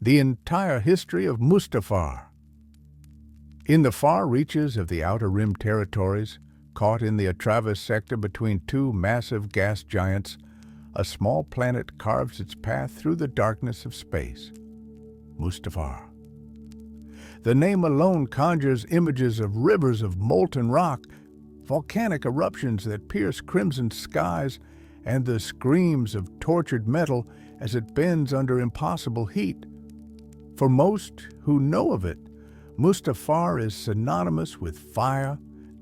The Entire History of Mustafar. In the far reaches of the Outer Rim territories, caught in the Atravis sector between two massive gas giants, a small planet carves its path through the darkness of space. Mustafar. The name alone conjures images of rivers of molten rock, volcanic eruptions that pierce crimson skies, and the screams of tortured metal as it bends under impossible heat. For most who know of it, Mustafar is synonymous with fire,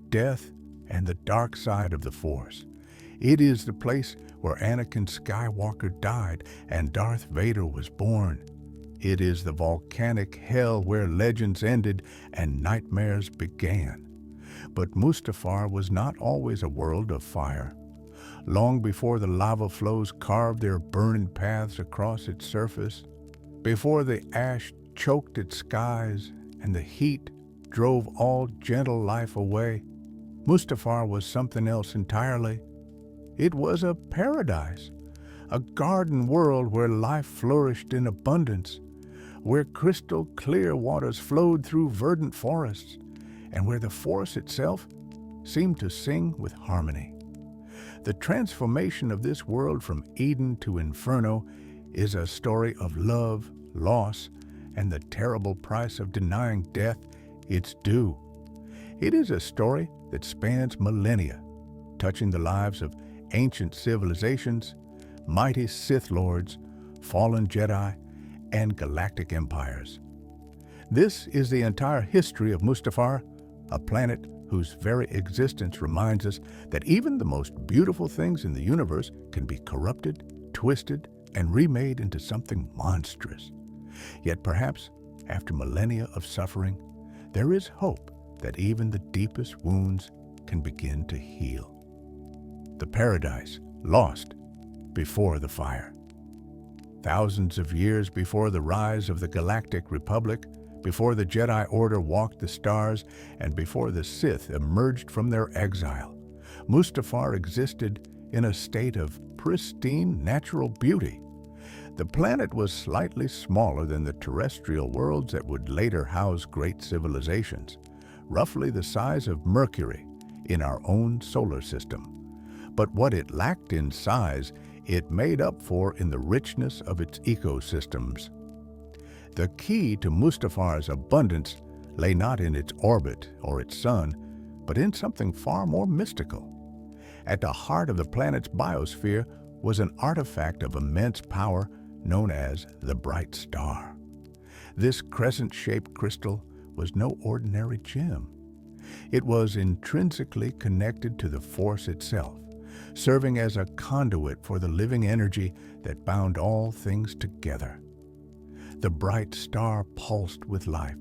death, and the dark side of the Force. It is the place where Anakin Skywalker died and Darth Vader was born. It is the volcanic hell where legends ended and nightmares began. But Mustafar was not always a world of fire. Long before the lava flows carved their burning paths across its surface, before the ash choked its skies and the heat drove all gentle life away, Mustafar was something else entirely. It was a paradise, a garden world where life flourished in abundance, where crystal clear waters flowed through verdant forests, and where the Force itself seemed to sing with harmony. The transformation of this world from Eden to Inferno is a story of love, loss, and the terrible price of denying death its due. It is a story that spans millennia, touching the lives of ancient civilizations, mighty Sith lords, fallen Jedi, and galactic empires. This is the entire history of Mustafar, a planet whose very existence reminds us that even the most beautiful things in the universe can be corrupted, twisted, and remade into something monstrous. Yet perhaps, after millennia of suffering, there is hope that even the deepest wounds can begin to heal. The paradise lost before the fire. Thousands of years before the rise of the Galactic Republic, before the Jedi Order walked the stars, and before the Sith emerged from their exile, Mustafar existed in a state of pristine natural beauty. The planet was slightly smaller than the terrestrial worlds that would later house great civilizations, roughly the size of Mercury in our own solar system. But what it lacked in size, it made up for in the richness of its ecosystems. The key to Mustafar's abundance lay not in its orbit or its sun, but in something far more mystical. At the heart of the planet's biosphere was an artifact of immense power known as the Bright Star. This crescent-shaped crystal was no ordinary gem. It was intrinsically connected to the Force itself, serving as a conduit for the living energy that bound all things together. The bright star pulsed with life,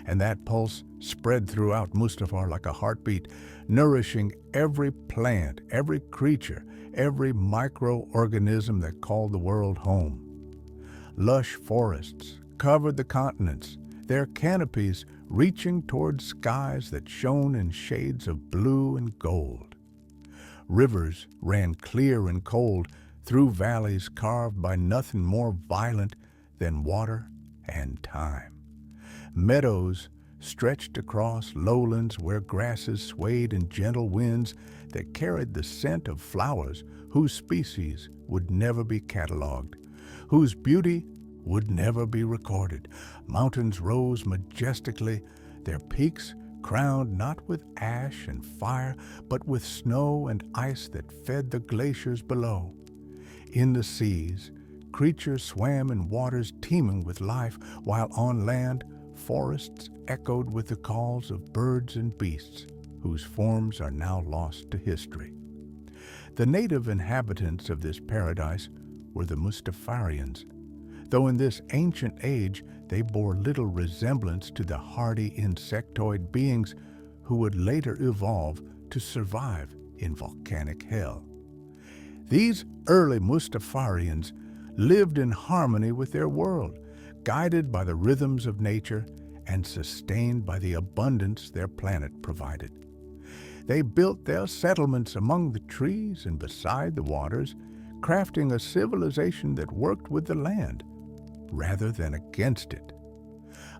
and that pulse spread throughout Mustafar like a heartbeat, nourishing every plant, every creature, every microorganism that called the world home. Lush forests covered the continents, their canopies reaching toward skies that shone in shades of blue and gold. Rivers ran clear and cold through valleys carved by nothing more violent than water and time. Meadows stretched across lowlands where grasses swayed in gentle winds that carried the scent of flowers whose species would never be cataloged, whose beauty would never be recorded. Mountains rose majestically, their peaks crowned not with ash and fire, but with snow and ice that fed the glaciers below. In the seas, creatures swam in waters teeming with life, while on land, forests echoed with the calls of birds and beasts, whose forms are now lost to history. The native inhabitants of this paradise were the Mustafarians, though in this ancient age they bore little resemblance to the hardy insectoid beings who would later evolve to survive in volcanic hell. These early Mustafarians lived in harmony with their world, guided by the rhythms of nature and sustained by the abundance their planet provided. They built their settlements among the trees and beside the waters, crafting a civilization that worked with the land. rather than against it.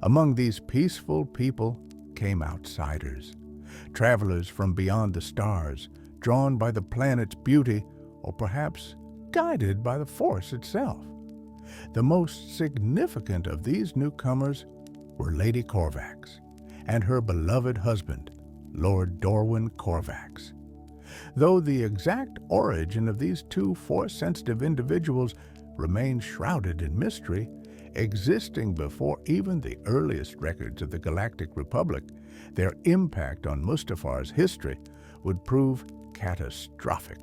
Among these peaceful people came outsiders, travelers from beyond the stars, drawn by the planet's beauty or perhaps guided by the Force itself. The most significant of these newcomers were Lady Corvax and her beloved husband, Lord Dorwin Corvax. Though the exact origin of these two Force-sensitive individuals remains shrouded in mystery, existing before even the earliest records of the Galactic Republic, their impact on Mustafar's history would prove catastrophic.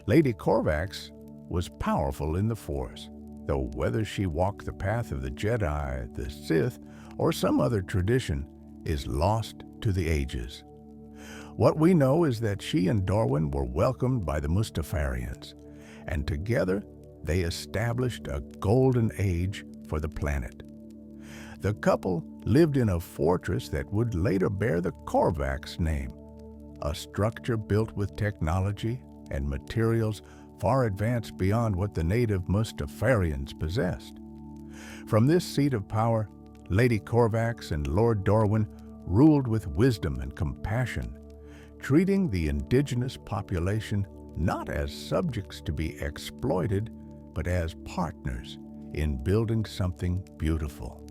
Lady Corvax was powerful in the Force, though whether she walked the path of the Jedi, the Sith, or some other tradition is lost to the ages. What we know is that she and Dorwin were welcomed by the Mustafarians, and together they established a golden age for the planet. The couple lived in a fortress that would later bear the Corvax name, a structure built with technology and materials far advanced beyond what the native Mustafarians possessed. From this seat of power, Lady Corvax and Lord Dorwin ruled with wisdom and compassion, treating the indigenous population not as subjects to be exploited, but as partners in building something beautiful.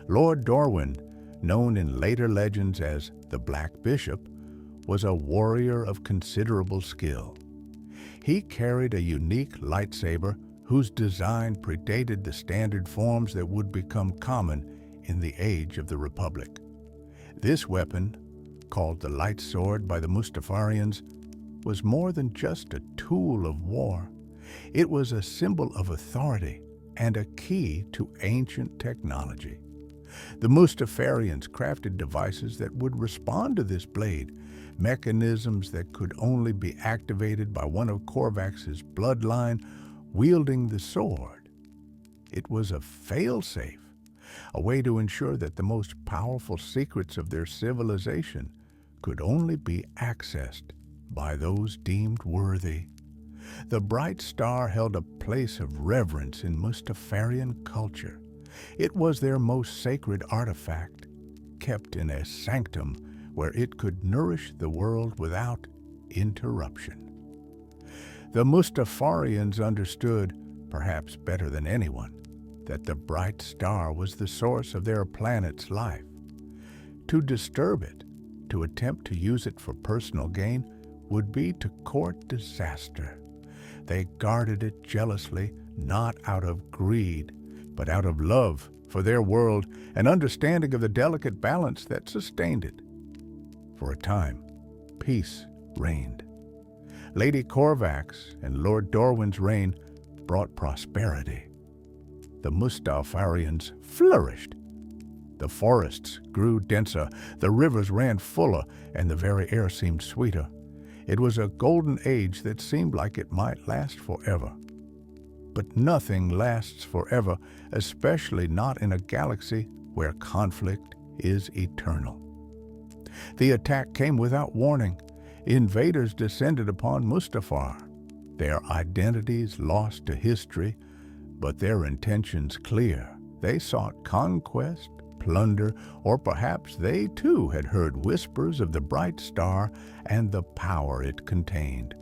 Lord Dorwin, known in later legends as the Black Bishop, was a warrior of considerable skill. He carried a unique lightsaber whose design predated the standard forms that would become common in the age of the Republic. This weapon, called the Light Sword by the Mustafarians, was more than just a tool of war. It was a symbol of authority and a key to ancient technology. The Mustafarians crafted devices that would respond to this blade, mechanisms that could only be activated by one of Corvax's bloodline wielding the sword. It was a fail-safe, a way to ensure that the most powerful secrets of their civilization could only be accessed by those deemed worthy. The bright star held a place of reverence in Mustafarian culture. It was their most sacred artifact, kept in a sanctum where it could nourish the world without interruption. The Mustafarians understood, perhaps better than anyone, that the bright star was the source of their planet's life. To disturb it, to attempt to use it for personal gain, would be to court disaster. They guarded it jealously, not out of greed, but out of love for their world and understanding of the delicate balance that sustained it. For a time, peace reigned. Lady Corvax and Lord Dorwin's reign brought prosperity. The Mustafarians flourished. The forests grew denser, the rivers ran fuller, and the very air seemed sweeter. It was a golden age that seemed like it might last forever. But nothing lasts forever, especially not in a galaxy where conflict is eternal. The attack came without warning. Invaders descended upon Mustafar, their identities lost to history, but their intentions clear. They sought conquest, plunder, or perhaps they too had heard whispers of the bright star and the power it contained.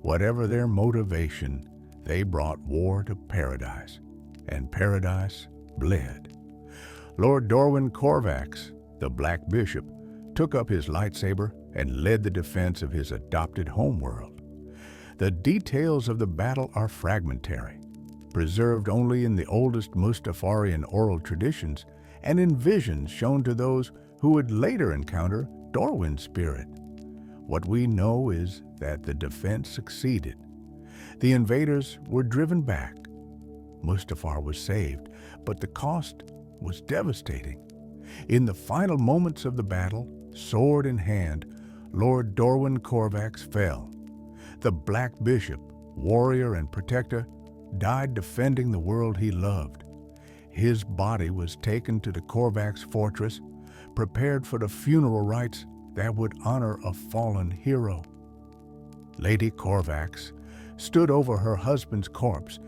Whatever their motivation, they brought war to paradise, and paradise bled. Lord Dorwin Corvax, the Black Bishop, took up his lightsaber and led the defense of his adopted homeworld. The details of the battle are fragmentary, preserved only in the oldest Mustafarian oral traditions and in visions shown to those who would later encounter Dorwin's spirit. What we know is that the defense succeeded. The invaders were driven back. Mustafar was saved, but the cost was devastating. In the final moments of the battle, sword in hand, Lord Dorwin Corvax fell. The Black Bishop, warrior and protector, died defending the world he loved. His body was taken to the Corvax fortress, prepared for the funeral rites that would honor a fallen hero. Lady Corvax stood over her husband's corpse,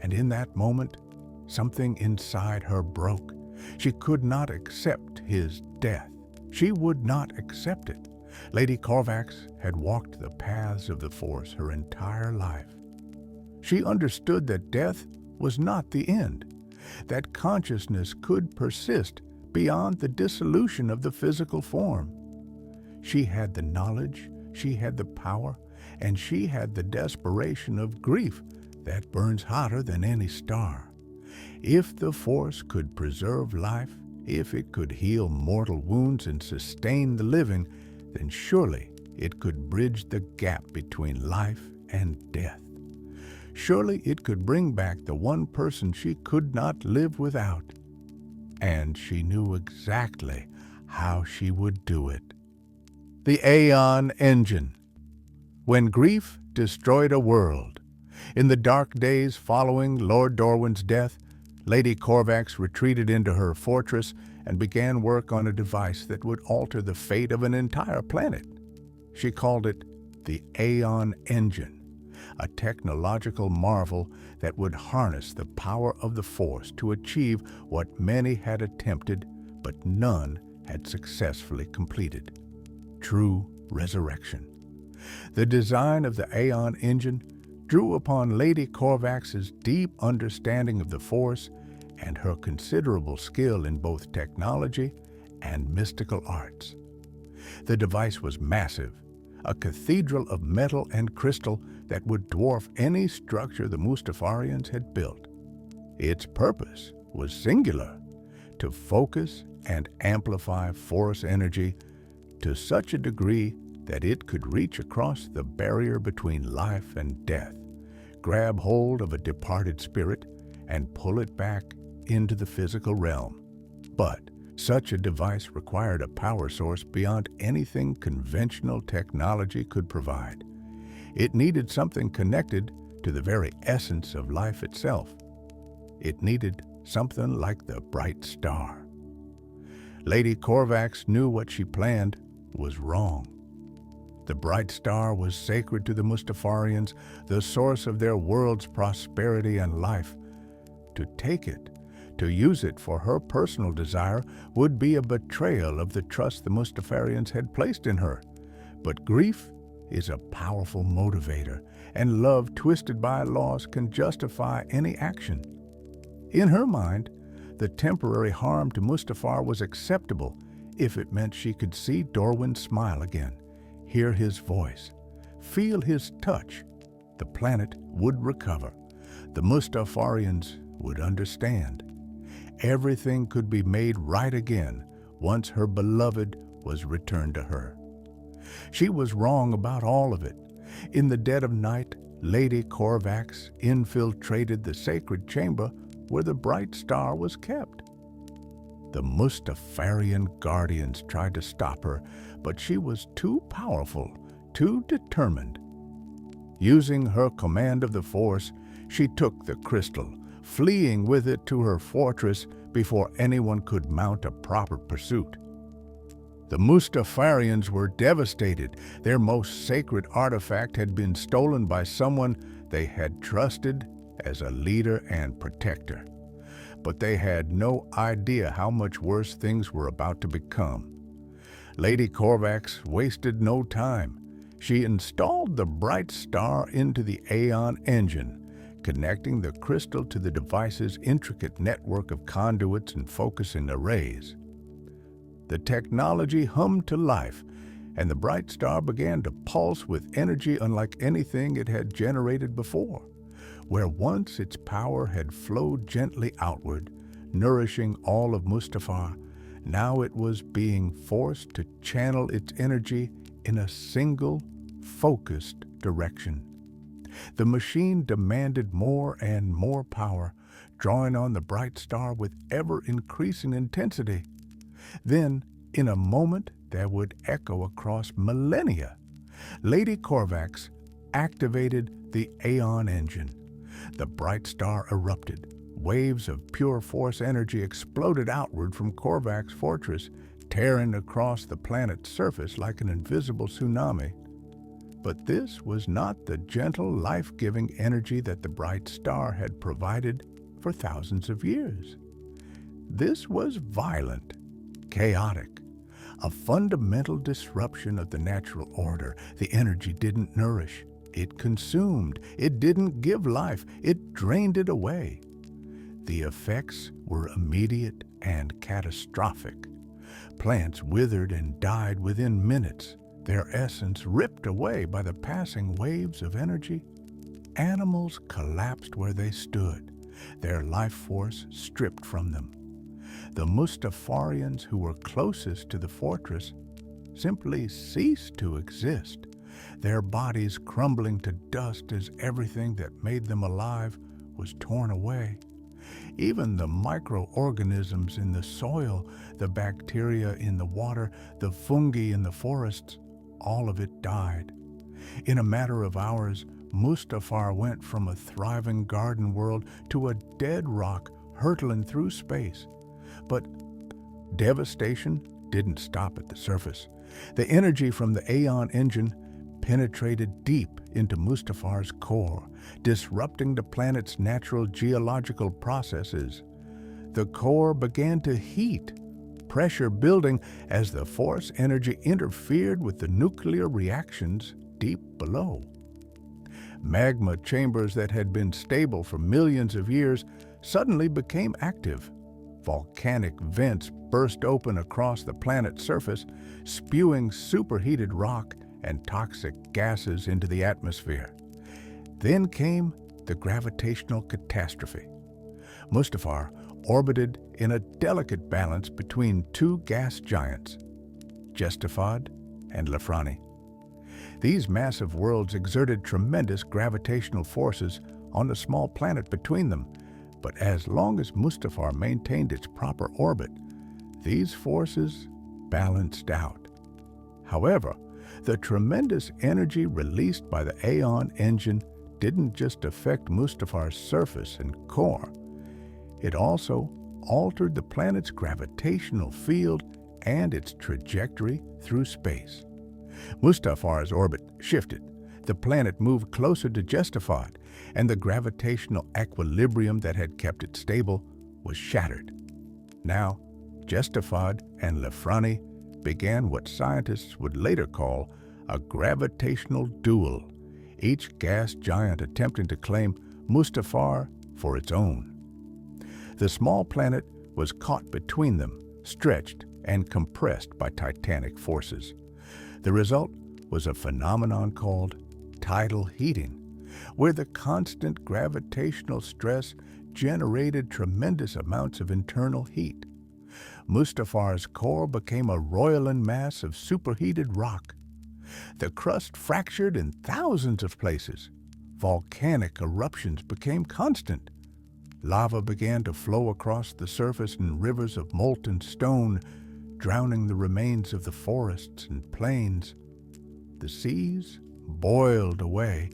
and in that moment, Something inside her broke. She could not accept his death. She would not accept it. Lady Corvax had walked the paths of the Force her entire life. She understood that death was not the end, that consciousness could persist beyond the dissolution of the physical form. She had the knowledge, she had the power, and she had the desperation of grief that burns hotter than any star. If the Force could preserve life, if it could heal mortal wounds and sustain the living, then surely it could bridge the gap between life and death. Surely it could bring back the one person she could not live without. And she knew exactly how she would do it. The Aeon Engine. When grief destroyed a world. In the dark days following Lord Dorwin's death, Lady Corvax retreated into her fortress and began work on a device that would alter the fate of an entire planet. She called it the Aeon Engine, a technological marvel that would harness the power of the Force to achieve what many had attempted, but none had successfully completed: true resurrection. The design of the Aeon Engine drew upon Lady Corvax's deep understanding of the Force and her considerable skill in both technology and mystical arts. The device was massive, a cathedral of metal and crystal that would dwarf any structure the Mustafarians had built. Its purpose was singular: to focus and amplify Force energy to such a degree that it could reach across the barrier between life and death, grab hold of a departed spirit, and pull it back into the physical realm. But such a device required a power source beyond anything conventional technology could provide. It needed something connected to the very essence of life itself. It needed something like the bright star. Lady Corvax knew what she planned was wrong. The bright star was sacred to the Mustafarians, the source of their world's prosperity and life. To take it, to use it for her personal desire, would be a betrayal of the trust the Mustafarians had placed in her. But grief is a powerful motivator, and love twisted by loss can justify any action. In her mind, the temporary harm to Mustafar was acceptable if it meant she could see Dorwin smile again, hear his voice, feel his touch. The planet would recover. The Mustafarians would understand. Everything could be made right again once her beloved was returned to her. She was wrong about all of it. In the dead of night, Lady Corvax infiltrated the sacred chamber where the bright star was kept. The Mustafarian guardians tried to stop her, but she was too powerful, too determined. Using her command of the Force, she took the crystal, fleeing with it to her fortress before anyone could mount a proper pursuit. The Mustafarians were devastated. Their most sacred artifact had been stolen by someone they had trusted as a leader and protector. But they had no idea how much worse things were about to become. Lady Corvax wasted no time. She installed the bright star into the Aeon Engine, connecting the crystal to the device's intricate network of conduits and focusing arrays. The technology hummed to life, and the bright star began to pulse with energy unlike anything it had generated before. Where once its power had flowed gently outward, nourishing all of Mustafar, now it was being forced to channel its energy in a single, focused direction. The machine demanded more and more power, drawing on the bright star with ever-increasing intensity. Then, in a moment that would echo across millennia, Lady Corvax activated the Aeon Engine. The bright star erupted. Waves of pure Force energy exploded outward from Corvax's fortress, tearing across the planet's surface like an invisible tsunami. But this was not the gentle, life-giving energy that the bright star had provided for thousands of years. This was violent, chaotic, a fundamental disruption of the natural order. The energy didn't nourish, it consumed. It didn't give life, it drained it away. The effects were immediate and catastrophic. Plants withered and died within minutes, their essence ripped away by the passing waves of energy. Animals collapsed where they stood, their life force stripped from them. The Mustafarians who were closest to the fortress simply ceased to exist, their bodies crumbling to dust as everything that made them alive was torn away. Even the microorganisms in the soil, the bacteria in the water, the fungi in the forests, all of it died. In a matter of hours, Mustafar went from a thriving garden world to a dead rock hurtling through space. But devastation didn't stop at the surface. The energy from the Aeon engine penetrated deep into Mustafar's core, disrupting the planet's natural geological processes. The core began to heat, pressure building as the force energy interfered with the nuclear reactions deep below. Magma chambers that had been stable for millions of years suddenly became active. Volcanic vents burst open across the planet's surface, spewing superheated rock and toxic gases into the atmosphere. Then came the gravitational catastrophe. Mustafar orbited in a delicate balance between two gas giants, Jestafad and Lefrani. These massive worlds exerted tremendous gravitational forces on the small planet between them, but as long as Mustafar maintained its proper orbit, these forces balanced out. However, the tremendous energy released by the Aeon engine didn't just affect Mustafar's surface and core. It also altered the planet's gravitational field and its trajectory through space. Mustafar's orbit shifted. The planet moved closer to Jestafad, and the gravitational equilibrium that had kept it stable was shattered. Now, Jestafad and Lefrani began what scientists would later call a gravitational duel, each gas giant attempting to claim Mustafar for its own. The small planet was caught between them, stretched and compressed by titanic forces. The result was a phenomenon called tidal heating, where the constant gravitational stress generated tremendous amounts of internal heat. Mustafar's core became a roiling mass of superheated rock. The crust fractured in thousands of places. Volcanic eruptions became constant. Lava began to flow across the surface in rivers of molten stone, drowning the remains of the forests and plains. The seas boiled away,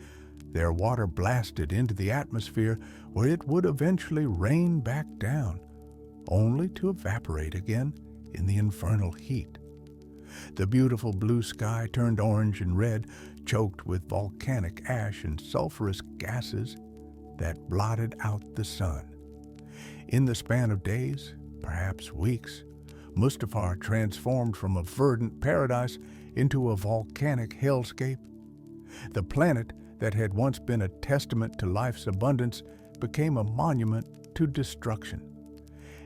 their water blasted into the atmosphere where it would eventually rain back down, only to evaporate again in the infernal heat. The beautiful blue sky turned orange and red, choked with volcanic ash and sulfurous gases that blotted out the sun. In the span of days, perhaps weeks, Mustafar transformed from a verdant paradise into a volcanic hellscape. The planet that had once been a testament to life's abundance became a monument to destruction.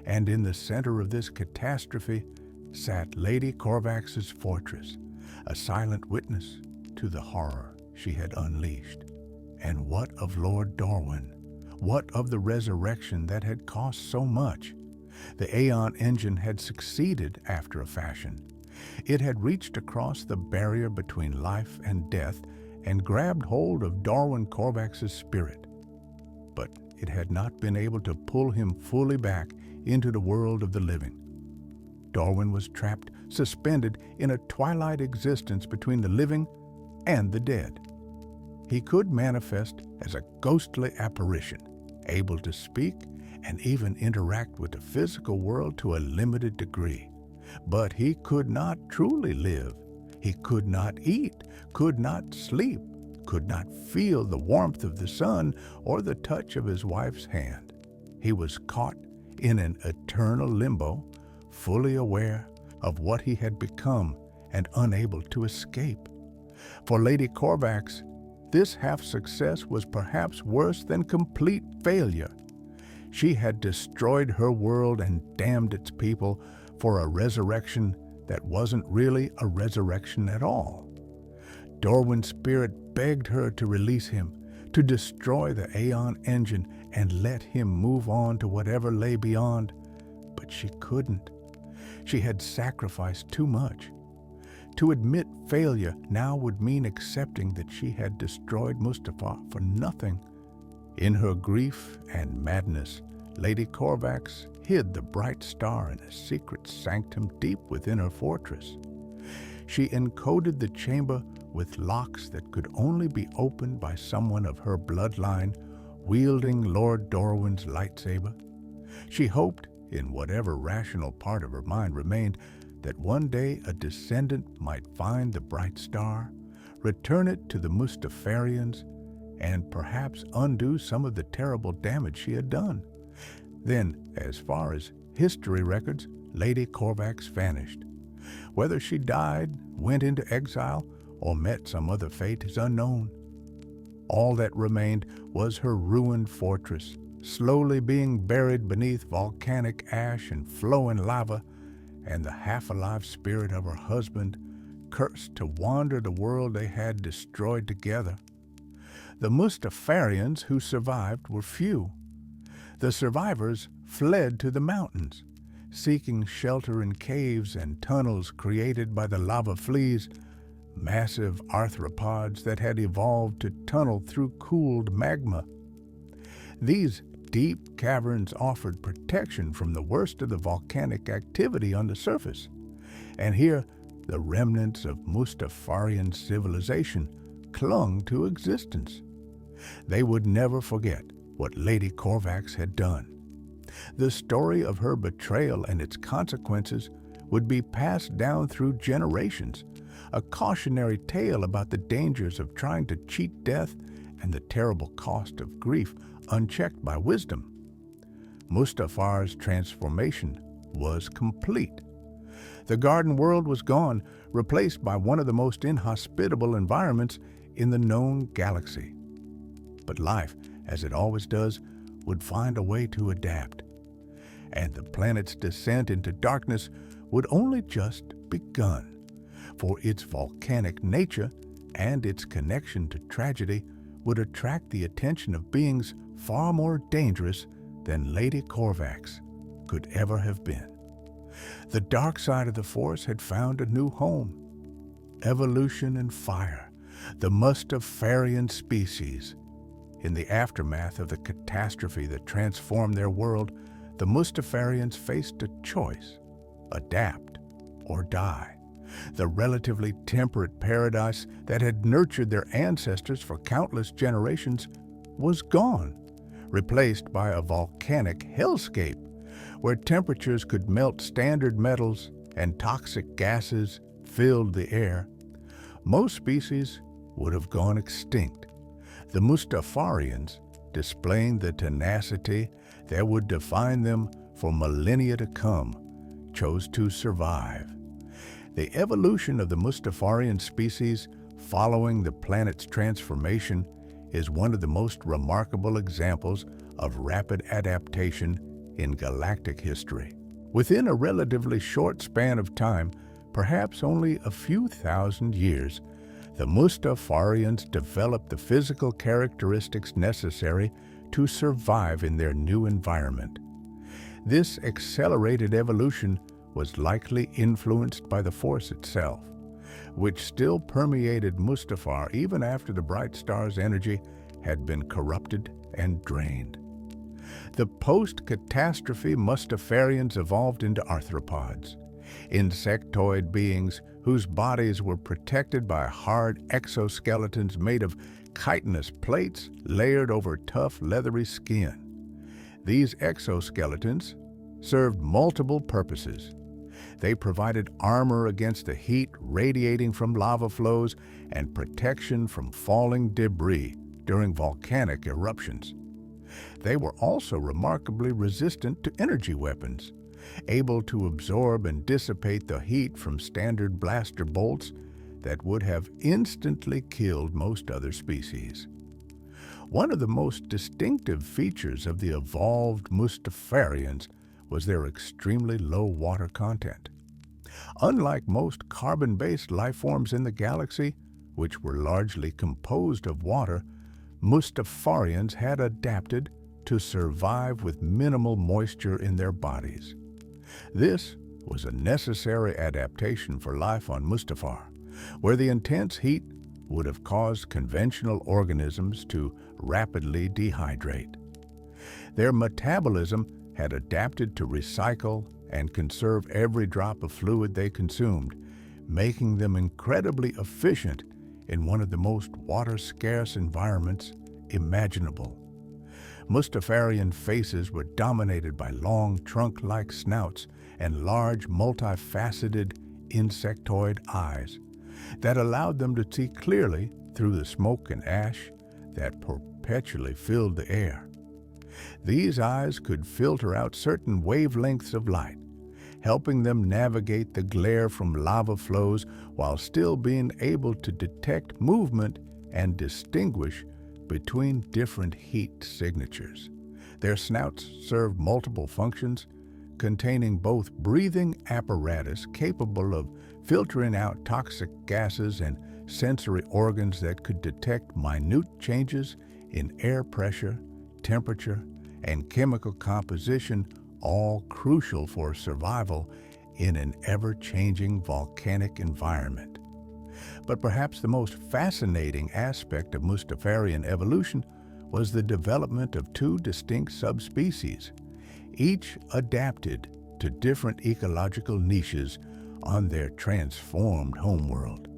And in the center of this catastrophe sat Lady Corvax's fortress, a silent witness to the horror she had unleashed. And what of Lord Darwin? What of the resurrection that had cost so much? The Aeon engine had succeeded after a fashion. It had reached across the barrier between life and death and grabbed hold of Darwin Corvax's spirit. But it had not been able to pull him fully back into the world of the living. Darwin was trapped, suspended in a twilight existence between the living and the dead. He could manifest as a ghostly apparition, able to speak and even interact with the physical world to a limited degree. But he could not truly live. He could not eat, could not sleep, could not feel the warmth of the sun or the touch of his wife's hand. He was caught in an eternal limbo, fully aware of what he had become and unable to escape. For Lady Corvax, this half-success was perhaps worse than complete failure. She had destroyed her world and damned its people for a resurrection that wasn't really a resurrection at all. Dorwin's spirit begged her to release him, to destroy the Aeon engine and let him move on to whatever lay beyond. But she couldn't. She had sacrificed too much. To admit failure now would mean accepting that she had destroyed Mustafar for nothing. In her grief and madness, Lady Corvax hid the bright star in a secret sanctum deep within her fortress. She encoded the chamber with locks that could only be opened by someone of her bloodline, wielding Lord Dorwin's lightsaber. She hoped, in whatever rational part of her mind remained, that one day a descendant might find the bright star, return it to the Mustafarians, and perhaps undo some of the terrible damage she had done. Then, as far as history records, Lady Corvax vanished. Whether she died, went into exile, or met some other fate is unknown. All that remained was her ruined fortress, slowly being buried beneath volcanic ash and flowing lava, and the half-alive spirit of her husband, cursed to wander the world they had destroyed together. The Mustafarians who survived were few. The survivors fled to the mountains, seeking shelter in caves and tunnels created by the lava fleas, massive arthropods that had evolved to tunnel through cooled magma. These deep caverns offered protection from the worst of the volcanic activity on the surface, and here the remnants of Mustafarian civilization clung to existence. They would never forget what Lady Corvax had done. The story of her betrayal and its consequences would be passed down through generations, a cautionary tale about the dangers of trying to cheat death and the terrible cost of grief unchecked by wisdom. Mustafar's transformation was complete. The garden world was gone, replaced by one of the most inhospitable environments in the known galaxy. But life, as it always does, would find a way to adapt. And the planet's descent into darkness would only just begun, for its volcanic nature and its connection to tragedy would attract the attention of beings far more dangerous than Lady Corvax could ever have been. The dark side of the Force had found a new home. Evolution and fire, the Mustafarian species. In the aftermath of the catastrophe that transformed their world, the Mustafarians faced a choice: adapt or die. The relatively temperate paradise that had nurtured their ancestors for countless generations was gone, replaced by a volcanic hellscape where temperatures could melt standard metals and toxic gases filled the air. Most species would have gone extinct. The Mustafarians, displaying the tenacity that would define them for millennia to come, chose to survive. The evolution of the Mustafarian species following the planet's transformation is one of the most remarkable examples of rapid adaptation in galactic history. Within a relatively short span of time, perhaps only a few thousand years, the Mustafarians developed the physical characteristics necessary to survive in their new environment. This accelerated evolution was likely influenced by the Force itself, which still permeated Mustafar even after the bright star's energy had been corrupted and drained. The post-catastrophe Mustafarians evolved into arthropods, insectoid beings whose bodies were protected by hard exoskeletons made of chitinous plates layered over tough, leathery skin. These exoskeletons served multiple purposes. They provided armor against the heat radiating from lava flows and protection from falling debris during volcanic eruptions. They were also remarkably resistant to energy weapons, able to absorb and dissipate the heat from standard blaster bolts that would have instantly killed most other species. One of the most distinctive features of the evolved Mustafarians was their extremely low water content. Unlike most carbon-based life forms in the galaxy, which were largely composed of water, Mustafarians had adapted to survive with minimal moisture in their bodies. This was a necessary adaptation for life on Mustafar, where the intense heat would have caused conventional organisms to rapidly dehydrate. Their metabolism had adapted to recycle and conserve every drop of fluid they consumed, making them incredibly efficient in one of the most water-scarce environments imaginable. Mustafarian faces were dominated by long trunk-like snouts and large multifaceted insectoid eyes that allowed them to see clearly through the smoke and ash that perpetually filled the air. These eyes could filter out certain wavelengths of light, helping them navigate the glare from lava flows while still being able to detect movement and distinguish between different heat signatures. Their snouts served multiple functions, containing both breathing apparatus capable of filtering out toxic gases and sensory organs that could detect minute changes in air pressure, temperature, and chemical composition, all crucial for survival in an ever-changing volcanic environment. But perhaps the most fascinating aspect of Mustafarian evolution was the development of two distinct subspecies, each adapted to different ecological niches on their transformed homeworld.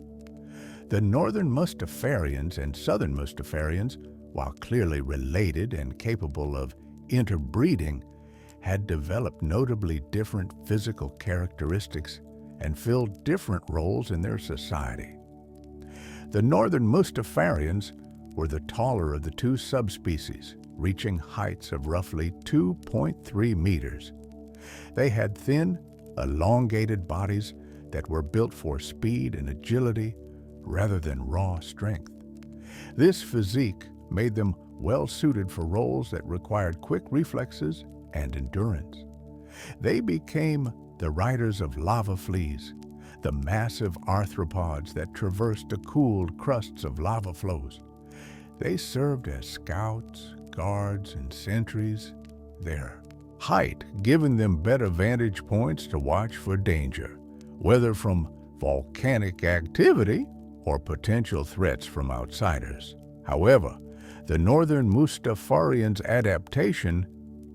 The northern Mustafarians and southern Mustafarians, while clearly related and capable of interbreeding, had developed notably different physical characteristics and filled different roles in their society. The northern Mustafarians were the taller of the two subspecies, reaching heights of roughly 2.3 meters. They had thin, elongated bodies that were built for speed and agility rather than raw strength. This physique made them well suited for roles that required quick reflexes and endurance. They became the riders of lava fleas, the massive arthropods that traversed the cooled crusts of lava flows. They served as scouts, guards, and sentries, their height giving them better vantage points to watch for danger, whether from volcanic activity or potential threats from outsiders. However, the northern Mustafarians' adaptation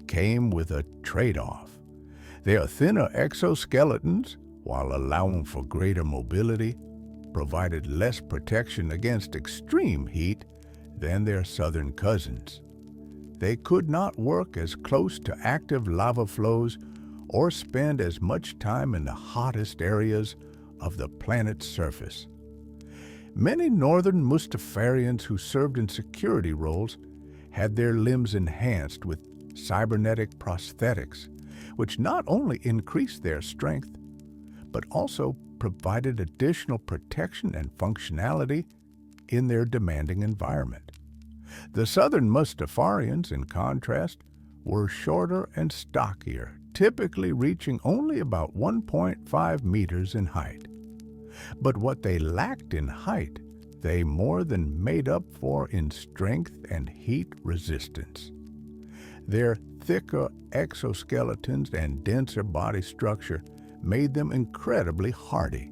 came with a trade-off. Their thinner exoskeletons, while allowing for greater mobility, provided less protection against extreme heat than their southern cousins. They could not work as close to active lava flows or spend as much time in the hottest areas of the planet's surface. Many northern Mustafarians who served in security roles had their limbs enhanced with cybernetic prosthetics, which not only increased their strength, but also provided additional protection and functionality in their demanding environment. The southern Mustafarians, in contrast, were shorter and stockier, typically reaching only about 1.5 meters in height. But what they lacked in height, they more than made up for in strength and heat resistance. Their thicker exoskeletons and denser body structure made them incredibly hardy,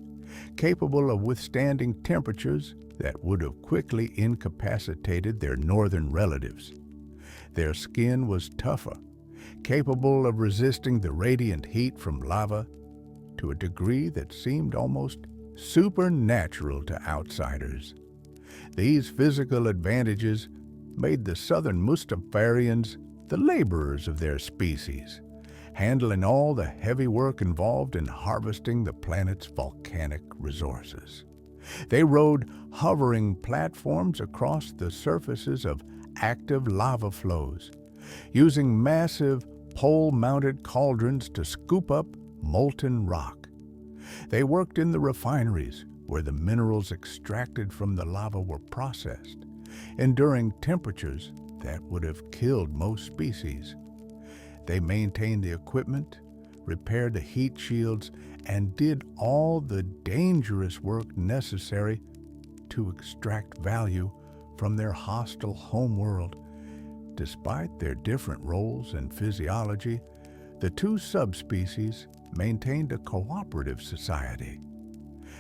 capable of withstanding temperatures that would have quickly incapacitated their northern relatives. Their skin was tougher, capable of resisting the radiant heat from lava to a degree that seemed almost supernatural to outsiders. These physical advantages made the southern Mustafarians the laborers of their species, handling all the heavy work involved in harvesting the planet's volcanic resources. They rode hovering platforms across the surfaces of active lava flows, using massive pole-mounted cauldrons to scoop up molten rock. They worked in the refineries, where the minerals extracted from the lava were processed, enduring temperatures that would have killed most species. They maintained the equipment, repaired the heat shields, and did all the dangerous work necessary to extract value from their hostile homeworld. Despite their different roles and physiology, the two subspecies maintained a cooperative society.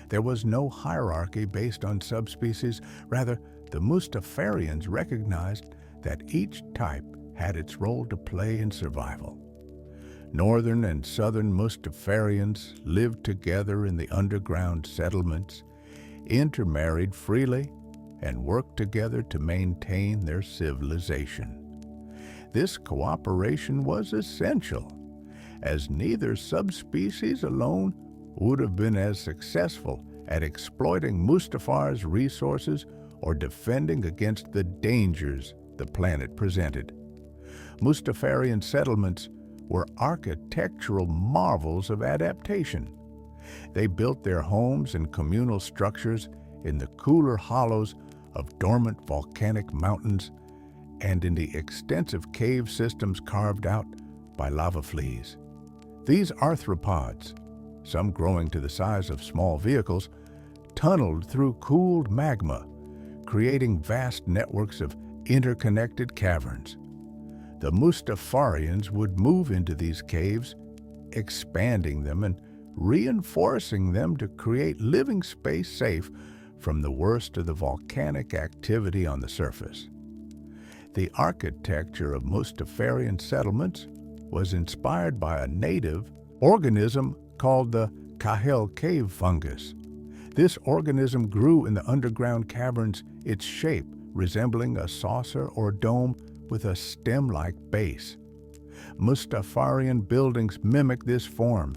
There was no hierarchy based on subspecies. Rather, the Mustafarians recognized that each type had its role to play in survival. Northern and southern Mustafarians lived together in the underground settlements, intermarried freely, and worked together to maintain their civilization. This cooperation was essential, as neither subspecies alone would have been as successful at exploiting Mustafar's resources or defending against the dangers the planet presented. Mustafarian settlements were architectural marvels of adaptation. They built their homes and communal structures in the cooler hollows of dormant volcanic mountains and in the extensive cave systems carved out by lava fleas. These arthropods, some growing to the size of small vehicles, tunneled through cooled magma, creating vast networks of interconnected caverns. The Mustafarians would move into these caves, expanding them and reinforcing them to create living space safe from the worst of the volcanic activity on the surface. The architecture of Mustafarian settlements was inspired by a native organism called the Kahel cave fungus. This organism grew in the underground caverns, its shape resembling a saucer or dome with a stem-like base. Mustafarian buildings mimic this form,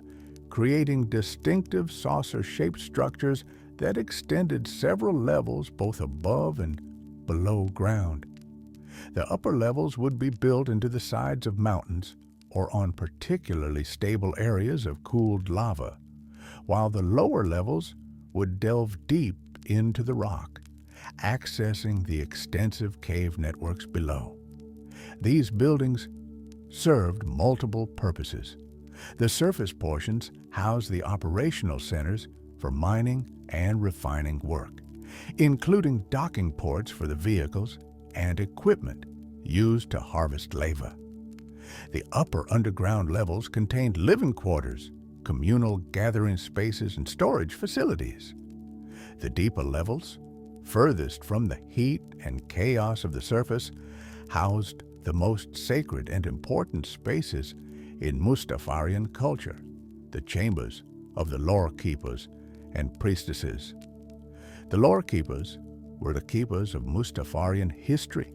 creating distinctive saucer-shaped structures that extended several levels both above and below ground. The upper levels would be built into the sides of mountains or on particularly stable areas of cooled lava, while the lower levels would delve deep into the rock, accessing the extensive cave networks below. These buildings served multiple purposes. The surface portions housed the operational centers for mining and refining work, including docking ports for the vehicles and equipment used to harvest lava. The upper underground levels contained living quarters, communal gathering spaces, and storage facilities. The deeper levels, furthest from the heat and chaos of the surface, housed the most sacred and important spaces in Mustafarian culture, the chambers of the lore keepers and priestesses. The lore keepers were the keepers of Mustafarian history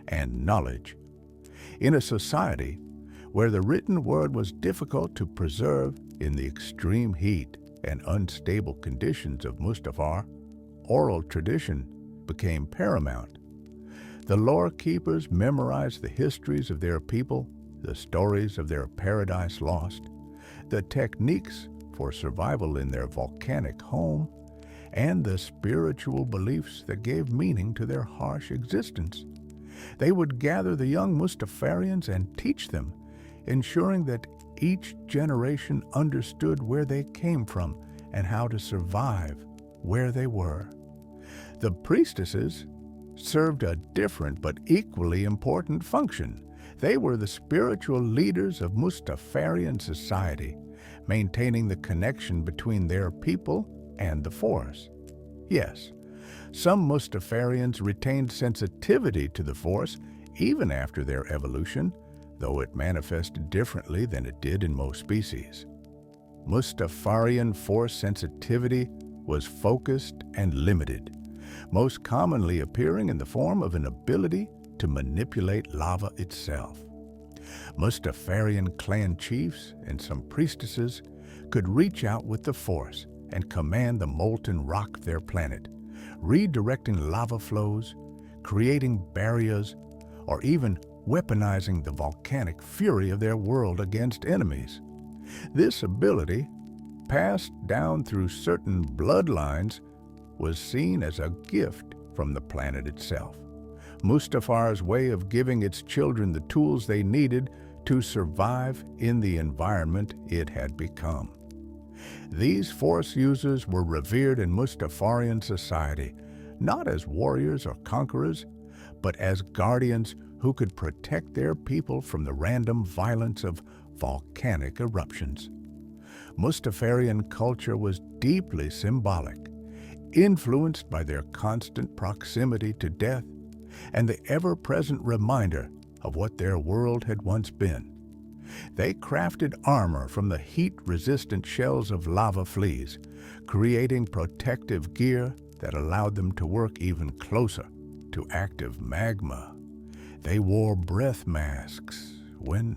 and knowledge. In a society where the written word was difficult to preserve in the extreme heat and unstable conditions of Mustafar, oral tradition became paramount. The lore keepers memorized the histories of their people, the stories of their paradise lost, the techniques for survival in their volcanic home, and the spiritual beliefs that gave meaning to their harsh existence. They would gather the young Mustafarians and teach them, ensuring that each generation understood where they came from and how to survive where they were. The priestesses served a different but equally important function. They were the spiritual leaders of Mustafarian society, maintaining the connection between their people and the Force. Yes, some Mustafarians retained sensitivity to the Force even after their evolution, though it manifested differently than it did in most species. Mustafarian Force sensitivity was focused and limited, most commonly appearing in the form of an ability to manipulate lava itself. Mustafarian clan chiefs and some priestesses could reach out with the Force and command the molten rock of their planet, redirecting lava flows, creating barriers, or even weaponizing the volcanic fury of their world against enemies. This ability, passed down through certain bloodlines, was seen as a gift from the planet itself. Mustafar's way of giving its children the tools they needed to survive in the environment it had become. These Force users were revered in Mustafarian society, not as warriors or conquerors, but as guardians who could protect their people from the random violence of volcanic eruptions. Mustafarian culture was deeply symbolic, influenced by their constant proximity to death and the ever-present reminder of what their world had once been. They crafted armor from the heat-resistant shells of lava fleas, creating protective gear that allowed them to work even closer to active magma. They wore breath masks when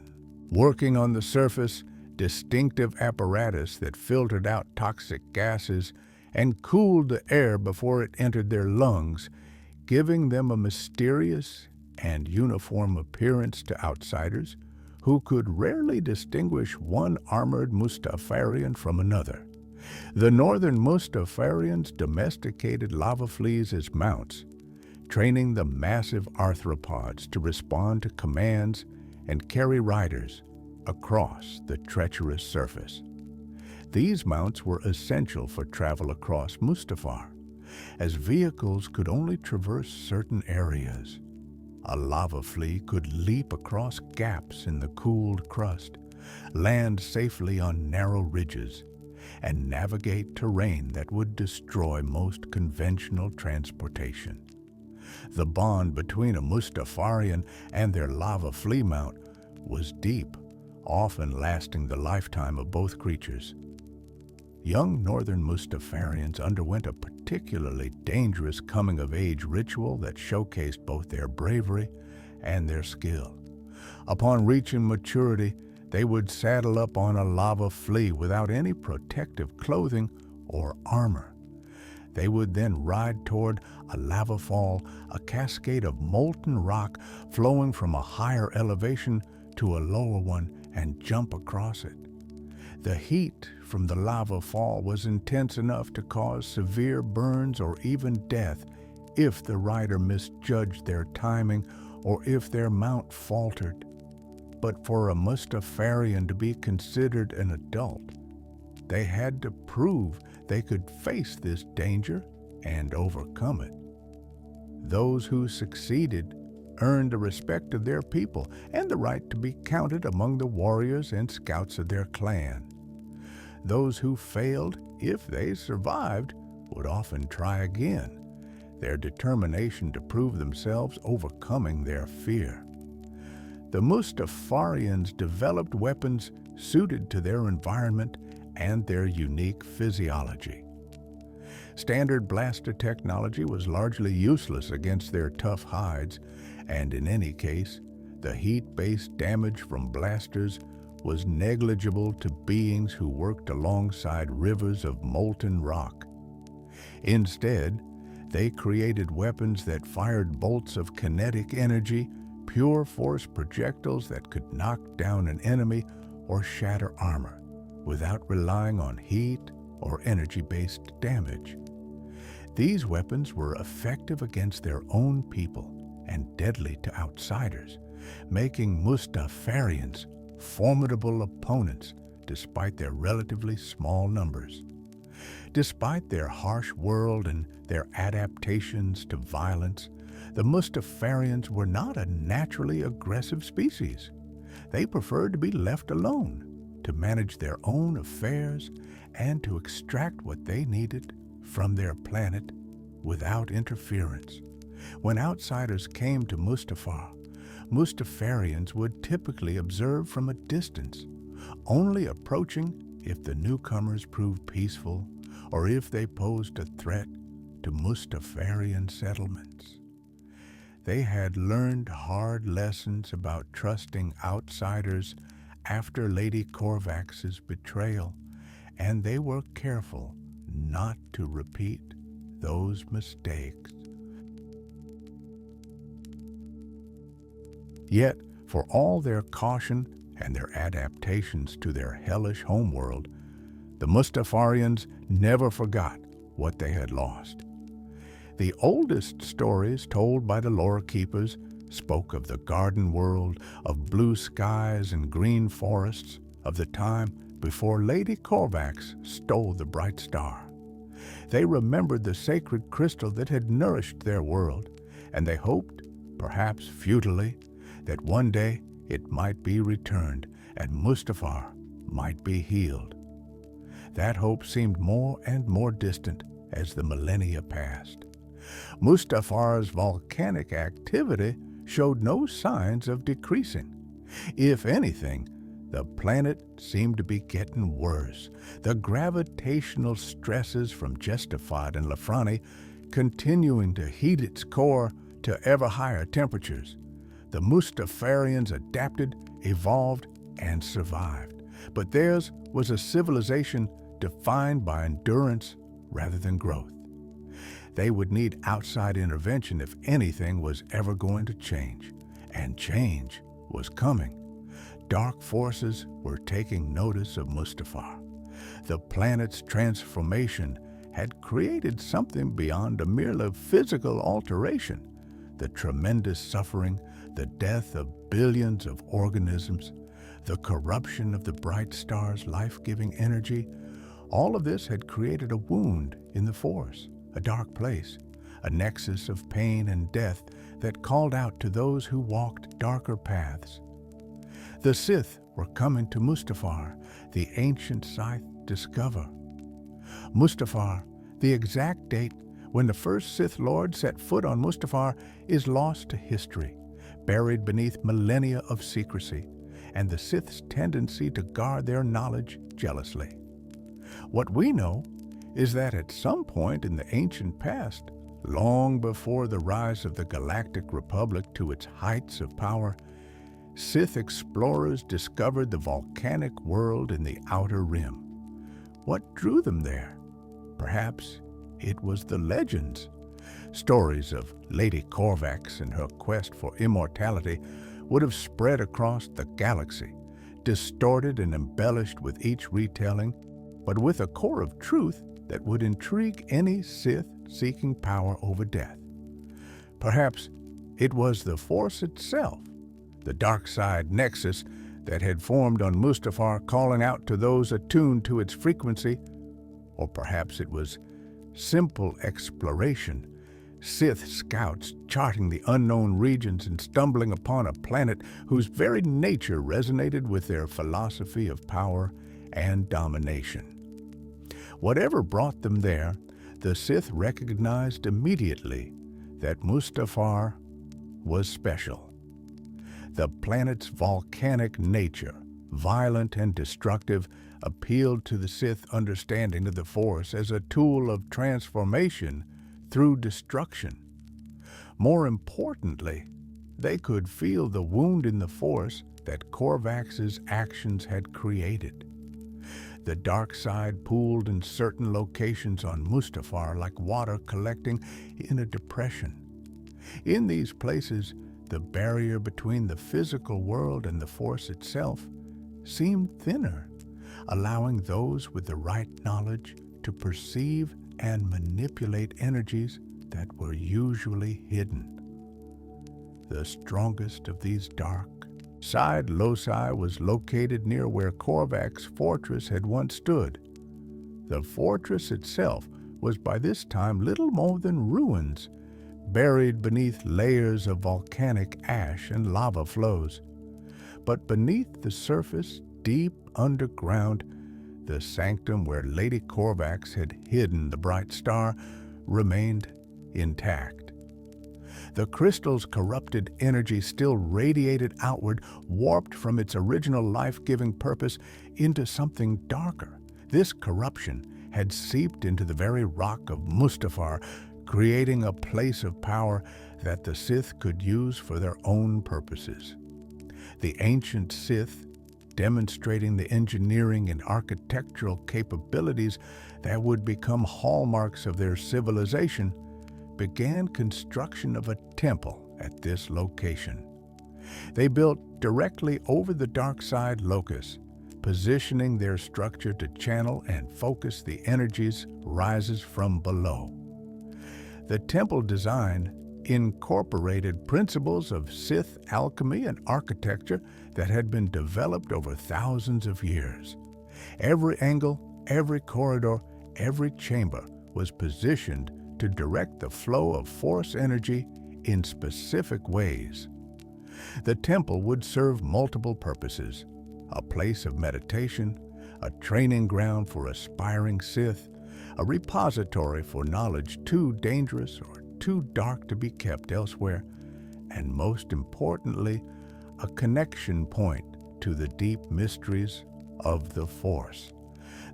working on the surface, distinctive apparatus that filtered out toxic gases and cooled the air before it entered their lungs, giving them a mysterious and uniform appearance to outsiders who could rarely distinguish one armored Mustafarian from another. The northern Mustafarians domesticated lava fleas as mounts, training the massive arthropods to respond to commands and carry riders across the treacherous surface. These mounts were essential for travel across Mustafar, as vehicles could only traverse certain areas. A lava flea could leap across gaps in the cooled crust, land safely on narrow ridges, and navigate terrain that would destroy most conventional transportation. The bond between a Mustafarian and their lava flea mount was deep, often lasting the lifetime of both creatures. Young northern Mustafarians underwent a particularly dangerous coming-of-age ritual that showcased both their bravery and their skill. Upon reaching maturity, they would saddle up on a lava flea without any protective clothing or armor. They would then ride toward a lava fall, a cascade of molten rock flowing from a higher elevation to a lower one, and jump across it. The heat from the lava fall was intense enough to cause severe burns or even death if the rider misjudged their timing or if their mount faltered. But for a Mustafarian to be considered an adult, they had to prove they could face this danger and overcome it. Those who succeeded earned the respect of their people and the right to be counted among the warriors and scouts of their clan. Those who failed, if they survived, would often try again, their determination to prove themselves overcoming their fear. The Mustafarians developed weapons suited to their environment and their unique physiology. Standard blaster technology was largely useless against their tough hides, and in any case, the heat-based damage from blasters was negligible to beings who worked alongside rivers of molten rock. Instead, they created weapons that fired bolts of kinetic energy, pure force projectiles that could knock down an enemy or shatter armor without relying on heat or energy-based damage. These weapons were effective against their own people and deadly to outsiders, making Mustafarians formidable opponents despite their relatively small numbers. Despite their harsh world and their adaptations to violence, the Mustafarians were not a naturally aggressive species. They preferred to be left alone, to manage their own affairs and to extract what they needed from their planet without interference. When outsiders came to Mustafar, Mustafarians would typically observe from a distance, only approaching if the newcomers proved peaceful or if they posed a threat to Mustafarian settlements. They had learned hard lessons about trusting outsiders after Lady Korvax's betrayal, and they were careful not to repeat those mistakes. Yet, for all their caution and their adaptations to their hellish homeworld, the Mustafarians never forgot what they had lost. The oldest stories told by the lore keepers spoke of the garden world, of blue skies and green forests, of the time before Lady Corvax stole the bright star. They remembered the sacred crystal that had nourished their world, and they hoped, perhaps futilely, that one day it might be returned and Mustafar might be healed. That hope seemed more and more distant as the millennia passed. Mustafar's volcanic activity showed no signs of decreasing. If anything, the planet seemed to be getting worse. The gravitational stresses from Justified and Lafrani continuing to heat its core to ever higher temperatures. The Mustafarians adapted, evolved, and survived. But theirs was a civilization defined by endurance rather than growth. They would need outside intervention if anything was ever going to change. And change was coming. Dark forces were taking notice of Mustafar. The planet's transformation had created something beyond a merely physical alteration. The tremendous suffering, the death of billions of organisms, the corruption of the bright star's life-giving energy, all of this had created a wound in the Force, a dark place, a nexus of pain and death that called out to those who walked darker paths. The Sith were coming to Mustafar, the ancient Sith discover. Mustafar, the exact date when the first Sith Lord set foot on Mustafar, is lost to history, buried beneath millennia of secrecy, and the Sith's tendency to guard their knowledge jealously. What we know is that at some point in the ancient past, long before the rise of the Galactic Republic to its heights of power, Sith explorers discovered the volcanic world in the Outer Rim. What drew them there? Perhaps it was the legends. Stories of Lady Corvax and her quest for immortality would have spread across the galaxy, distorted and embellished with each retelling, but with a core of truth that would intrigue any Sith seeking power over death. Perhaps it was the Force itself, the dark side nexus that had formed on Mustafar, calling out to those attuned to its frequency. Or perhaps it was simple exploration, Sith scouts charting the unknown regions and stumbling upon a planet whose very nature resonated with their philosophy of power and domination. Whatever brought them there, the Sith recognized immediately that Mustafar was special. The planet's volcanic nature, violent and destructive, appealed to the Sith understanding of the Force as a tool of transformation through destruction. More importantly, they could feel the wound in the Force that Corvax's actions had created. The dark side pooled in certain locations on Mustafar like water collecting in a depression. In these places, the barrier between the physical world and the Force itself seemed thinner, allowing those with the right knowledge to perceive and manipulate energies that were usually hidden. The strongest of these dark side loci was located near where Corvax's fortress had once stood. The fortress itself was by this time little more than ruins, buried beneath layers of volcanic ash and lava flows. But beneath the surface, deep underground, the sanctum where Lady Corvax had hidden the bright star remained intact. The crystal's corrupted energy still radiated outward, warped from its original life-giving purpose into something darker. This corruption had seeped into the very rock of Mustafar, creating a place of power that the Sith could use for their own purposes. The ancient Sith, demonstrating the engineering and architectural capabilities that would become hallmarks of their civilization, began construction of a temple at this location. They built directly over the dark side locus, positioning their structure to channel and focus the energies rises from below. The temple design incorporated principles of Sith alchemy and architecture that had been developed over thousands of years. Every angle, every corridor, every chamber was positioned to direct the flow of Force energy in specific ways. The temple would serve multiple purposes: a place of meditation, a training ground for aspiring Sith, a repository for knowledge too dangerous or too dark to be kept elsewhere, and most importantly, a connection point to the deep mysteries of the Force.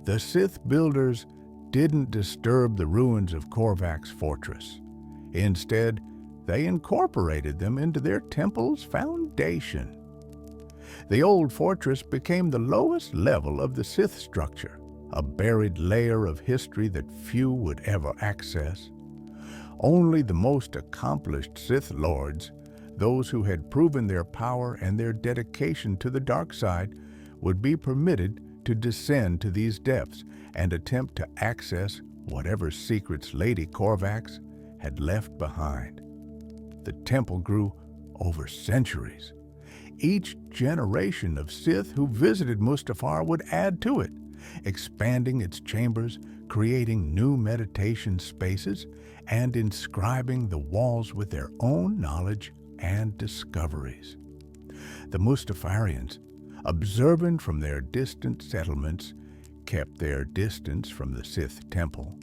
The Sith builders didn't disturb the ruins of Korvac's fortress. Instead, they incorporated them into their temple's foundation. The old fortress became the lowest level of the Sith structure, a buried layer of history that few would ever access. Only the most accomplished Sith lords, those who had proven their power and their dedication to the dark side, would be permitted to descend to these depths and attempt to access whatever secrets Lady Korvax had left behind. The temple grew over centuries. Each generation of Sith who visited Mustafar would add to it, expanding its chambers, creating new meditation spaces, and inscribing the walls with their own knowledge and discoveries. The Mustafarians, observant from their distant settlements, kept their distance from the Sith temple.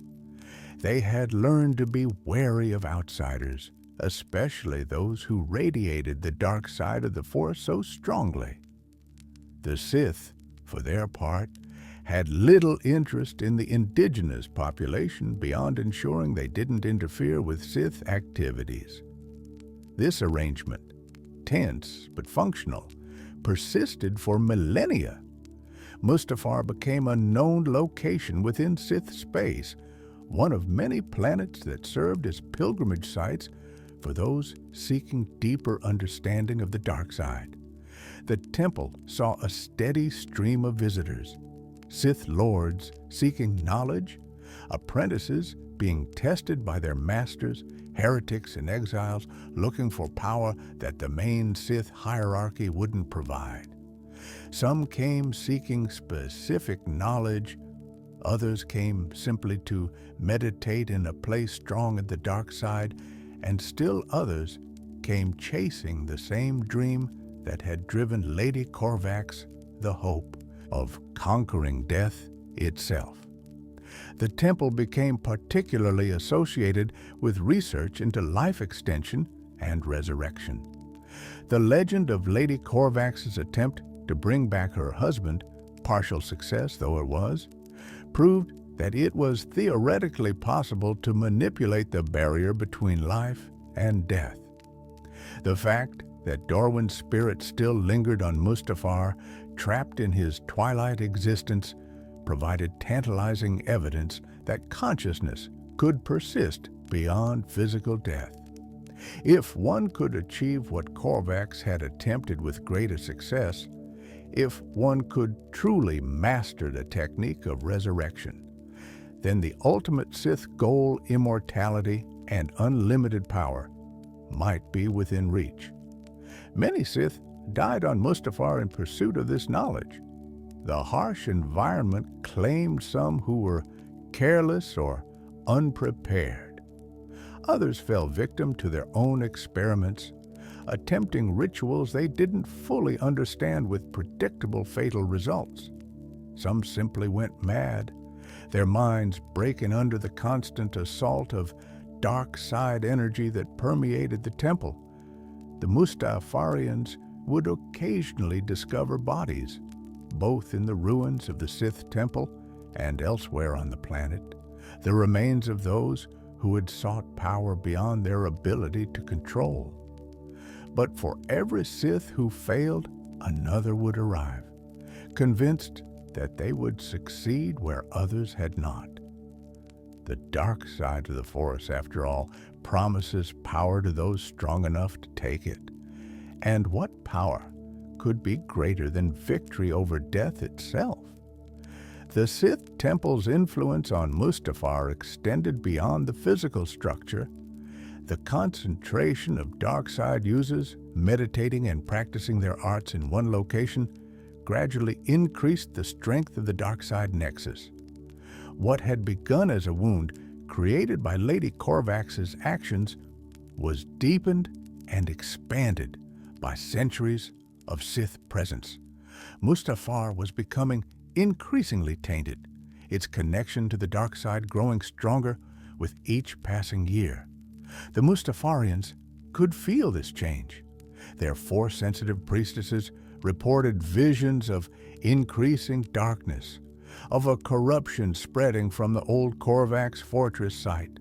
They had learned to be wary of outsiders, especially those who radiated the dark side of the Force so strongly. The Sith, for their part, had little interest in the indigenous population beyond ensuring they didn't interfere with Sith activities. This arrangement, tense but functional, persisted for millennia. Mustafar became a known location within Sith space, one of many planets that served as pilgrimage sites for those seeking deeper understanding of the dark side. The temple saw a steady stream of visitors, Sith lords seeking knowledge, apprentices being tested by their masters, heretics and exiles looking for power that the main Sith hierarchy wouldn't provide. Some came seeking specific knowledge, others came simply to meditate in a place strong in the dark side, and still others came chasing the same dream that had driven Lady Korvax, the hope of conquering death itself. The temple became particularly associated with research into life extension and resurrection. The legend of Lady Korvax's attempt to bring back her husband, partial success though it was, proved that it was theoretically possible to manipulate the barrier between life and death. The fact that Dorwin's spirit still lingered on Mustafar, trapped in his twilight existence, provided tantalizing evidence that consciousness could persist beyond physical death. If one could achieve what Korvax had attempted with greater success, if one could truly master the technique of resurrection, then the ultimate Sith goal, immortality and unlimited power, might be within reach. Many Sith died on Mustafar in pursuit of this knowledge. The harsh environment claimed some who were careless or unprepared. Others fell victim to their own experiments, attempting rituals they didn't fully understand with predictable fatal results. Some simply went mad, their minds breaking under the constant assault of dark side energy that permeated the temple. The Mustafarians would occasionally discover bodies, both in the ruins of the Sith temple and elsewhere on the planet, the remains of those who had sought power beyond their ability to control. But for every Sith who failed, another would arrive, convinced that they would succeed where others had not. The dark side of the Force, after all, promises power to those strong enough to take it. And what power could be greater than victory over death itself? The Sith Temple's influence on Mustafar extended beyond the physical structure. The concentration of dark side users meditating and practicing their arts in one location gradually increased the strength of the dark side nexus. What had begun as a wound created by Lady Corvax's actions was deepened and expanded by centuries of Sith presence. Mustafar was becoming increasingly tainted, its connection to the dark side growing stronger with each passing year. The Mustafarians could feel this change. Their Force-sensitive priestesses reported visions of increasing darkness, of a corruption spreading from the old Corvax fortress site.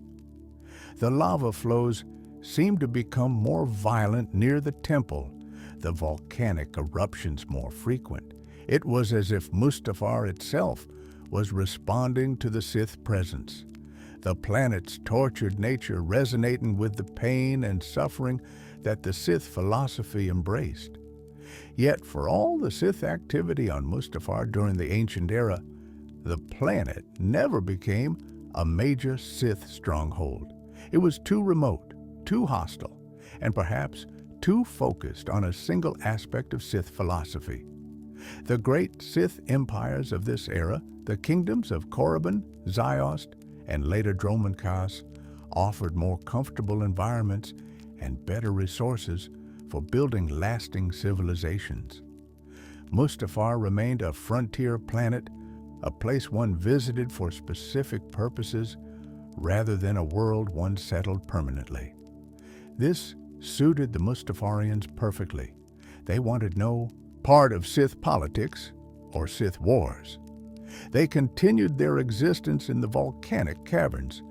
The lava flows seemed to become more violent near the temple, the volcanic eruptions more frequent. It was as if Mustafar itself was responding to the Sith presence, the planet's tortured nature resonating with the pain and suffering that the Sith philosophy embraced. Yet for all the Sith activity on Mustafar during the Ancient Era, the planet never became a major Sith stronghold. It was too remote, too hostile, and perhaps too focused on a single aspect of Sith philosophy. The great Sith empires of this era, the kingdoms of Korriban, Ziost, and later Dromankas, offered more comfortable environments and better resources for building lasting civilizations. Mustafar remained a frontier planet, a place one visited for specific purposes rather than a world one settled permanently. This suited the Mustafarians perfectly. They wanted no part of Sith politics or Sith wars. They continued their existence in the volcanic caverns,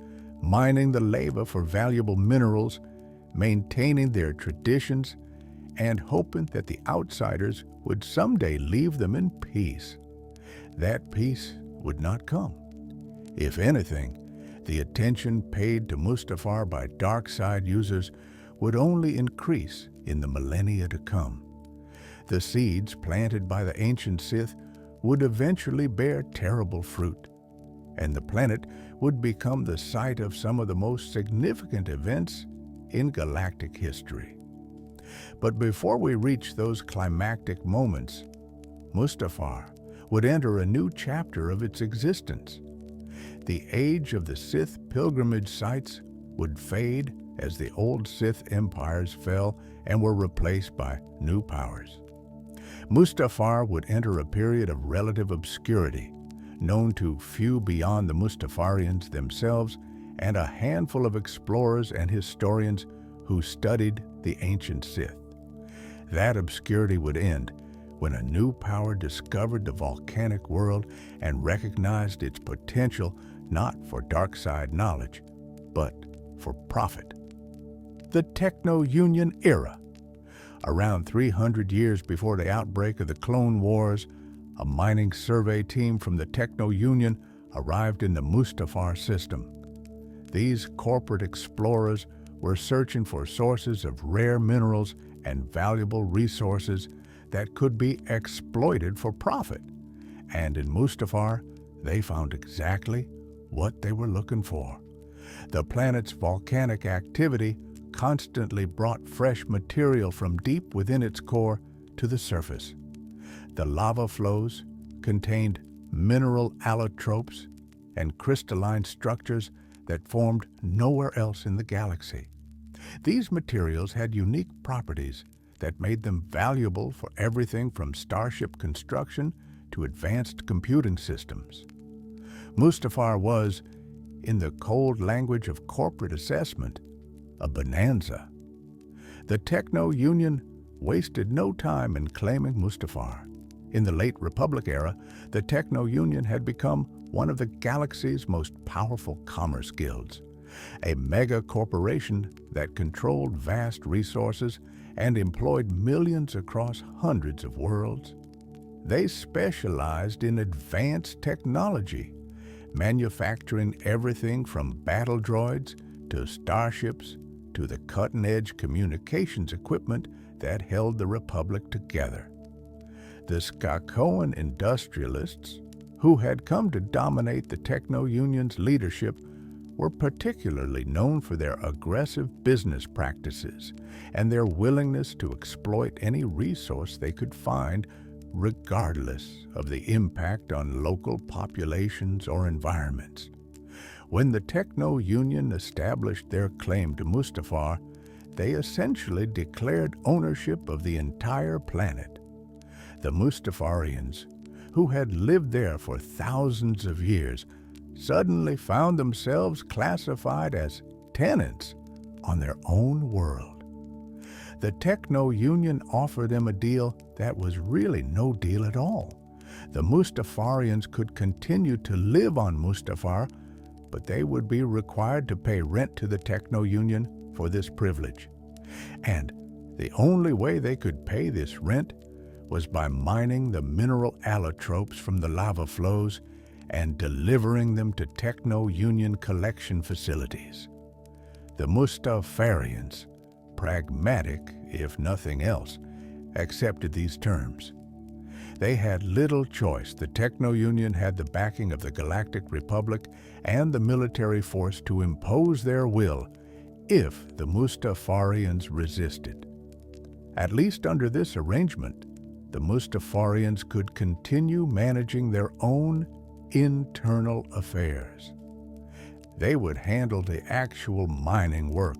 mining the lava for valuable minerals, maintaining their traditions, and hoping that the outsiders would someday leave them in peace. That peace would not come. If anything, the attention paid to Mustafar by dark side users would only increase in the millennia to come. The seeds planted by the ancient Sith would eventually bear terrible fruit, and the planet would become the site of some of the most significant events in galactic history. But before we reach those climactic moments, Mustafar would enter a new chapter of its existence. The age of the Sith pilgrimage sites would fade as the old Sith empires fell and were replaced by new powers. Mustafar would enter a period of relative obscurity, known to few beyond the Mustafarians themselves and a handful of explorers and historians who studied the ancient Sith. That obscurity would end when a new power discovered the volcanic world and recognized its potential not for dark side knowledge, but for profit. The Techno-Union era. Around 300 years before the outbreak of the Clone Wars, a mining survey team from the Techno-Union arrived in the Mustafar system. These corporate explorers were searching for sources of rare minerals and valuable resources that could be exploited for profit. And in Mustafar, they found exactly what they were looking for. The planet's volcanic activity constantly brought fresh material from deep within its core to the surface. The lava flows contained mineral allotropes and crystalline structures that formed nowhere else in the galaxy. These materials had unique properties that made them valuable for everything from starship construction to advanced computing systems. Mustafar was, in the cold language of corporate assessment, a bonanza. The Techno-Union wasted no time in claiming Mustafar. In the late Republic era, the Techno-Union had become one of the galaxy's most powerful commerce guilds, a mega corporation that controlled vast resources and employed millions across hundreds of worlds. They specialized in advanced technology, manufacturing everything from battle droids to starships to the cutting-edge communications equipment that held the Republic together. The Skakoan industrialists, who had come to dominate the Techno-Union's leadership, were particularly known for their aggressive business practices and their willingness to exploit any resource they could find, regardless of the impact on local populations or environments. When the Techno-Union established their claim to Mustafar, they essentially declared ownership of the entire planet. The Mustafarians, who had lived there for thousands of years, suddenly found themselves classified as tenants on their own world. The Techno-Union offered them a deal that was really no deal at all. The Mustafarians could continue to live on Mustafar, but they would be required to pay rent to the Techno-Union for this privilege. And the only way they could pay this rent was by mining the mineral allotropes from the lava flows and delivering them to Techno-Union collection facilities. The Mustafarians, pragmatic if nothing else, accepted these terms. They had little choice. The Techno-Union had the backing of the Galactic Republic and the military force to impose their will if the Mustafarians resisted. At least under this arrangement, the Mustafarians could continue managing their own internal affairs. They would handle the actual mining work,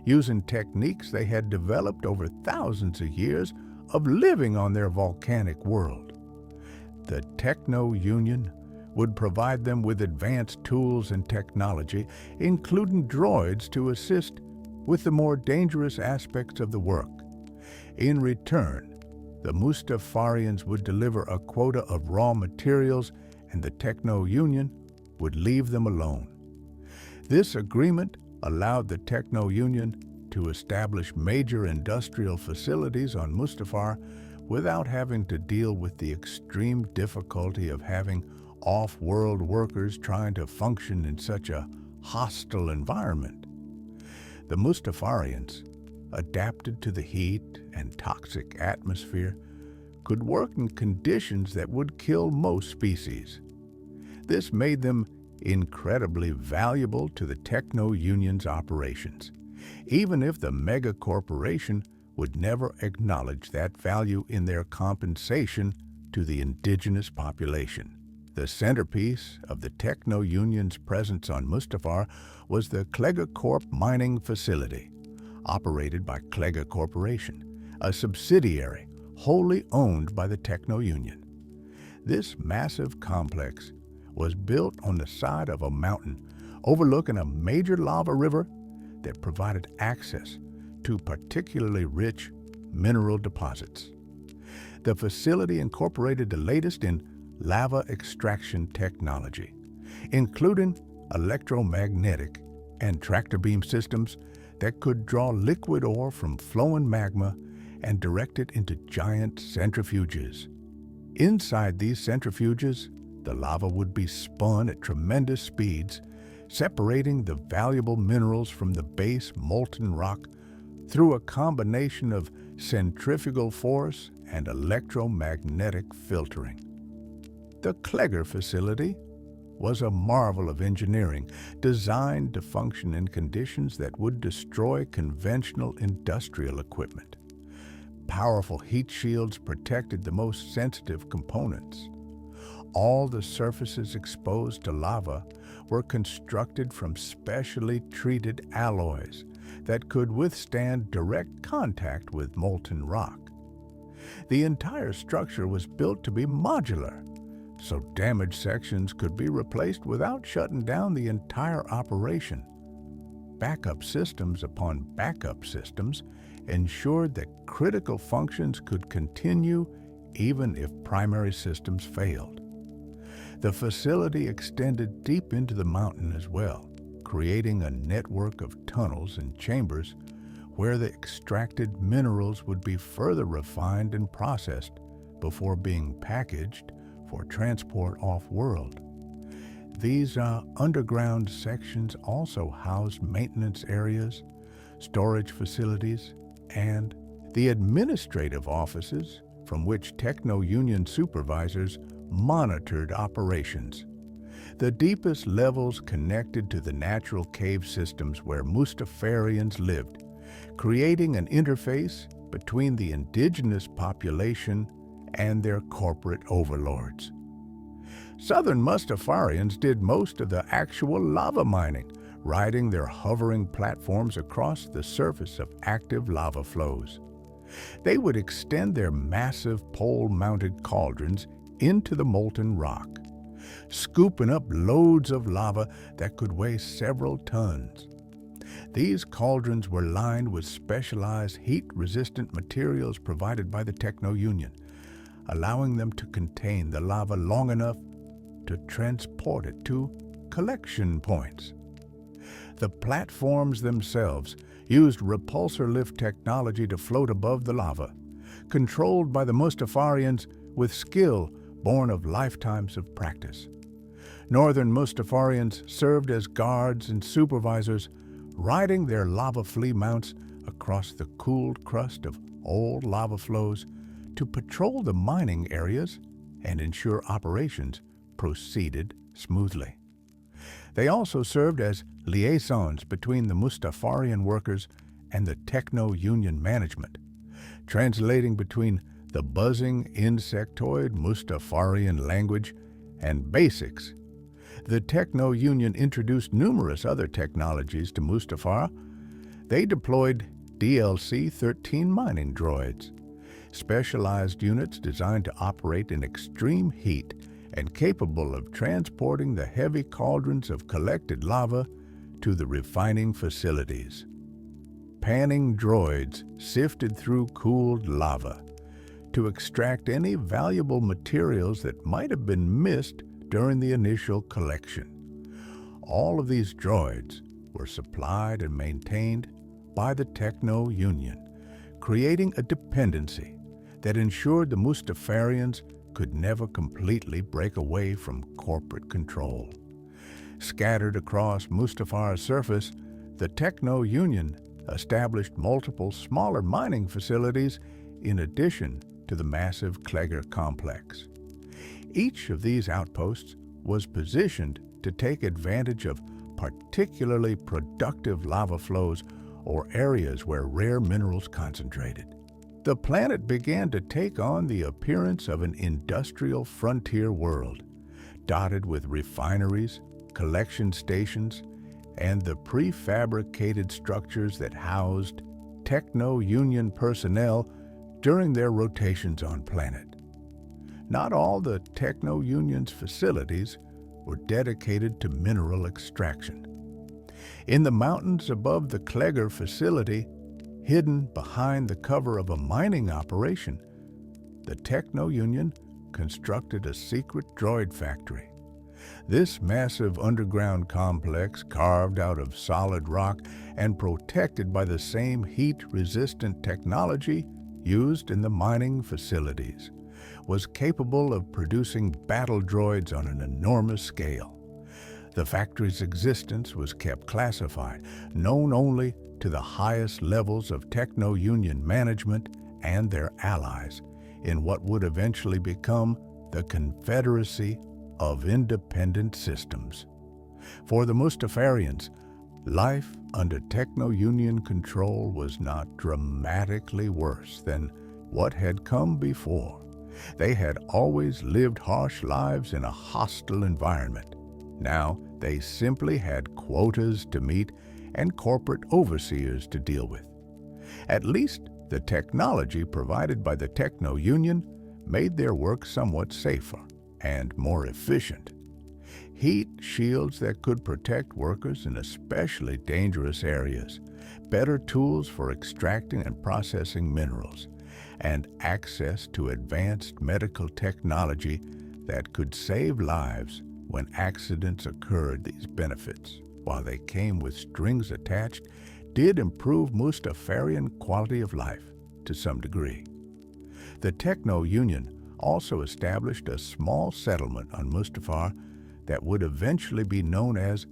using techniques they had developed over thousands of years of living on their volcanic world. The Techno-Union would provide them with advanced tools and technology, including droids to assist with the more dangerous aspects of the work. In return, the Mustafarians would deliver a quota of raw materials and the Techno-Union would leave them alone. This agreement allowed the Techno-Union to establish major industrial facilities on Mustafar without having to deal with the extreme difficulty of having off-world workers trying to function in such a hostile environment. The Mustafarians, adapted to the heat and toxic atmosphere, could work in conditions that would kill most species. This made them incredibly valuable to the Techno-Union's operations, even if the mega-corporation would never acknowledge that value in their compensation to the indigenous population. The centerpiece of the Techno-Union's presence on Mustafar was the Klegacorp mining facility, operated by Klega Corporation, a subsidiary wholly owned by the Techno-Union. This massive complex was built on the side of a mountain overlooking a major lava river that provided access to particularly rich mineral deposits. The facility incorporated the latest in lava extraction technology, including electromagnetic and tractor beam systems that could draw liquid ore from flowing magma and direct it into giant centrifuges. Inside these centrifuges, the lava would be spun at tremendous speeds, separating the valuable minerals from the base molten rock through a combination of centrifugal force and electromagnetic filtering. The Klega facility was a marvel of engineering, designed to function in conditions that would destroy conventional industrial equipment. Powerful heat shields protected the most sensitive components. All the surfaces exposed to lava were constructed from specially treated alloys that could withstand direct contact with molten rock. The entire structure was built to be modular, so damaged sections could be replaced without shutting down the entire operation. Backup systems upon backup systems ensured that critical functions could continue even if primary systems failed. The facility extended deep into the mountain as well, creating a network of tunnels and chambers where the extracted minerals would be further refined and processed before being packaged for transport off-world. These underground sections also housed maintenance areas, storage facilities, and The administrative offices from which Techno-Union supervisors monitored operations. The deepest levels connected to the natural cave systems where Mustafarians lived, creating an interface between the indigenous population and their corporate overlords. Southern Mustafarians did most of the actual lava mining, riding their hovering platforms across the surface of active lava flows. They would extend their massive pole-mounted cauldrons into the molten rock, scooping up loads of lava that could weigh several tons. These cauldrons were lined with specialized heat-resistant materials provided by the Techno-Union, allowing them to contain the lava long enough to transport it to collection points. The platforms themselves used repulsor lift technology to float above the lava, controlled by the Mustafarians with skill born of lifetimes of practice. Northern Mustafarians served as guards and supervisors, riding their lava flea mounts across the cooled crust of old lava flows to patrol the mining areas and ensure operations proceeded smoothly. They also served as liaisons between the Mustafarian workers and the Techno-Union management, translating between the buzzing insectoid Mustafarian language and basics. The Techno-Union introduced numerous other technologies to Mustafar. They deployed DLC-13 mining droids, specialized units designed to operate in extreme heat and capable of transporting the heavy cauldrons of collected lava to the refining facilities. Panning droids sifted through cooled lava to extract any valuable materials that might have been missed during the initial collection. All of these droids were supplied and maintained by the Techno-Union, creating a dependency that ensured the Mustafarians could never completely break away from corporate control. Scattered across Mustafar's surface, the Techno-Union established multiple smaller mining facilities in addition to the massive Kleger complex. Each of these outposts was positioned to take advantage of particularly productive lava flows or areas where rare minerals concentrated. The planet began to take on the appearance of an industrial frontier world, dotted with refineries, collection stations, and the prefabricated structures that housed Techno-Union personnel during their rotations on planet. Not all the Techno-Union's facilities were dedicated to mineral extraction. In the mountains above the Kleger facility, hidden behind the cover of a mining operation, the Techno-Union constructed a secret droid factory. This massive underground complex, carved out of solid rock and protected by the same heat-resistant technology used in the mining facilities, was capable of producing battle droids on an enormous scale. The factory's existence was kept classified, known only to the highest levels of Techno-Union management and their allies in what would eventually become the Confederacy of Independent Systems. For the Mustafarians, life under Techno-Union control was not dramatically worse than what had come before. They had always lived harsh lives in a hostile environment. Now they simply had quotas to meet and corporate overseers to deal with. At least the technology provided by the Techno-Union made their work somewhat safer and more efficient. Heat shields that could protect workers in especially dangerous areas, better tools for extracting and processing minerals, and access to advanced medical technology that could save lives when accidents occurred. These benefits, while they came with strings attached, did improve Mustafarian quality of life to some degree. The Techno-Union also established a small settlement on Mustafar that would eventually be known as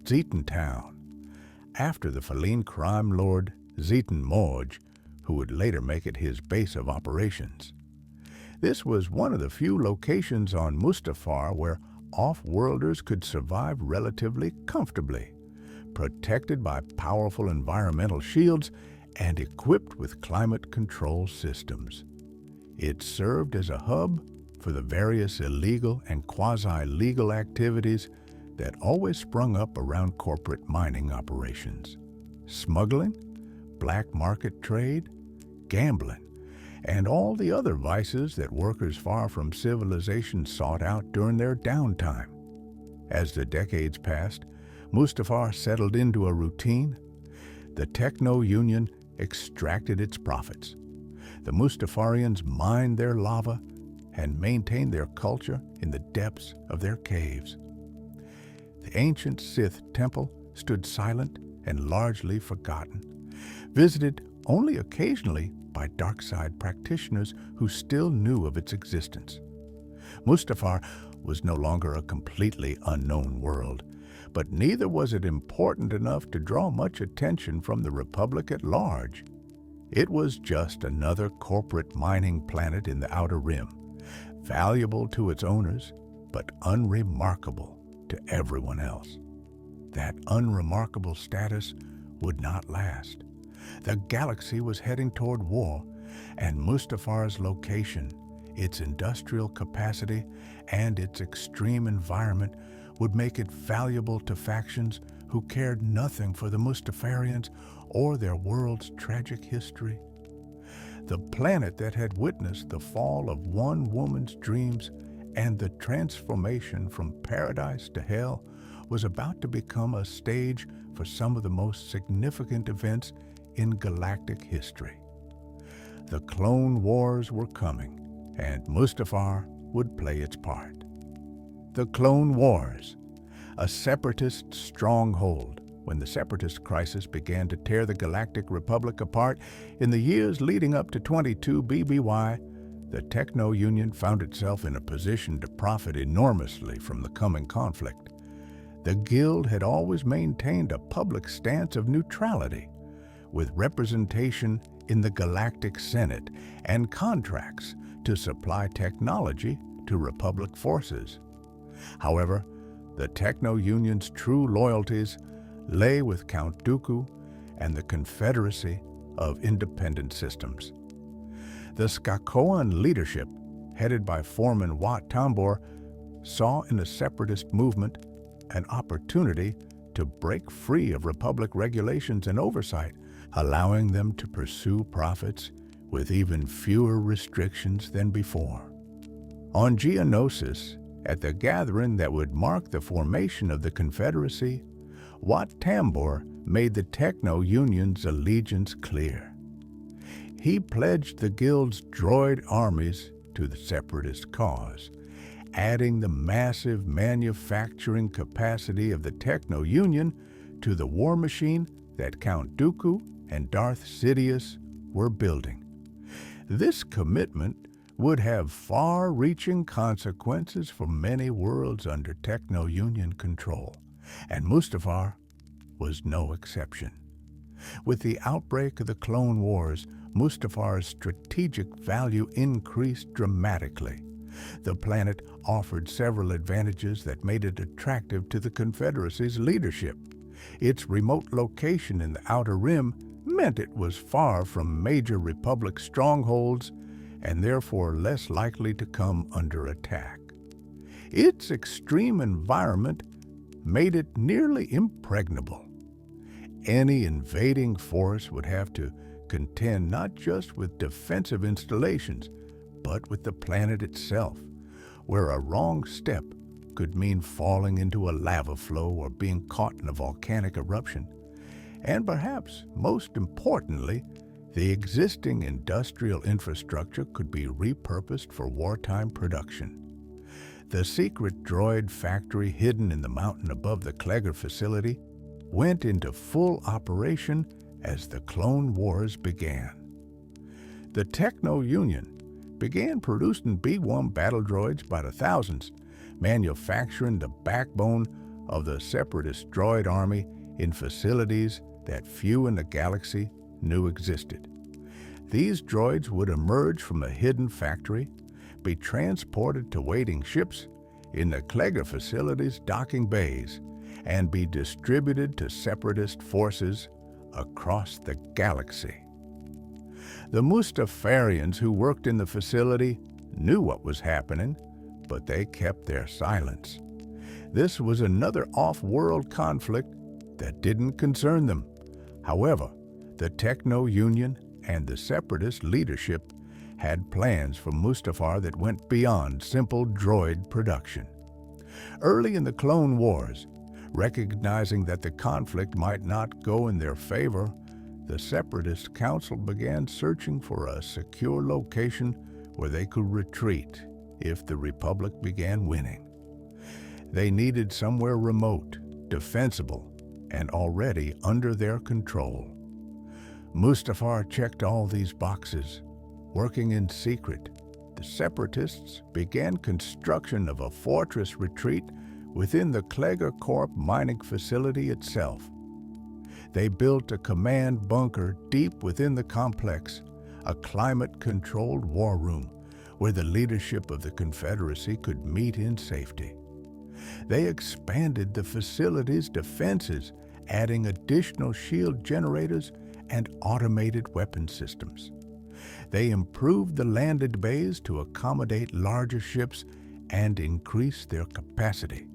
Zetan Town, after the Feline crime lord Zetan Morge, who would later make it his base of operations. This was one of the few locations on Mustafar where off-worlders could survive relatively comfortably, protected by powerful environmental shields and equipped with climate control systems. It served as a hub for the various illegal and quasi-legal activities that always sprung up around corporate mining operations: smuggling, black market trade, gambling, and all the other vices that workers far from civilization sought out during their downtime. As the decades passed, Mustafar settled into a routine. The Techno-Union extracted its profits. The Mustafarians mined their lava and maintained their culture in the depths of their caves. The ancient Sith temple stood silent and largely forgotten, visited only occasionally by dark side practitioners who still knew of its existence. Mustafar was no longer a completely unknown world, but neither was it important enough to draw much attention from the Republic at large. It was just another corporate mining planet in the Outer Rim, valuable to its owners, but unremarkable to everyone else. That unremarkable status would not last. The galaxy was heading toward war, and Mustafar's location, its industrial capacity, and its extreme environment would make it valuable to factions who cared nothing for the Mustafarians or their world's tragic history. The planet that had witnessed the fall of one woman's dreams and the transformation from paradise to hell was about to become a stage for some of the most significant events in galactic history. The Clone Wars were coming, and Mustafar would play its part. The Clone Wars, a separatist stronghold when the Separatist crisis began to tear the Galactic Republic apart in the years leading up to 22 BBY, the Techno-Union found itself in a position to profit enormously from the coming conflict. The Guild had always maintained a public stance of neutrality, with representation in the Galactic Senate and contracts to supply technology to Republic forces. However, the Techno-Union's true loyalties lay with Count Dooku and the Confederacy of Independent Systems. The Skakoan leadership, headed by Foreman Wat Tambor, saw in the separatist movement an opportunity to break free of Republic regulations and oversight, allowing them to pursue profits with even fewer restrictions than before. On Geonosis, at the gathering that would mark the formation of the Confederacy, Wat Tambor made the Techno-Union's allegiance clear. He pledged the Guild's droid armies to the separatist cause, adding the massive manufacturing capacity of the Techno-Union to the war machine that Count Dooku and Darth Sidious were building. This commitment would have far-reaching consequences for many worlds under Techno-Union control, and Mustafar was no exception. With the outbreak of the Clone Wars, Mustafar's strategic value increased dramatically. The planet offered several advantages that made it attractive to the Confederacy's leadership. Its remote location in the Outer Rim meant it was far from major Republic strongholds and therefore less likely to come under attack. Its extreme environment made it nearly impregnable. Any invading force would have to contend not just with defensive installations, but with the planet itself, where a wrong step could mean falling into a lava flow or being caught in a volcanic eruption. And perhaps most importantly, the existing industrial infrastructure could be repurposed for wartime production. The secret droid factory hidden in the mountain above the Kleger facility went into full operation as the Clone Wars began. The Techno-Union began producing B-1 battle droids by the thousands, manufacturing the backbone of the Separatist droid army in facilities that few in the galaxy knew existed. These droids would emerge from a hidden factory, be transported to waiting ships in the Kleger facility's docking bays, and be distributed to separatist forces across the galaxy. The Mustafarians who worked in the facility knew what was happening, but they kept their silence. This was another off-world conflict that didn't concern them. However, the Techno-Union and the separatist leadership had plans for Mustafar that went beyond simple droid production. Early in the Clone Wars, recognizing that the conflict might not go in their favor, the Separatist Council began searching for a secure location where they could retreat if the Republic began winning. They needed somewhere remote, defensible, and already under their control. Mustafar checked all these boxes. Working in secret, the Separatists began construction of a fortress retreat within the Kleger Corp mining facility itself. They built a command bunker deep within the complex, a climate-controlled war room where the leadership of the Confederacy could meet in safety. They expanded the facility's defenses, adding additional shield generators and automated weapon systems. They improved the landed bays to accommodate larger ships and increase their capacity.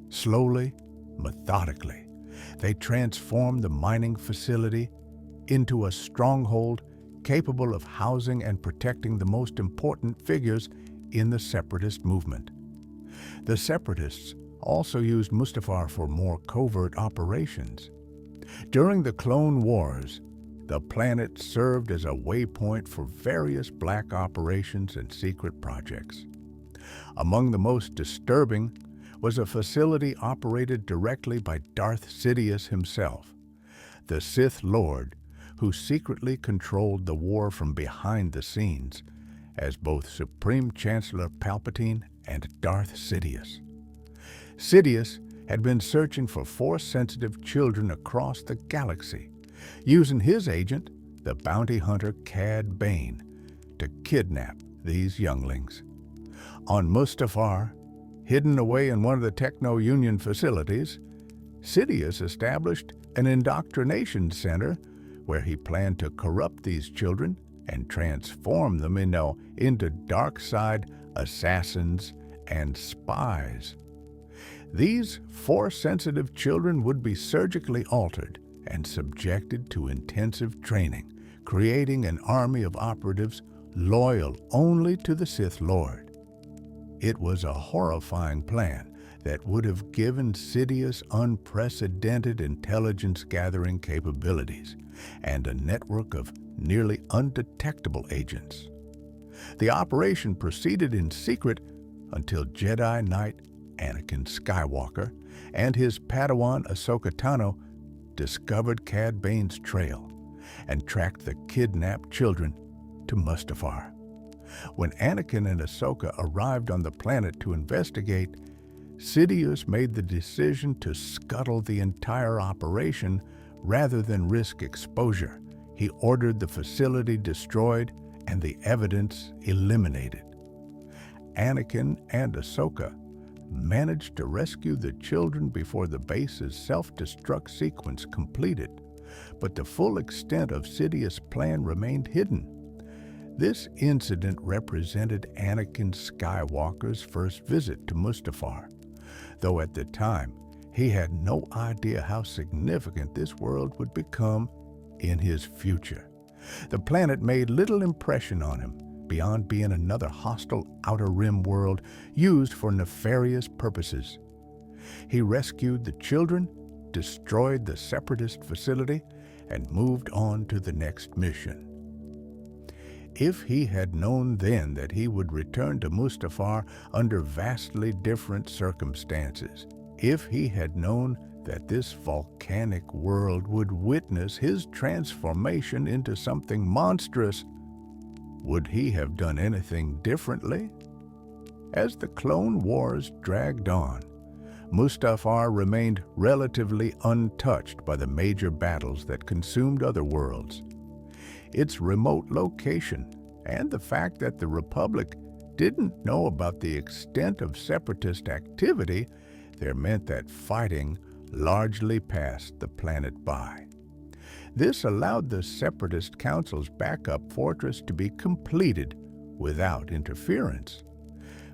Slowly, methodically, they transformed the mining facility into a stronghold capable of housing and protecting the most important figures in the separatist movement. The Separatists also used Mustafar for more covert operations. During the Clone Wars, the planet served as a waypoint for various black operations and secret projects. Among the most disturbing was a facility operated directly by Darth Sidious himself, the Sith Lord who secretly controlled the war from behind the scenes as both Supreme Chancellor Palpatine and Darth Sidious. Sidious had been searching for Force-sensitive children across the galaxy, using his agent, the bounty hunter Cad Bane, to kidnap these younglings. On Mustafar, hidden away in one of the Techno-Union facilities, Sidious established an indoctrination center where he planned to corrupt these children and transform them into dark side assassins and spies. These Force-sensitive children would be surgically altered and subjected to intensive training, creating an army of operatives loyal only to the Sith Lord. It was a horrifying plan that would have given Sidious unprecedented intelligence-gathering capabilities and a network of nearly undetectable agents. The operation proceeded in secret until Jedi Knight Anakin Skywalker and his Padawan Ahsoka Tano discovered Cad Bane's trail and tracked the kidnapped children to Mustafar. When Anakin and Ahsoka arrived on the planet to investigate, Sidious made the decision to scuttle the entire operation rather than risk exposure. He ordered the facility destroyed and the evidence eliminated. Anakin and Ahsoka managed to rescue the children before the base's self-destruct sequence completed, but the full extent of Sidious' plan remained hidden. This incident represented Anakin Skywalker's first visit to Mustafar, though at the time he had no idea how significant this world would become in his future. The planet made little impression on him, beyond being another hostile Outer Rim world used for nefarious purposes. He rescued the children, destroyed the Separatist facility, and moved on to the next mission. If he had known then that he would return to Mustafar under vastly different circumstances, if he had known that this volcanic world would witness his transformation into something monstrous, would he have done anything differently? As the Clone Wars dragged on, Mustafar remained relatively untouched by the major battles that consumed other worlds. its remote location, and the fact that the Republic didn't know about the extent of separatist activity there meant that fighting largely passed the planet by. This allowed the Separatist Council's backup fortress to be completed without interference.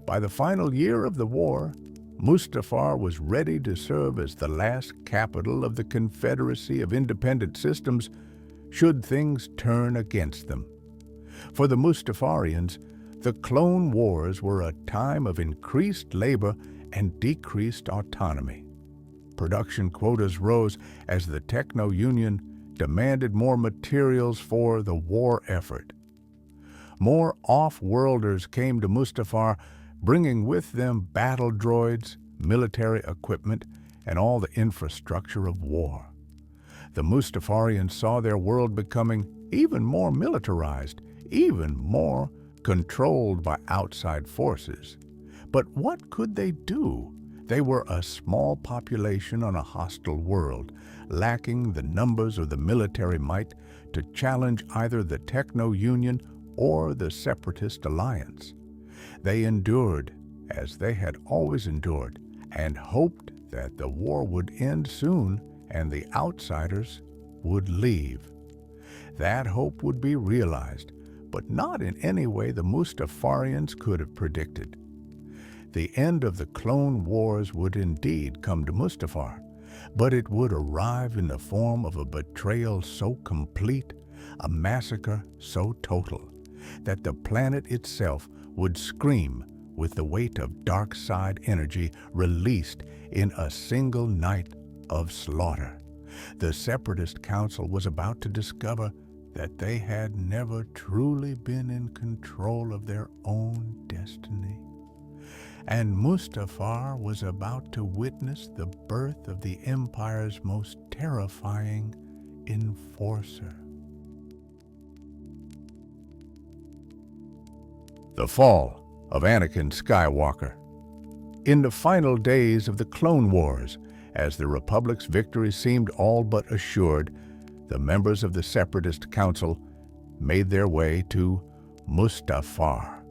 By the final year of the war, Mustafar was ready to serve as the last capital of the Confederacy of Independent Systems should things turn against them. For the Mustafarians, the Clone Wars were a time of increased labor and decreased autonomy. Production quotas rose as the Techno-Union demanded more materials for the war effort. More off-worlders came to Mustafar, bringing with them battle droids, military equipment, and all the infrastructure of war. The Mustafarians saw their world becoming even more militarized, even more controlled by outside forces. But what could they do? They were a small population on a hostile world, lacking the numbers or the military might to challenge either the Techno-Union or the Separatist Alliance. They endured, as they had always endured, and hoped that the war would end soon and the outsiders would leave. That hope would be realized, but not in any way the Mustafarians could have predicted. The end of the Clone Wars would indeed come to Mustafar, but it would arrive in the form of a betrayal so complete, a massacre so total, that the planet itself would scream with the weight of dark side energy released in a single night of slaughter. The Separatist Council was about to discover that they had never truly been in control of their own destiny. And Mustafar was about to witness the birth of the Empire's most terrifying enforcer. The fall of Anakin Skywalker. In the final days of the Clone Wars, as the Republic's victory seemed all but assured, the members of the Separatist Council made their way to Mustafar.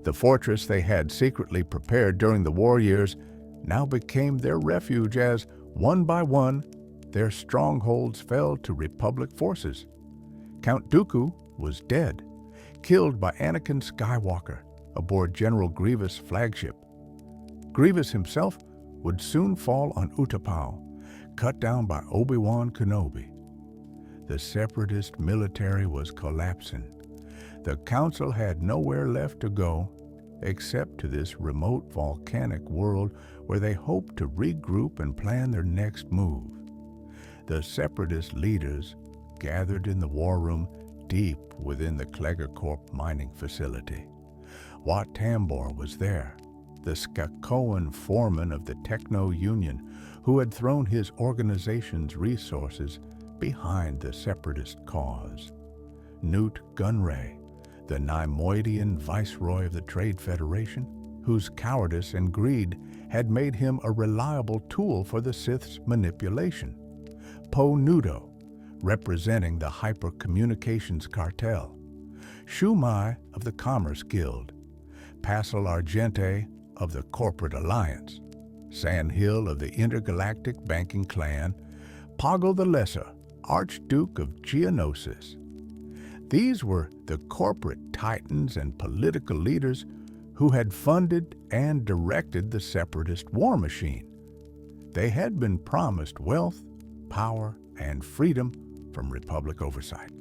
The fortress they had secretly prepared during the war years now became their refuge as, one by one, their strongholds fell to Republic forces. Count Dooku was dead, killed by Anakin Skywalker aboard General Grievous' flagship. Grievous himself would soon fall on Utapau, cut down by Obi-Wan Kenobi. The Separatist military was collapsing. The Council had nowhere left to go except to this remote volcanic world where they hoped to regroup and plan their next move. The Separatist leaders gathered in the war room deep within the Klegercorp mining facility. Wat Tambor was there, the Skakoan foreman of the Techno-Union, who had thrown his organization's resources behind the Separatist cause. Newt Gunray, the Neimoidian viceroy of the Trade Federation, whose cowardice and greed had made him a reliable tool for the Sith's manipulation. Poe Nudo, representing the Hypercommunications Cartel. Shumai of the Commerce Guild. Passel Argente of the Corporate Alliance. Sandhill of the Intergalactic Banking Clan. Poggle the Lesser, Archduke of Geonosis. These were the corporate titans and political leaders who had funded and directed the Separatist war machine. They had been promised wealth, power, and freedom from Republic oversight.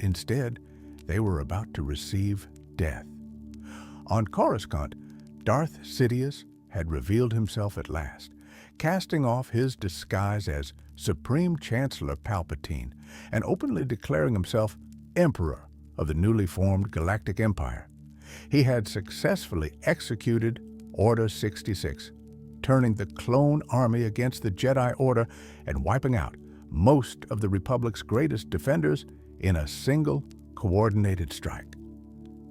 Instead, they were about to receive death. On Coruscant, Darth Sidious had revealed himself at last, casting off his disguise as Supreme Chancellor Palpatine and openly declaring himself Emperor of the newly formed Galactic Empire. He had successfully executed Order 66, turning the clone army against the Jedi Order and wiping out most of the Republic's greatest defenders in a single coordinated strike.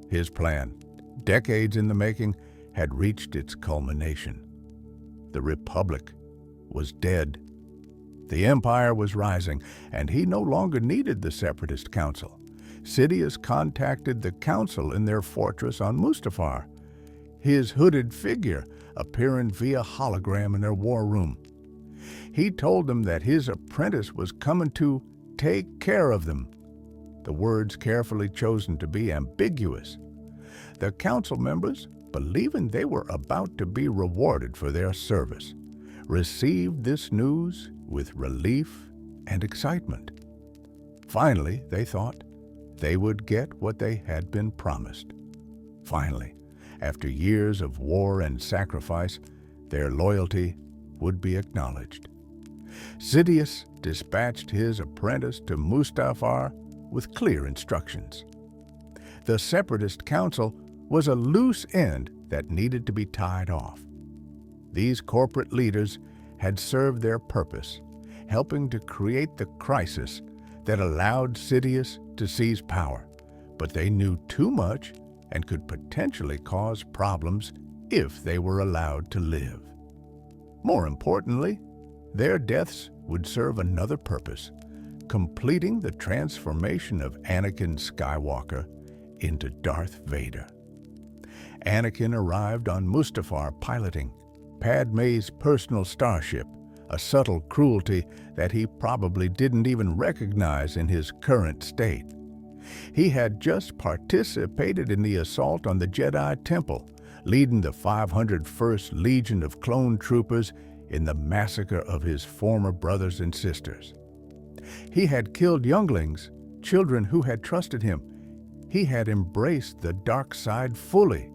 His plan, decades in the making, had reached its culmination. The Republic was dead. The Empire was rising, and he no longer needed the Separatist Council. Sidious contacted the council in their fortress on Mustafar, his hooded figure appearing via hologram in their war room. He told them that his apprentice was coming to take care of them, the words carefully chosen to be ambiguous. The council members, believing they were about to be rewarded for their service, received this news with relief and excitement. Finally, they thought they would get what they had been promised. Finally, after years of war and sacrifice, their loyalty would be acknowledged. Sidious dispatched his apprentice to Mustafar with clear instructions. The Separatist Council was a loose end that needed to be tied off. These corporate leaders had served their purpose, helping to create the crisis that allowed Sidious to seize power, but they knew too much and could potentially cause problems if they were allowed to live. More importantly, their deaths would serve another purpose, completing the transformation of Anakin Skywalker into Darth Vader. Anakin arrived on Mustafar piloting Padme's personal starship, a subtle cruelty that he probably didn't even recognize in his current state. He had just participated in the assault on the Jedi Temple, leading the 501st Legion of clone troopers in the massacre of his former brothers and sisters. He had killed younglings, children who had trusted him. He had embraced the dark side fully,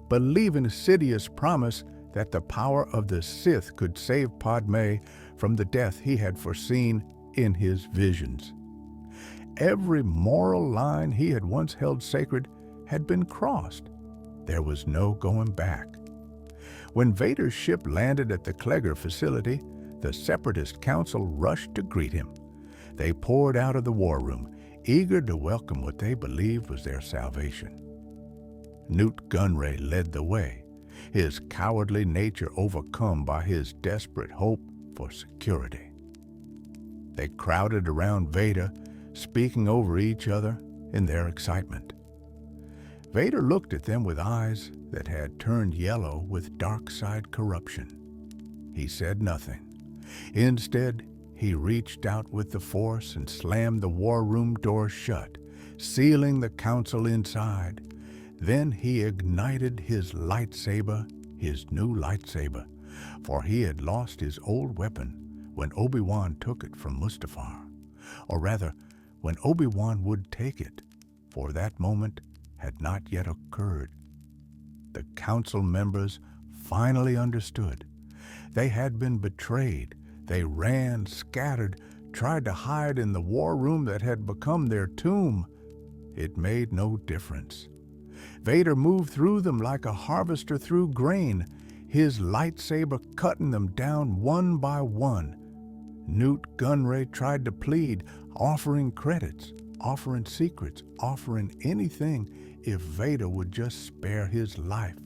believing Sidious' promise that the power of the Sith could save Padme from the death he had foreseen in his visions. Every moral line he had once held sacred had been crossed. There was no going back. When Vader's ship landed at the Kleger facility, the Separatist Council rushed to greet him. They poured out of the war room, eager to welcome what they believed was their salvation. Newt Gunray led the way, his cowardly nature overcome by his desperate hope for security. They crowded around Vader, speaking over each other in their excitement. Vader looked at them with eyes that had turned yellow with dark side corruption. He said nothing. Instead, he reached out with the Force and slammed the war room door shut, sealing the council inside. Then he ignited his lightsaber, his new lightsaber, for he had lost his old weapon when Obi-Wan took it from Mustafar. Or rather, when Obi-Wan would take it, for that moment had not yet occurred. The council members finally understood. They had been betrayed. They ran, scattered, tried to hide in the war room that had become their tomb. It made no difference. Vader moved through them like a harvester through grain, his lightsaber cutting them down one by one. Newt Gunray tried to plead, offering credits, offering secrets, offering anything if Vader would just spare his life.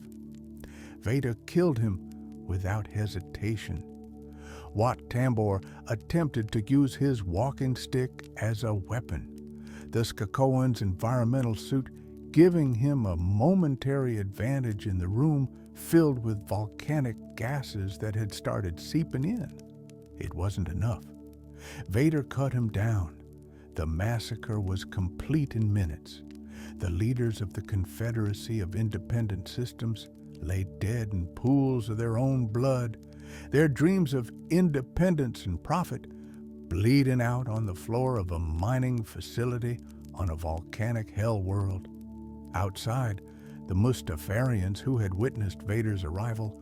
Vader killed him without hesitation. Wat Tambor attempted to use his walking stick as a weapon, the Skakoan's environmental suit giving him a momentary advantage in the room filled with volcanic gases that had started seeping in. It wasn't enough. Vader cut him down. The massacre was complete in minutes. The leaders of the Confederacy of Independent Systems lay dead in pools of their own blood, their dreams of independence and profit bleeding out on the floor of a mining facility on a volcanic hell world. Outside, the Mustafarians who had witnessed Vader's arrival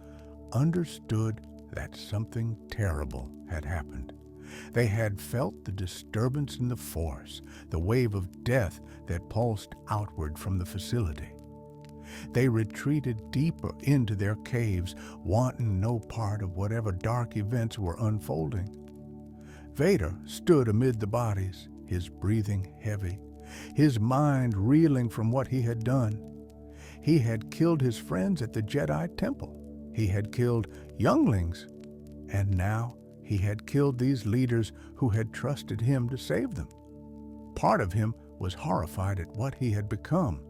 understood that something terrible had happened. They had felt the disturbance in the Force, the wave of death that pulsed outward from the facility. They retreated deeper into their caves, wanting no part of whatever dark events were unfolding. Vader stood amid the bodies, his breathing heavy, his mind reeling from what he had done. He had killed his friends at the Jedi Temple. He had killed younglings. And now he had killed these leaders who had trusted him to save them. Part of him was horrified at what he had become,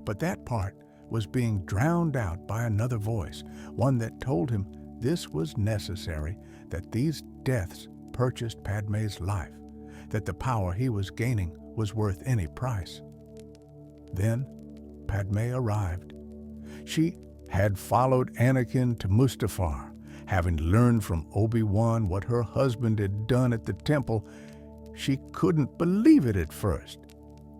but that part was being drowned out by another voice, one that told him this was necessary, that these deaths purchased Padmé's life, that the power he was gaining was worth any price. Then Padmé arrived. She had followed Anakin to Mustafar, having learned from Obi-Wan what her husband had done at the temple. She couldn't believe it at first.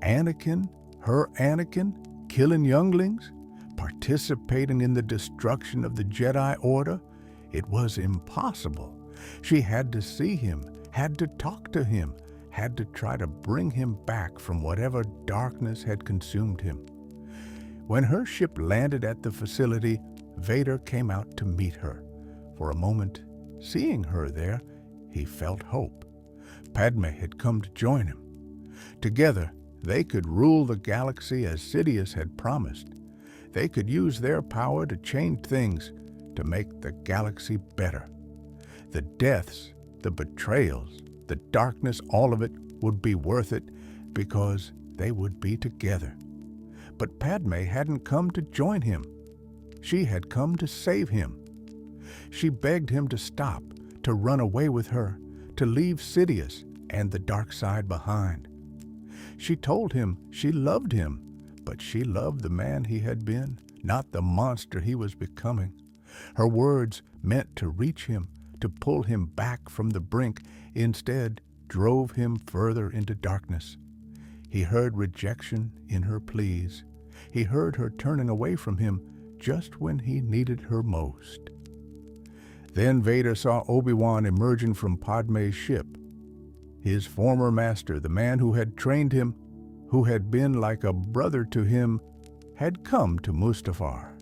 Anakin, her Anakin, killing younglings, participating in the destruction of the Jedi Order? It was impossible. She had to see him, had to talk to him, had to try to bring him back from whatever darkness had consumed him. When her ship landed at the facility, Vader came out to meet her. For a moment, seeing her there, he felt hope. Padmé had come to join him. Together, they could rule the galaxy as Sidious had promised. They could use their power to change things, to make the galaxy better. The deaths, the betrayals, the darkness, all of it would be worth it because they would be together. But Padmé hadn't come to join him. She had come to save him. She begged him to stop, to run away with her, to leave Sidious and the dark side behind. She told him she loved him, but she loved the man he had been, not the monster he was becoming. Her words meant to reach him, to pull him back from the brink, instead drove him further into darkness. He heard rejection in her pleas. He heard her turning away from him just when he needed her most. Then Vader saw Obi-Wan emerging from Padmé's ship. His former master, the man who had trained him, who had been like a brother to him, had come to Mustafar.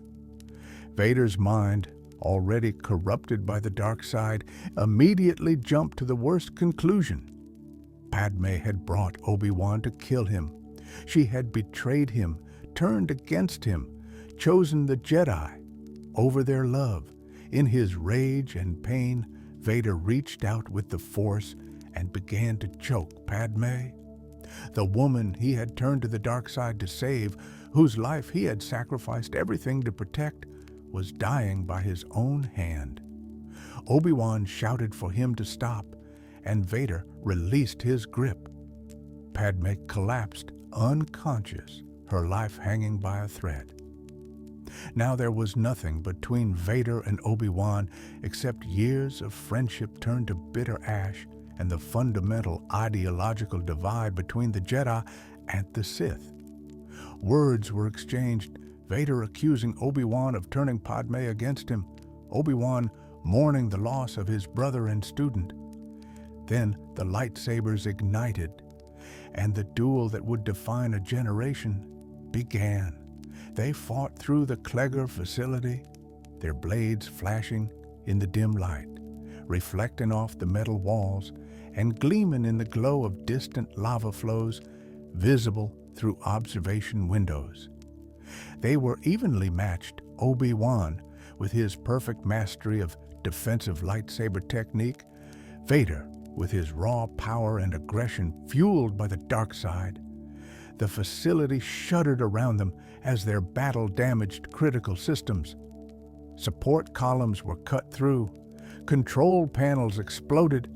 Vader's mind, already corrupted by the dark side, immediately jumped to the worst conclusion. Padmé had brought Obi-Wan to kill him. She had betrayed him, turned against him, chosen the Jedi over their love. In his rage and pain, Vader reached out with the Force and began to choke Padmé. The woman he had turned to the dark side to save, whose life he had sacrificed everything to protect, was dying by his own hand. Obi-Wan shouted for him to stop, and Vader released his grip. Padmé collapsed, unconscious, her life hanging by a thread. Now there was nothing between Vader and Obi-Wan except years of friendship turned to bitter ash and the fundamental ideological divide between the Jedi and the Sith. Words were exchanged, Vader accusing Obi-Wan of turning Padmé against him, Obi-Wan mourning the loss of his brother and student. Then the lightsabers ignited, and the duel that would define a generation began. They fought through the Kleger facility, their blades flashing in the dim light, reflecting off the metal walls and gleaming in the glow of distant lava flows visible through observation windows. They were evenly matched, Obi-Wan with his perfect mastery of defensive lightsaber technique, Vader with his raw power and aggression fueled by the dark side. The facility shuddered around them as their battle damaged critical systems. Support columns were cut through, control panels exploded,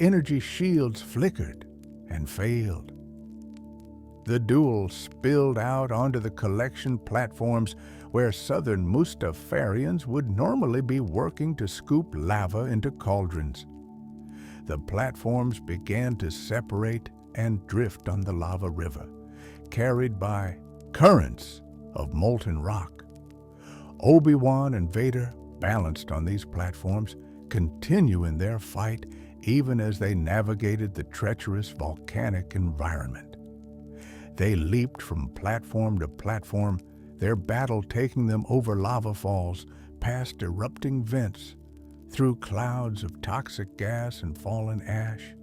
energy shields flickered and failed. The duel spilled out onto the collection platforms where southern Mustafarians would normally be working to scoop lava into cauldrons. The platforms began to separate and drift on the lava river, carried by currents of molten rock. Obi-Wan and Vader, balanced on these platforms, continuing their fight even as they navigated the treacherous volcanic environment. They leaped from platform to platform, their battle taking them over lava falls, past erupting vents, through clouds of toxic gas and fallen ash.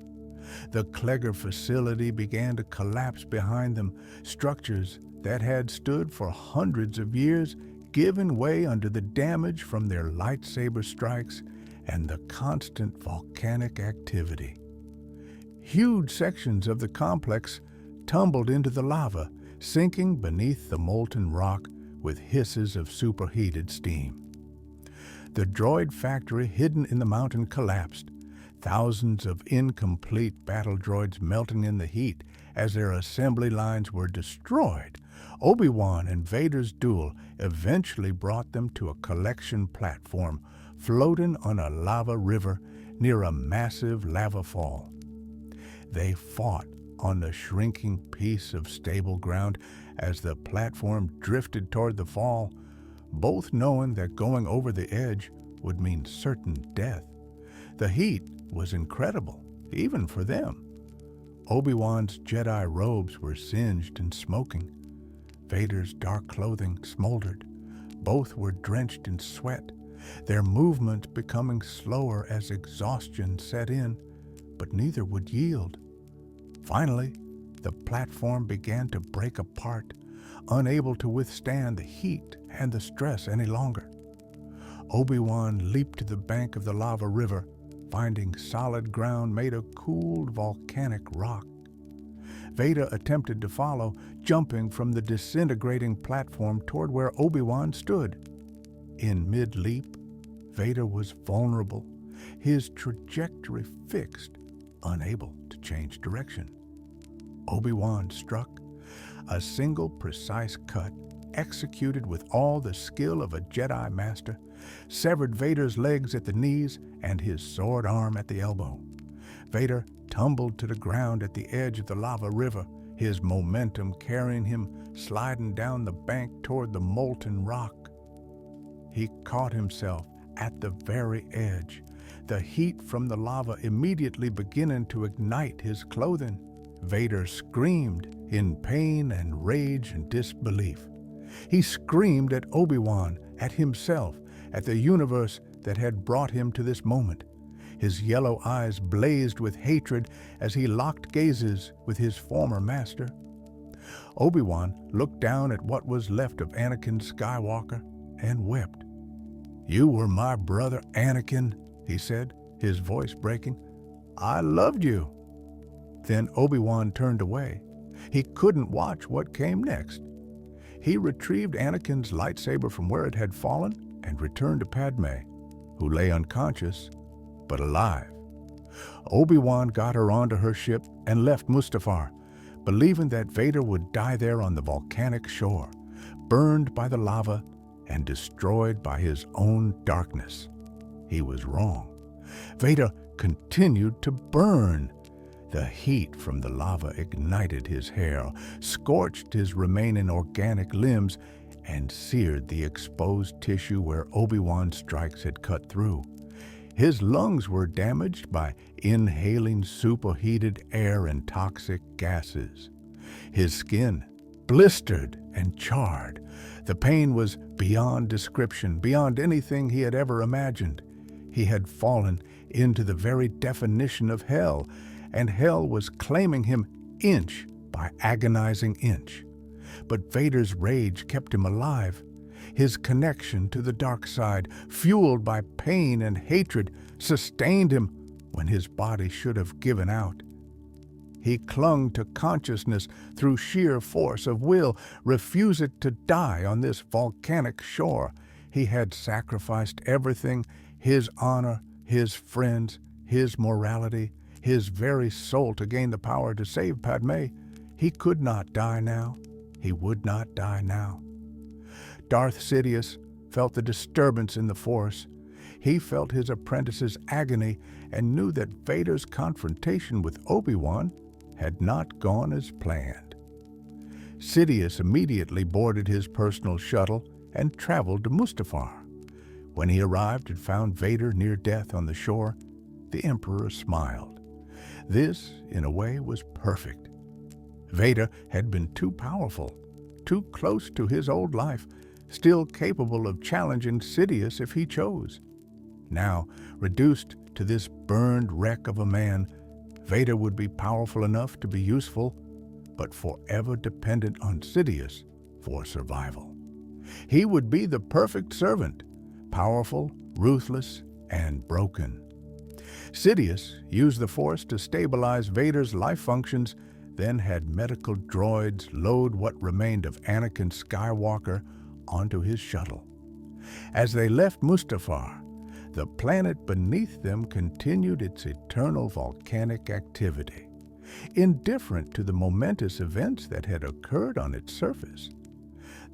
The Kleger facility began to collapse behind them, structures that had stood for hundreds of years giving way under the damage from their lightsaber strikes and the constant volcanic activity. Huge sections of the complex tumbled into the lava, sinking beneath the molten rock with hisses of superheated steam. The droid factory hidden in the mountain collapsed, thousands of incomplete battle droids melting in the heat as their assembly lines were destroyed. Obi-Wan and Vader's duel eventually brought them to a collection platform floating on a lava river near a massive lava fall. They fought on the shrinking piece of stable ground as the platform drifted toward the fall, both knowing that going over the edge would mean certain death. The heat was incredible, even for them. Obi-Wan's Jedi robes were singed and smoking. Vader's dark clothing smoldered. Both were drenched in sweat, their movements becoming slower as exhaustion set in, but neither would yield. Finally, the platform began to break apart, unable to withstand the heat and the stress any longer. Obi-Wan leaped to the bank of the lava river, finding solid ground made of cooled volcanic rock. Vader attempted to follow, jumping from the disintegrating platform toward where Obi-Wan stood. In mid-leap, Vader was vulnerable, his trajectory fixed, unable to change direction. Obi-Wan struck, a single precise cut, executed with all the skill of a Jedi Master, severed Vader's legs at the knees and his sword arm at the elbow. Vader tumbled to the ground at the edge of the lava river, his momentum carrying him sliding down the bank toward the molten rock. He caught himself at the very edge, the heat from the lava immediately beginning to ignite his clothing. Vader screamed in pain and rage and disbelief. He screamed at Obi-Wan, at himself, at the universe that had brought him to this moment. His yellow eyes blazed with hatred as he locked gazes with his former master. Obi-Wan looked down at what was left of Anakin Skywalker and wept. "You were my brother, Anakin," he said, his voice breaking. "I loved you." Then Obi-Wan turned away. He couldn't watch what came next. He retrieved Anakin's lightsaber from where it had fallen and returned to Padme, who lay unconscious, but alive. Obi-Wan got her onto her ship and left Mustafar, believing that Vader would die there on the volcanic shore, burned by the lava and destroyed by his own darkness. He was wrong. Vader continued to burn. The heat from the lava ignited his hair, scorched his remaining organic limbs, and seared the exposed tissue where Obi-Wan's strikes had cut through. His lungs were damaged by inhaling superheated air and toxic gases. His skin blistered and charred. The pain was beyond description, beyond anything he had ever imagined. He had fallen into the very definition of hell, and hell was claiming him inch by agonizing inch. But Vader's rage kept him alive. His connection to the dark side, fueled by pain and hatred, sustained him when his body should have given out. He clung to consciousness through sheer force of will, refusing to die on this volcanic shore. He had sacrificed everything, his honor, his friends, his morality, his very soul to gain the power to save Padme. He could not die now. He would not die now. Darth Sidious felt the disturbance in the Force. He felt his apprentice's agony and knew that Vader's confrontation with Obi-Wan had not gone as planned. Sidious immediately boarded his personal shuttle and traveled to Mustafar. When he arrived and found Vader near death on the shore, the Emperor smiled. This, in a way, was perfect. Vader had been too powerful, too close to his old life, still capable of challenging Sidious if he chose. Now, reduced to this burned wreck of a man, Vader would be powerful enough to be useful, but forever dependent on Sidious for survival. He would be the perfect servant, powerful, ruthless, and broken. Sidious used the Force to stabilize Vader's life functions, then had medical droids load what remained of Anakin Skywalker onto his shuttle. As they left Mustafar, the planet beneath them continued its eternal volcanic activity, indifferent to the momentous events that had occurred on its surface.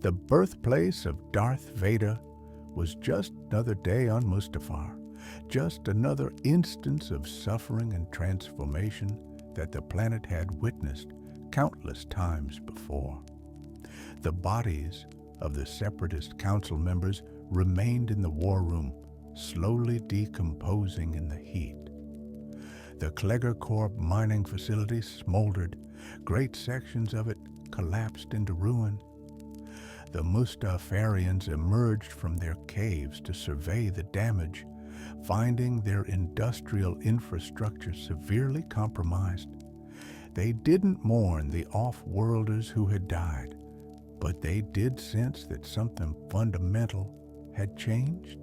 The birthplace of Darth Vader was just another day on Mustafar, just another instance of suffering and transformation that the planet had witnessed countless times before. The bodies of the Separatist Council members remained in the war room, slowly decomposing in the heat. The Klegger Corp mining facility smoldered. Great sections of it collapsed into ruin. The Mustafarians emerged from their caves to survey the damage, finding their industrial infrastructure severely compromised. They didn't mourn the off-worlders who had died, but they did sense that something fundamental had changed.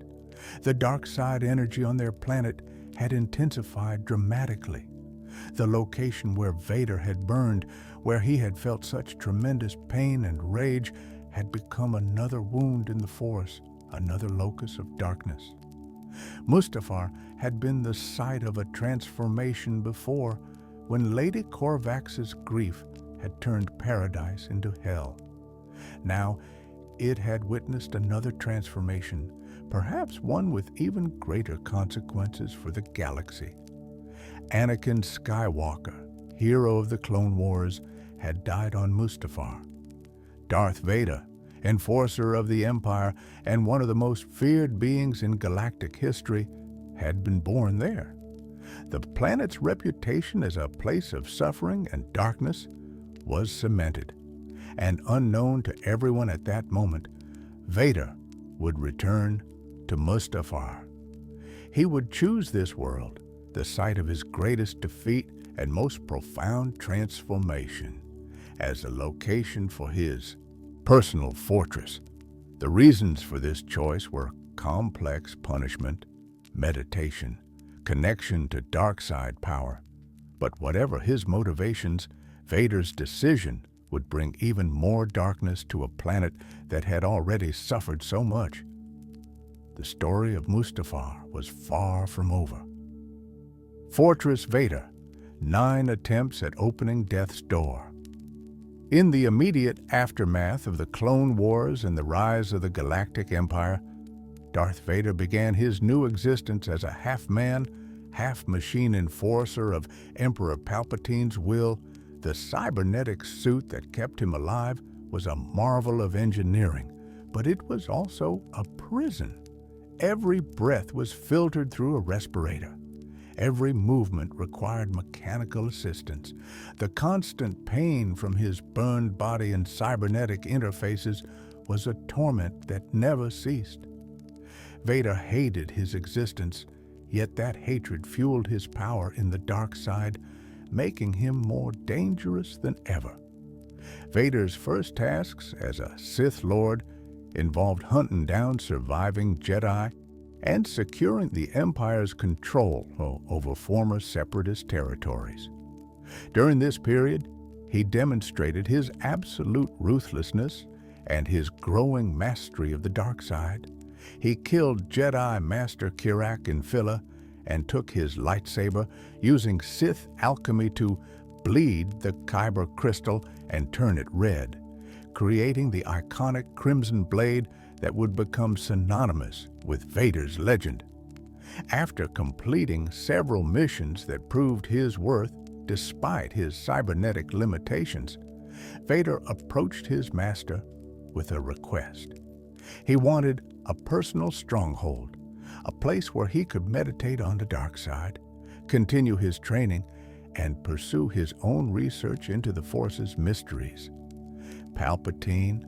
The dark side energy on their planet had intensified dramatically. The location where Vader had burned, where he had felt such tremendous pain and rage, had become another wound in the Force, another locus of darkness. Mustafar had been the site of a transformation before, when Lady Corvax's grief had turned paradise into hell. Now, it had witnessed another transformation, perhaps one with even greater consequences for the galaxy. Anakin Skywalker, hero of the Clone Wars, had died on Mustafar. Darth Vader, enforcer of the Empire and one of the most feared beings in galactic history, had been born there. The planet's reputation as a place of suffering and darkness was cemented, and unknown to everyone at that moment, Vader would return to Mustafar. He would choose this world, the site of his greatest defeat and most profound transformation, as a location for his personal fortress. The reasons for this choice were complex punishment, meditation, connection to dark side power. But whatever his motivations, Vader's decision would bring even more darkness to a planet that had already suffered so much. The story of Mustafar was far from over. Fortress Vader, 9 attempts at opening death's door. In the immediate aftermath of the Clone Wars and the rise of the Galactic Empire, Darth Vader began his new existence as a half-man, half-machine enforcer of Emperor Palpatine's will. The cybernetic suit that kept him alive was a marvel of engineering, but it was also a prison. Every breath was filtered through a respirator. Every movement required mechanical assistance. The constant pain from his burned body and cybernetic interfaces was a torment that never ceased. Vader hated his existence, yet that hatred fueled his power in the dark side, making him more dangerous than ever. Vader's first tasks as a Sith Lord involved hunting down surviving Jedi and securing the Empire's control over former Separatist territories. During this period, he demonstrated his absolute ruthlessness and his growing mastery of the dark side. He killed Jedi Master Kirak in Phila and took his lightsaber, using Sith alchemy to bleed the Kyber crystal and turn it red, creating the iconic Crimson Blade that would become synonymous with Vader's legend. After completing several missions that proved his worth despite his cybernetic limitations, Vader approached his master with a request. He wanted a personal stronghold, a place where he could meditate on the dark side, continue his training, and pursue his own research into the Force's mysteries. Palpatine,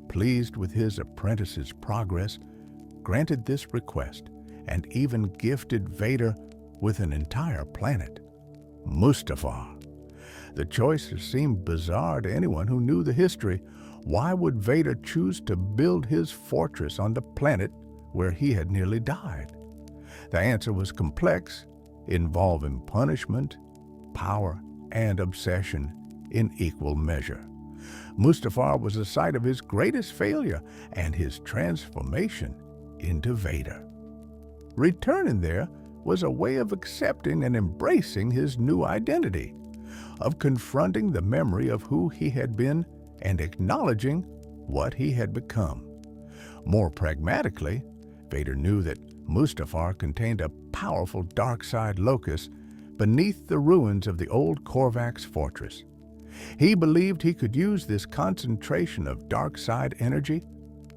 pleased with his apprentice's progress, granted this request and even gifted Vader with an entire planet, Mustafar. The choice seemed bizarre to anyone who knew the history. Why would Vader choose to build his fortress on the planet where he had nearly died? The answer was complex, involving punishment, power, and obsession in equal measure. Mustafar was the site of his greatest failure and his transformation into Vader. Returning there was a way of accepting and embracing his new identity, of confronting the memory of who he had been and acknowledging what he had become. More pragmatically, Vader knew that Mustafar contained a powerful dark side locus beneath the ruins of the old Korvax fortress. He believed he could use this concentration of dark side energy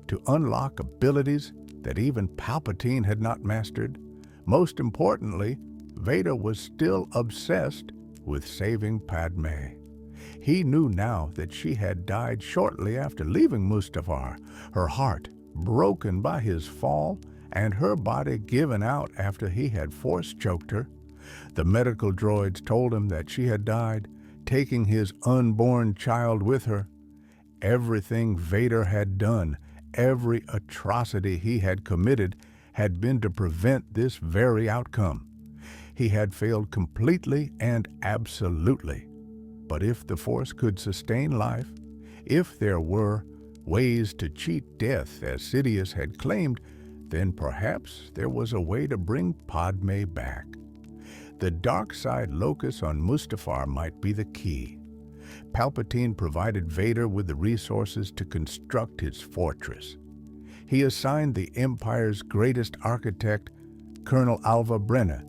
to unlock abilities that even Palpatine had not mastered. Most importantly, Vader was still obsessed with saving Padme. He knew now that she had died shortly after leaving Mustafar, her heart broken by his fall and her body given out after he had force-choked her. The medical droids told him that she had died, taking his unborn child with her. Everything Vader had done, every atrocity he had committed, had been to prevent this very outcome. He had failed completely and absolutely. But if the Force could sustain life, if there were ways to cheat death as Sidious had claimed, then perhaps there was a way to bring Padme back. The dark side locus on Mustafar might be the key. Palpatine provided Vader with the resources to construct his fortress. He assigned the Empire's greatest architect, Colonel Alva Brenna,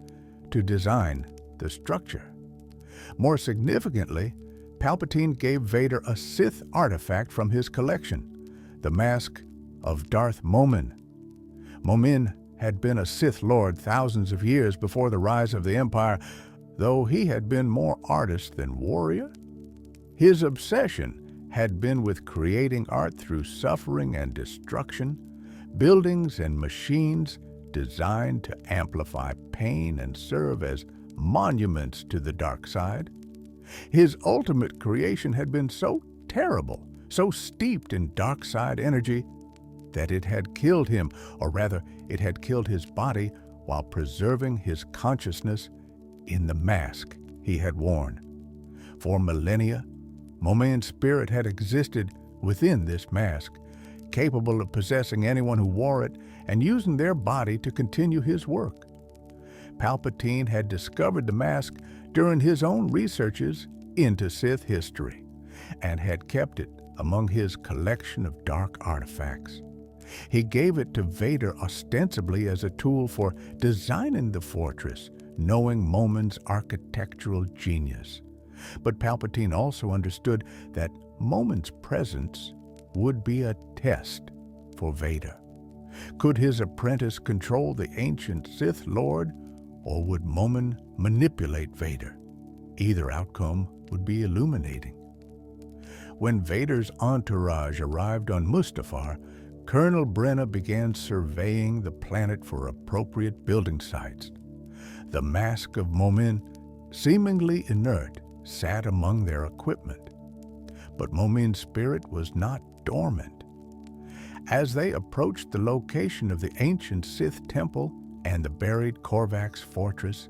to design the structure. More significantly, Palpatine gave Vader a Sith artifact from his collection, the mask of Darth Momin. Momin had been a Sith Lord thousands of years before the rise of the Empire, though he had been more artist than warrior. His obsession had been with creating art through suffering and destruction, buildings and machines designed to amplify pain and serve as monuments to the dark side. His ultimate creation had been so terrible, so steeped in dark side energy, that it had killed him, or rather, it had killed his body while preserving his consciousness in the mask he had worn. For millennia, Momain's spirit had existed within this mask, capable of possessing anyone who wore it and using their body to continue his work. Palpatine had discovered the mask during his own researches into Sith history and had kept it among his collection of dark artifacts. He gave it to Vader ostensibly as a tool for designing the fortress, knowing Momin's architectural genius. But Palpatine also understood that Momin's presence would be a test for Vader. Could his apprentice control the ancient Sith Lord, or would Momin manipulate Vader? Either outcome would be illuminating. When Vader's entourage arrived on Mustafar, Colonel Brenna began surveying the planet for appropriate building sites. The mask of Momin, seemingly inert, sat among their equipment. But Momin's spirit was not dormant. As they approached the location of the ancient Sith temple and the buried Korvax fortress,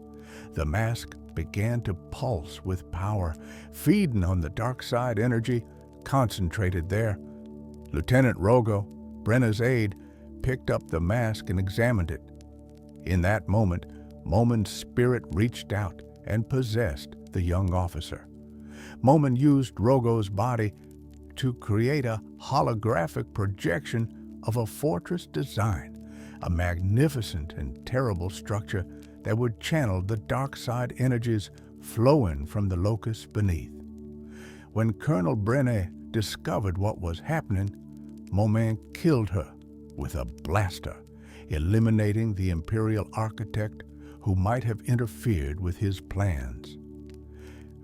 the mask began to pulse with power, feeding on the dark side energy concentrated there. Lieutenant Rogo, Brenna's aide, picked up the mask and examined it. In that moment, Momin's spirit reached out and possessed the young officer. Momin used Rogo's body to create a holographic projection of a fortress design, a magnificent and terrible structure that would channel the dark side energies flowing from the locus beneath. When Colonel Brenna discovered what was happening, Momin killed her with a blaster, eliminating the Imperial architect who might have interfered with his plans.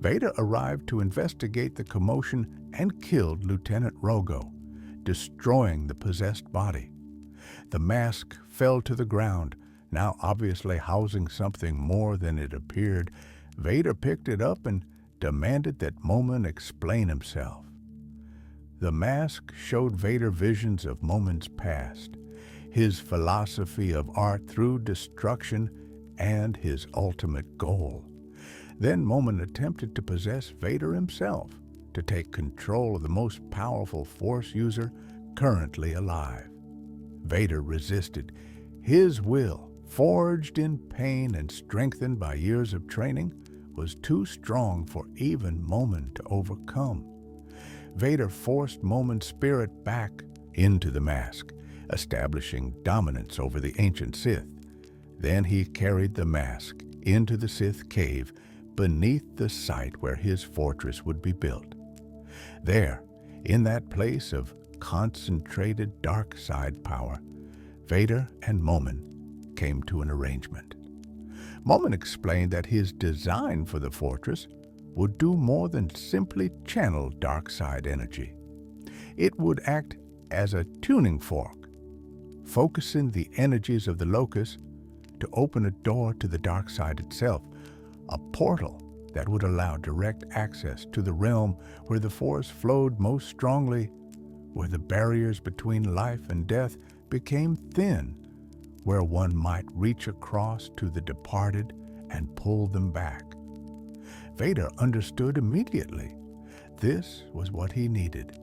Vader arrived to investigate the commotion and killed Lieutenant Rogo, destroying the possessed body. The mask fell to the ground, now obviously housing something more than it appeared. Vader picked it up and demanded that Momin explain himself. The mask showed Vader visions of Momin's past, his philosophy of art through destruction, and his ultimate goal. Then Momin attempted to possess Vader himself, to take control of the most powerful Force user currently alive. Vader resisted. His will, forged in pain and strengthened by years of training, was too strong for even Momin to overcome. Vader forced Momin's spirit back into the mask, establishing dominance over the ancient Sith. Then he carried the mask into the Sith cave beneath the site where his fortress would be built. There, in that place of concentrated dark side power, Vader and Momin came to an arrangement. Momin explained that his design for the fortress would do more than simply channel dark side energy. It would act as a tuning fork, focusing the energies of the locus to open a door to the dark side itself, a portal that would allow direct access to the realm where the Force flowed most strongly, where the barriers between life and death became thin, where one might reach across to the departed and pull them back. Vader understood immediately. This was what he needed.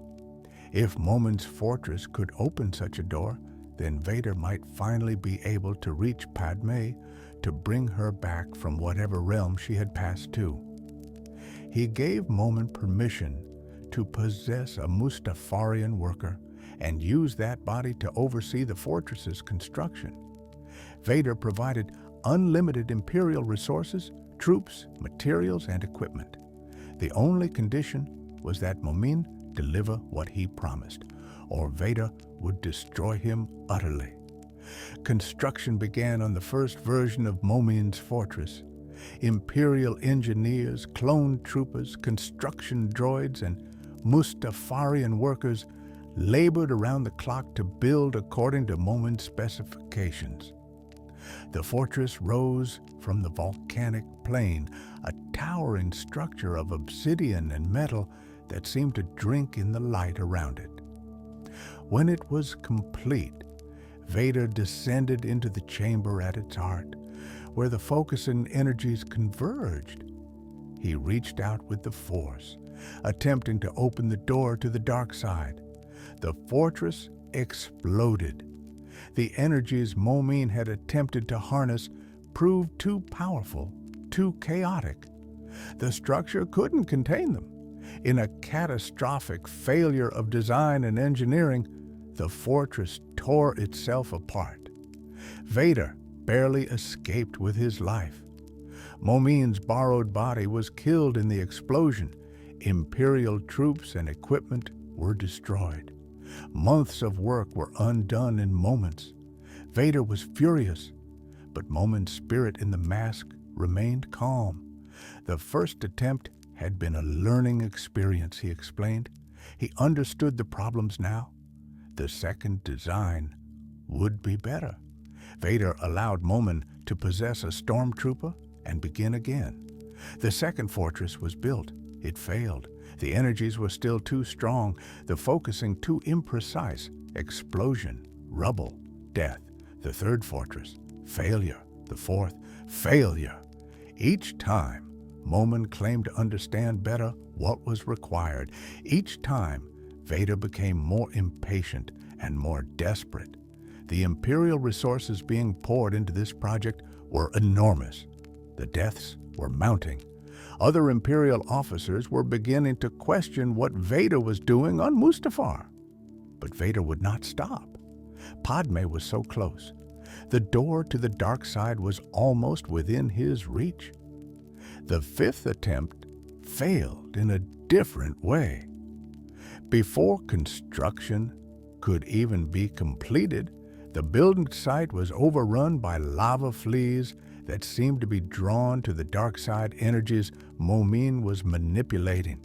If Momin's fortress could open such a door, then Vader might finally be able to reach Padme to bring her back from whatever realm she had passed to. He gave Momin permission to possess a Mustafarian worker and use that body to oversee the fortress's construction. Vader provided unlimited Imperial resources, troops, materials, and equipment. The only condition was that Momin deliver what he promised, or Vader would destroy him utterly. Construction began on the first version of Momin's fortress. Imperial engineers, clone troopers, construction droids, and Mustafarian workers labored around the clock to build according to Momin's specifications. The fortress rose from the volcanic plain, a towering structure of obsidian and metal that seemed to drink in the light around it. When it was complete, Vader descended into the chamber at its heart, where the focus and energies converged. He reached out with the Force, attempting to open the door to the dark side. The fortress exploded. The energies Momin had attempted to harness proved too powerful, too chaotic. The structure couldn't contain them. In a catastrophic failure of design and engineering, the fortress tore itself apart. Vader barely escaped with his life. Momin's borrowed body was killed in the explosion. Imperial troops and equipment were destroyed. Months of work were undone in moments. Vader was furious, but Momin's spirit in the mask remained calm. The first attempt had been a learning experience, he explained. He understood the problems now. The second design would be better. Vader allowed Momin to possess a stormtrooper and begin again. The second fortress was built. It failed. The energies were still too strong, the focusing too imprecise. Explosion, rubble, death. The third fortress, failure. The fourth, failure. Each time, Momin claimed to understand better what was required. Each time, Vader became more impatient and more desperate. The Imperial resources being poured into this project were enormous. The deaths were mounting. Other Imperial officers were beginning to question what Vader was doing on Mustafar. But Vader would not stop. Padme was so close. The door to the dark side was almost within his reach. The fifth attempt failed in a different way. Before construction could even be completed, the building site was overrun by lava fleas that seemed to be drawn to the dark side energies Momin was manipulating.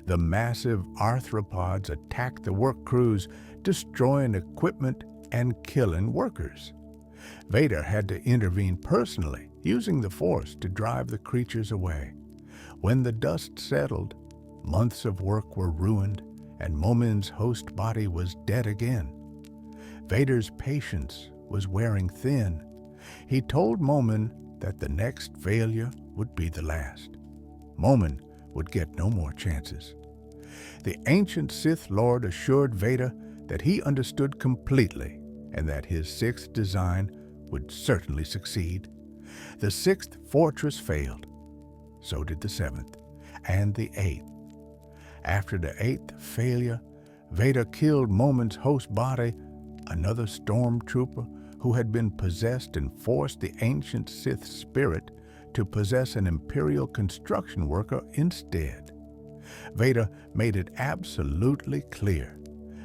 The massive arthropods attacked the work crews, destroying equipment and killing workers. Vader had to intervene personally, using the Force to drive the creatures away. When the dust settled, months of work were ruined, and Momin's host body was dead again. Vader's patience was wearing thin. He told Momin that the next failure would be the last. Momin would get no more chances. The ancient Sith Lord assured Vader that he understood completely and that his sixth design would certainly succeed. The sixth fortress failed. So did the seventh and the eighth. After the eighth failure, Vader killed Momin's host body, another stormtrooper who had been possessed, and forced the ancient Sith spirit to possess an Imperial construction worker instead. Vader made it absolutely clear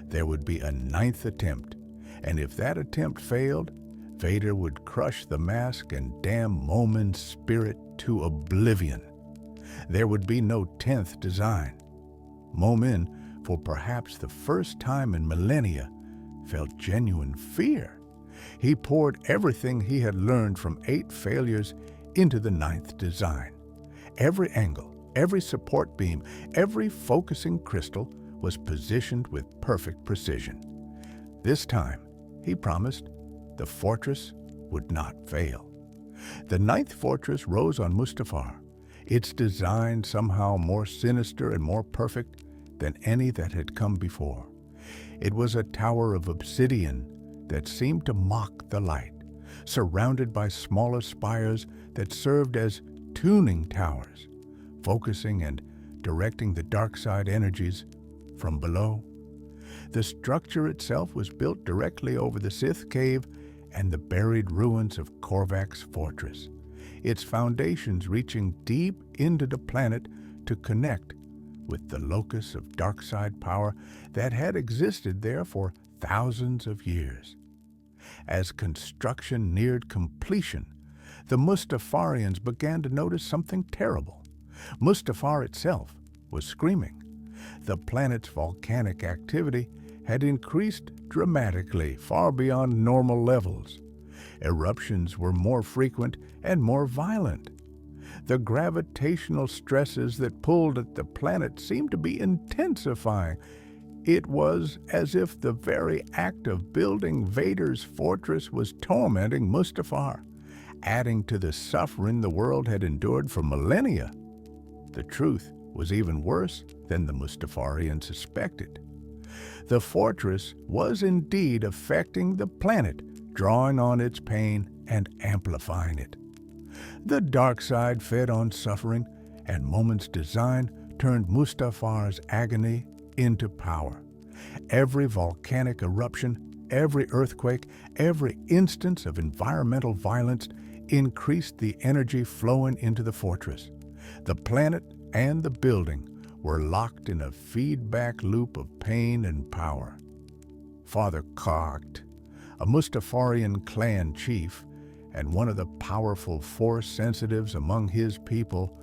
there would be a ninth attempt, and if that attempt failed, Vader would crush the mask and damn Momin's spirit to oblivion. There would be no 10th design. Momin, for perhaps the first time in millennia, felt genuine fear. He poured everything he had learned from 8 failures into the 9th design. Every angle, every support beam, every focusing crystal was positioned with perfect precision. This time, he promised, the fortress would not fail. The 9th fortress rose on Mustafar, its design somehow more sinister and more perfect than any that had come before. It was a tower of obsidian that seemed to mock the light, surrounded by smaller spires that served as tuning towers, focusing and directing the dark side energies from below. The structure itself was built directly over the Sith cave and the buried ruins of Korvac's fortress, its foundations reaching deep into the planet to connect with the locus of dark side power that had existed there for thousands of years. As construction neared completion, the Mustafarians began to notice something terrible. Mustafar itself was screaming. The planet's volcanic activity had increased dramatically, far beyond normal levels. Eruptions were more frequent and more violent. The gravitational stresses that pulled at the planet seemed to be intensifying. It was as if the very act of building Vader's fortress was tormenting Mustafar, adding to the suffering the world had endured for millennia. The truth was even worse than the Mustafarians suspected. The fortress was indeed affecting the planet, drawing on its pain and amplifying it. The dark side fed on suffering, and Momin's design turned Mustafar's agony into power. Every volcanic eruption, every earthquake, every instance of environmental violence increased the energy flowing into the fortress. The planet and the building were locked in a feedback loop of pain and power. Father Kogt, a Mustafarian clan chief and one of the powerful Force sensitives among his people,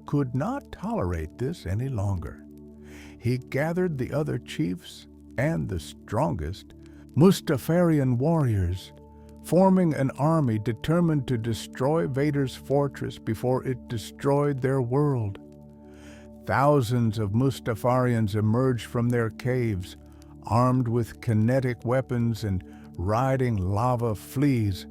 could not tolerate this any longer. He gathered the other chiefs and the strongest Mustafarian warriors, forming an army determined to destroy Vader's fortress before it destroyed their world. Thousands of Mustafarians emerged from their caves, armed with kinetic weapons and riding lava fleas,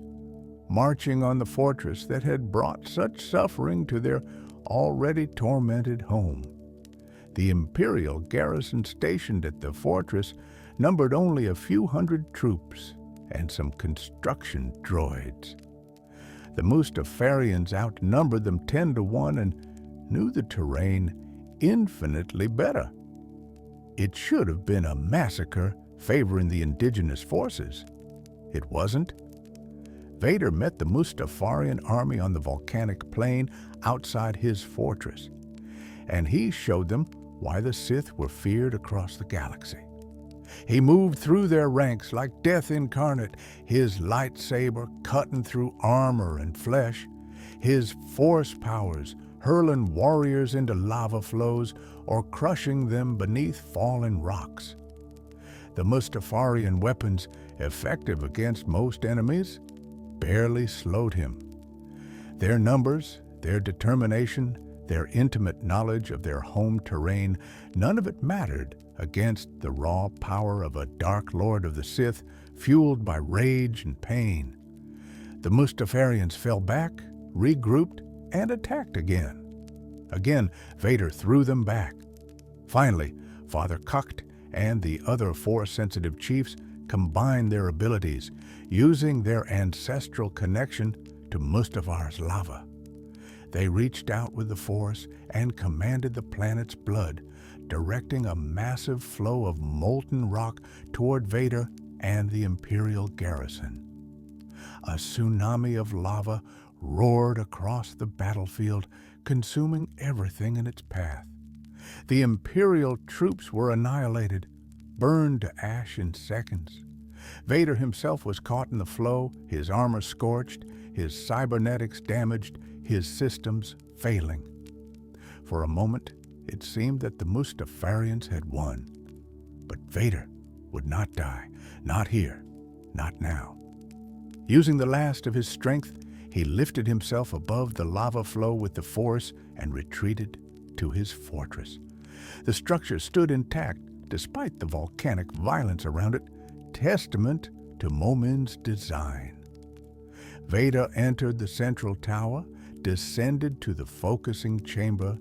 marching on the fortress that had brought such suffering to their already tormented home. The Imperial garrison stationed at the fortress numbered only a few hundred troops and some construction droids. The Mustafarians outnumbered them 10 to 1 and knew the terrain infinitely better. It should have been a massacre favoring the indigenous forces. It wasn't. Vader met the Mustafarian army on the volcanic plain outside his fortress, and he showed them why the Sith were feared across the galaxy. He moved through their ranks like death incarnate, his lightsaber cutting through armor and flesh, his Force powers hurling warriors into lava flows or crushing them beneath fallen rocks. The Mustafarian weapons, effective against most enemies, barely slowed him. Their numbers, their determination, their intimate knowledge of their home terrain, none of it mattered against the raw power of a Dark Lord of the Sith fueled by rage and pain. The Mustafarians fell back, regrouped, and attacked again. Again, Vader threw them back. Finally, Father Kakt and the other Force-sensitive chiefs combined their abilities, using their ancestral connection to Mustafar's lava. They reached out with the Force and commanded the planet's blood, directing a massive flow of molten rock toward Vader and the Imperial garrison. A tsunami of lava roared across the battlefield, consuming everything in its path. The Imperial troops were annihilated, burned to ash in seconds. Vader himself was caught in the flow, his armor scorched, his cybernetics damaged, his systems failing. For a moment, it seemed that the Mustafarians had won. But Vader would not die, not here, not now. Using the last of his strength, he lifted himself above the lava flow with the Force and retreated to his fortress. The structure stood intact despite the volcanic violence around it, testament to Momin's design. Vader entered the central tower, descended to the focusing chamber,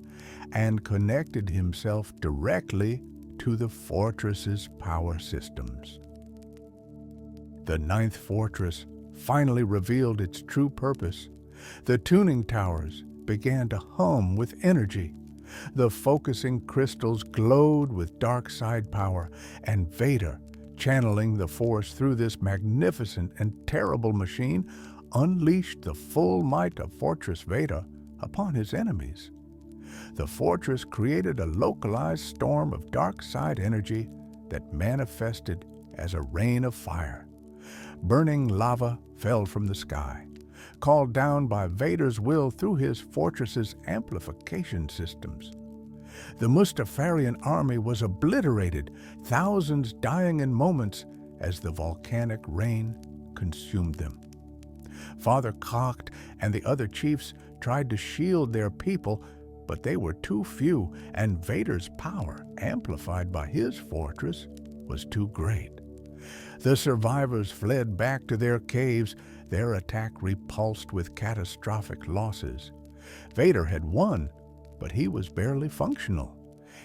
and connected himself directly to the fortress's power systems. The ninth fortress finally revealed its true purpose. The tuning towers began to hum with energy. The focusing crystals glowed with dark side power, and Vader, channeling the Force through this magnificent and terrible machine, unleashed the full might of Fortress Vader upon his enemies. The fortress created a localized storm of dark side energy that manifested as a rain of fire. Burning lava fell from the sky, called down by Vader's will through his fortress's amplification systems. The Mustafarian army was obliterated, thousands dying in moments as the volcanic rain consumed them. Father Kakt and the other chiefs tried to shield their people, but they were too few, and Vader's power, amplified by his fortress, was too great. The survivors fled back to their caves, their attack repulsed with catastrophic losses. Vader had won, but he was barely functional.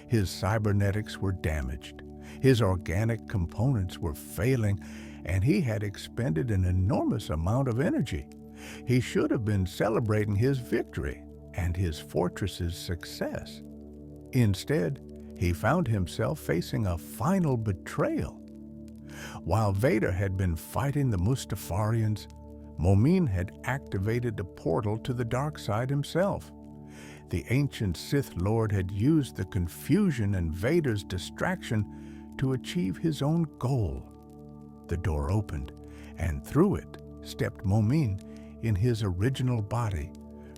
His cybernetics were damaged, his organic components were failing, and he had expended an enormous amount of energy. He should have been celebrating his victory and his fortress's success. Instead, he found himself facing a final betrayal. While Vader had been fighting the Mustafarians, Momin had activated a portal to the dark side himself. The ancient Sith Lord had used the confusion and Vader's distraction to achieve his own goal. The door opened, and through it stepped Momin in his original body,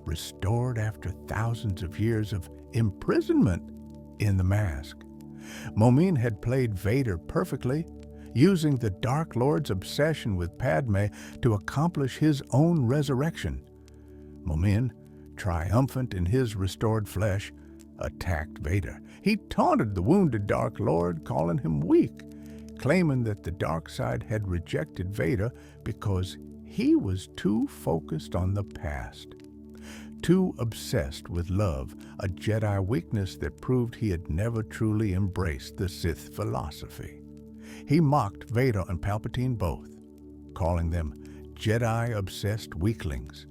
restored after thousands of years of imprisonment in the mask. Momin had played Vader perfectly, using the Dark Lord's obsession with Padme to accomplish his own resurrection. Momin, triumphant in his restored flesh, attacked Vader. He taunted the wounded Dark Lord, calling him weak, claiming that the dark side had rejected Vader because he was too focused on the past, too obsessed with love, a Jedi weakness that proved he had never truly embraced the Sith philosophy. He mocked Vader and Palpatine both, calling them Jedi-obsessed weaklings,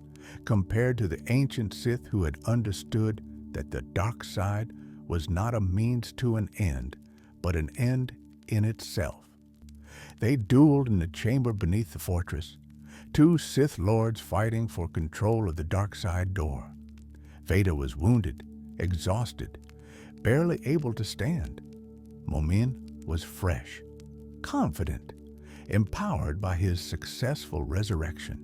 compared to the ancient Sith who had understood that the dark side was not a means to an end, but an end in itself. They dueled in the chamber beneath the fortress, two Sith Lords fighting for control of the dark side door. Vader was wounded, exhausted, barely able to stand. Momin was fresh, confident, empowered by his successful resurrection.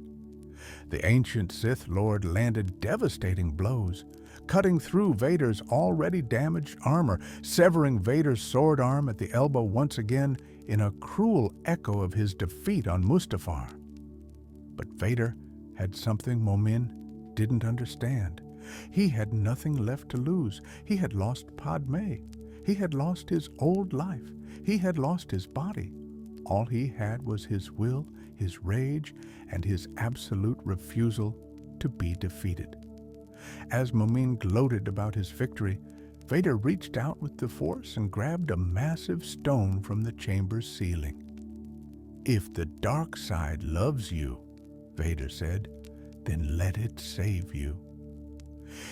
The ancient Sith Lord landed devastating blows, cutting through Vader's already damaged armor, severing Vader's sword arm at the elbow once again in a cruel echo of his defeat on Mustafar. But Vader had something Momin didn't understand. He had nothing left to lose. He had lost Padme. He had lost his old life. He had lost his body. All he had was his will, his rage, and his absolute refusal to be defeated. As Momin gloated about his victory, Vader reached out with the Force and grabbed a massive stone from the chamber's ceiling. "If the dark side loves you," Vader said, "then let it save you."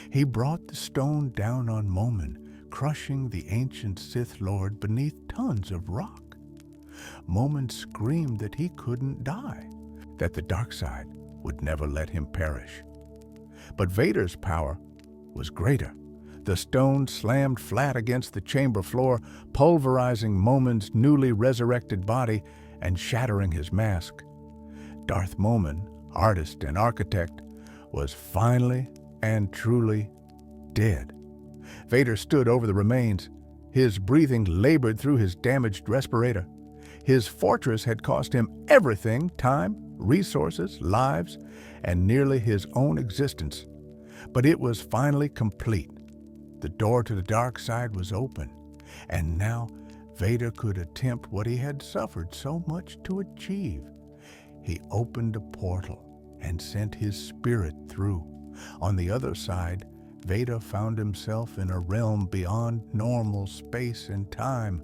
He brought the stone down on Momin, crushing the ancient Sith Lord beneath tons of rock. Momin screamed that he couldn't die, that the dark side would never let him perish. But Vader's power was greater. The stone slammed flat against the chamber floor, pulverizing Momin's newly resurrected body and shattering his mask. Darth Momin, artist and architect, was finally and truly dead. Vader stood over the remains. His breathing labored through his damaged respirator. His fortress had cost him everything: time, resources, lives, and nearly his own existence. But it was finally complete. The door to the dark side was open, and now Vader could attempt what he had suffered so much to achieve. He opened a portal and sent his spirit through. On the other side, Vader found himself in a realm beyond normal space and time.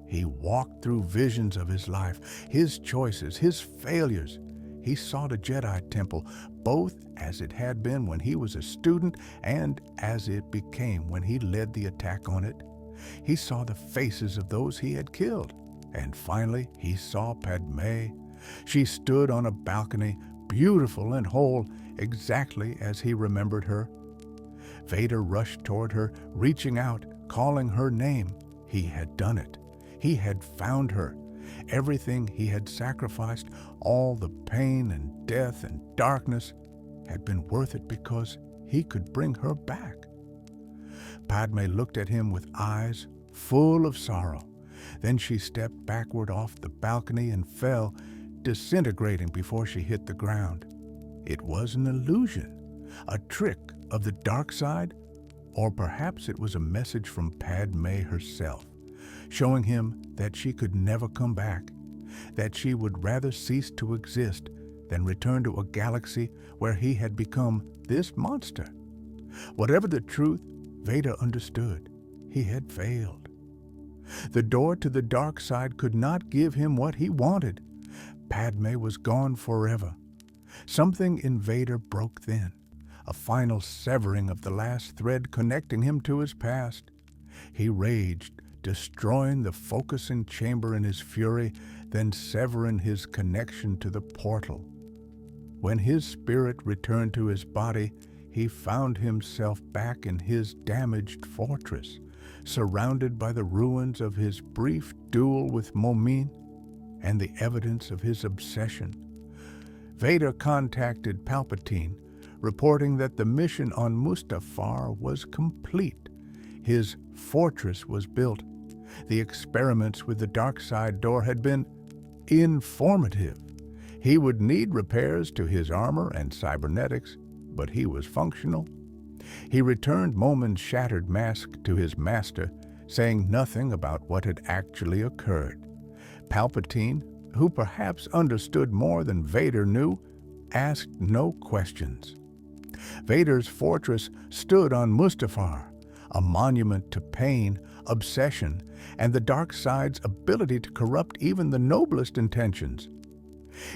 He walked through visions of his life, his choices, his failures. He saw the Jedi Temple, both as it had been when he was a student and as it became when he led the attack on it. He saw the faces of those he had killed. And finally, he saw Padme. She stood on a balcony, beautiful and whole, exactly as he remembered her. Vader rushed toward her, reaching out, calling her name. He had done it. He had found her. Everything he had sacrificed, all the pain and death and darkness, had been worth it because he could bring her back. Padme looked at him with eyes full of sorrow. Then she stepped backward off the balcony and fell, disintegrating before she hit the ground. It was an illusion, a trick of the dark side, or perhaps it was a message from Padme herself, showing him that she could never come back, that she would rather cease to exist than return to a galaxy where he had become this monster. Whatever the truth, Vader understood. He had failed. The door to the dark side could not give him what he wanted. Padme was gone forever. Something in Vader broke then, a final severing of the last thread connecting him to his past. He raged, destroying the focusing chamber in his fury, then severing his connection to the portal. When his spirit returned to his body, he found himself back in his damaged fortress, surrounded by the ruins of his brief duel with Momin and the evidence of his obsession. Vader contacted Palpatine, reporting that the mission on Mustafar was complete. His fortress was built. The experiments with the dark side door had been informative. He would need repairs to his armor and cybernetics, but he was functional. He returned Momin's shattered mask to his master, saying nothing about what had actually occurred. Palpatine, who perhaps understood more than Vader knew, asked no questions. Vader's fortress stood on Mustafar, a monument to pain, obsession, and the dark side's ability to corrupt even the noblest intentions.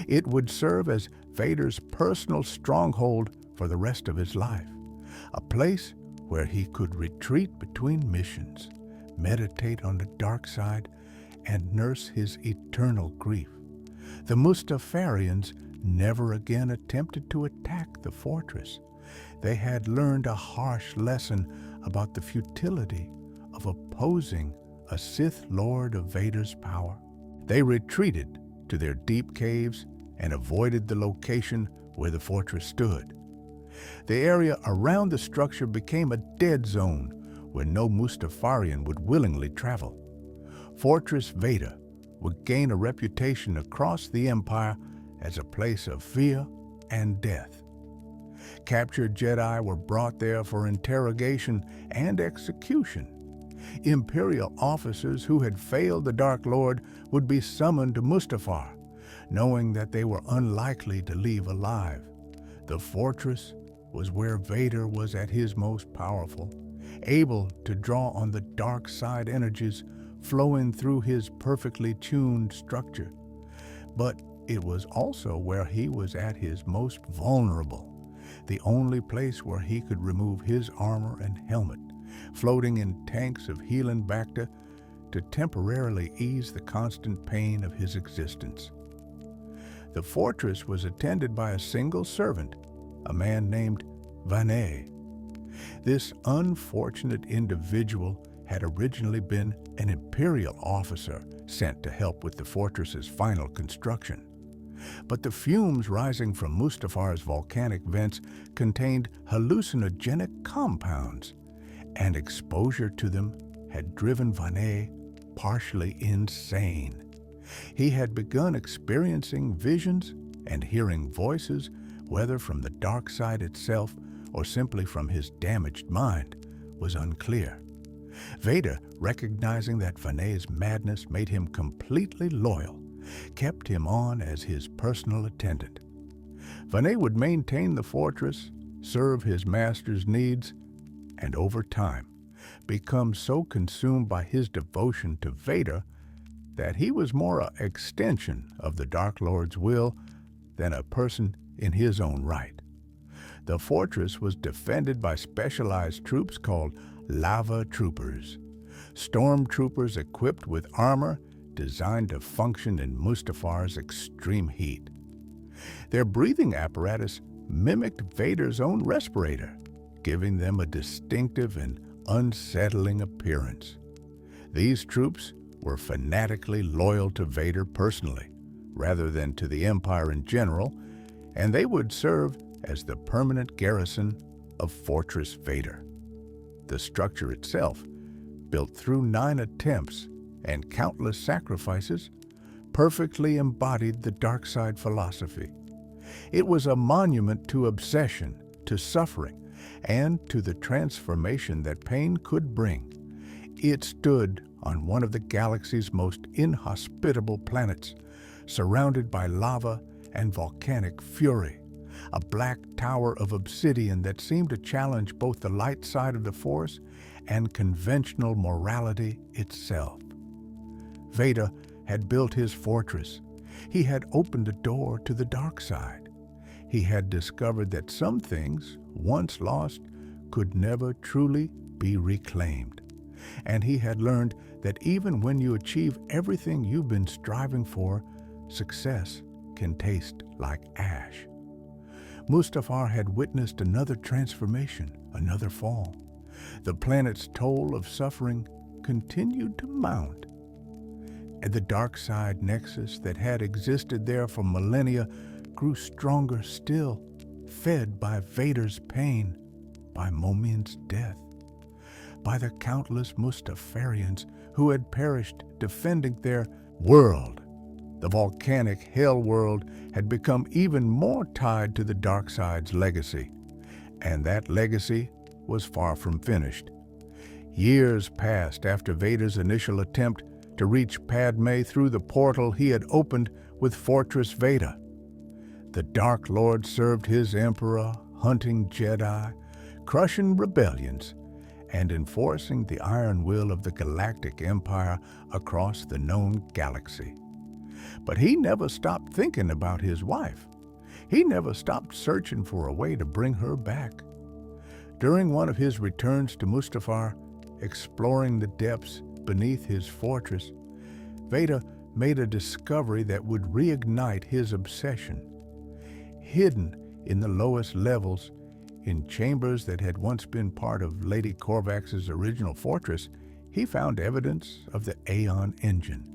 It would serve as Vader's personal stronghold for the rest of his life, a place where he could retreat between missions, meditate on the dark side, and nurse his eternal grief. The Mustafarians never again attempted to attack the fortress. They had learned a harsh lesson about the futility of opposing a Sith Lord of Vader's power. They retreated to their deep caves and avoided the location where the fortress stood. The area around the structure became a dead zone where no Mustafarian would willingly travel. Fortress Vader would gain a reputation across the Empire as a place of fear and death. Captured Jedi were brought there for interrogation and execution. Imperial officers who had failed the Dark Lord would be summoned to Mustafar, knowing that they were unlikely to leave alive. The fortress was where Vader was at his most powerful, able to draw on the dark side energies flowing through his perfectly tuned structure. But it was also where he was at his most vulnerable, the only place where he could remove his armor and helmet, floating in tanks of healing bacta to temporarily ease the constant pain of his existence. The fortress was attended by a single servant, a man named Vanet. This unfortunate individual had originally been an imperial officer sent to help with the fortress's final construction. But the fumes rising from Mustafar's volcanic vents contained hallucinogenic compounds, and exposure to them had driven Vanet partially insane. He had begun experiencing visions and hearing voices, whether from the dark side itself or simply from his damaged mind, was unclear. Vader, recognizing that Vanet's madness made him completely loyal, kept him on as his personal attendant. Vanet would maintain the fortress, serve his master's needs, and over time become so consumed by his devotion to Vader that he was more an extension of the Dark Lord's will than a person in his own right. The fortress was defended by specialized troops called lava troopers, stormtroopers equipped with armor designed to function in Mustafar's extreme heat. Their breathing apparatus mimicked Vader's own respirator, giving them a distinctive and unsettling appearance. These troops were fanatically loyal to Vader personally, rather than to the Empire in general, and they would serve as the permanent garrison of Fortress Vader. The structure itself, built through 9 attempts and countless sacrifices, perfectly embodied the dark side philosophy. It was a monument to obsession, to suffering, and to the transformation that pain could bring. It stood on one of the galaxy's most inhospitable planets, surrounded by lava and volcanic fury, a black tower of obsidian that seemed to challenge both the light side of the Force and conventional morality itself. Vader had built his fortress. He had opened a door to the dark side. He had discovered that some things, once lost, could never truly be reclaimed. And he had learned that even when you achieve everything you've been striving for, success can taste like ash. Mustafar had witnessed another transformation, another fall. The planet's toll of suffering continued to mount. And the dark side nexus that had existed there for millennia grew stronger still, fed by Vader's pain, by Momian's death, by the countless Mustafarians who had perished defending their world. The volcanic hell world had become even more tied to the dark side's legacy, and that legacy was far from finished. Years passed after Vader's initial attempt to reach Padme through the portal he had opened with Fortress Vader. The Dark Lord served his Emperor, hunting Jedi, crushing rebellions, and enforcing the iron will of the Galactic Empire across the known galaxy. But he never stopped thinking about his wife. He never stopped searching for a way to bring her back. During one of his returns to Mustafar, exploring the depths beneath his fortress, Vader made a discovery that would reignite his obsession. Hidden in the lowest levels, in chambers that had once been part of Lady Corvax's original fortress, he found evidence of the Aeon engine.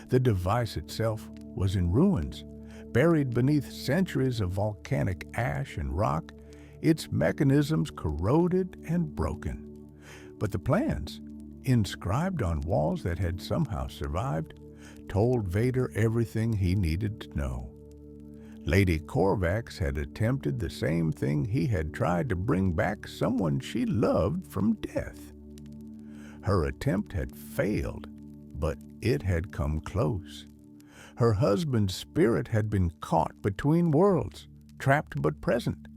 The device itself was in ruins, buried beneath centuries of volcanic ash and rock, its mechanisms corroded and broken. But the plans, inscribed on walls that had somehow survived, told Vader everything he needed to know. Lady Corvax had attempted the same thing he had tried to bring back someone she loved from death. Her attempt had failed, but it had come close. Her husband's spirit had been caught between worlds, trapped but present,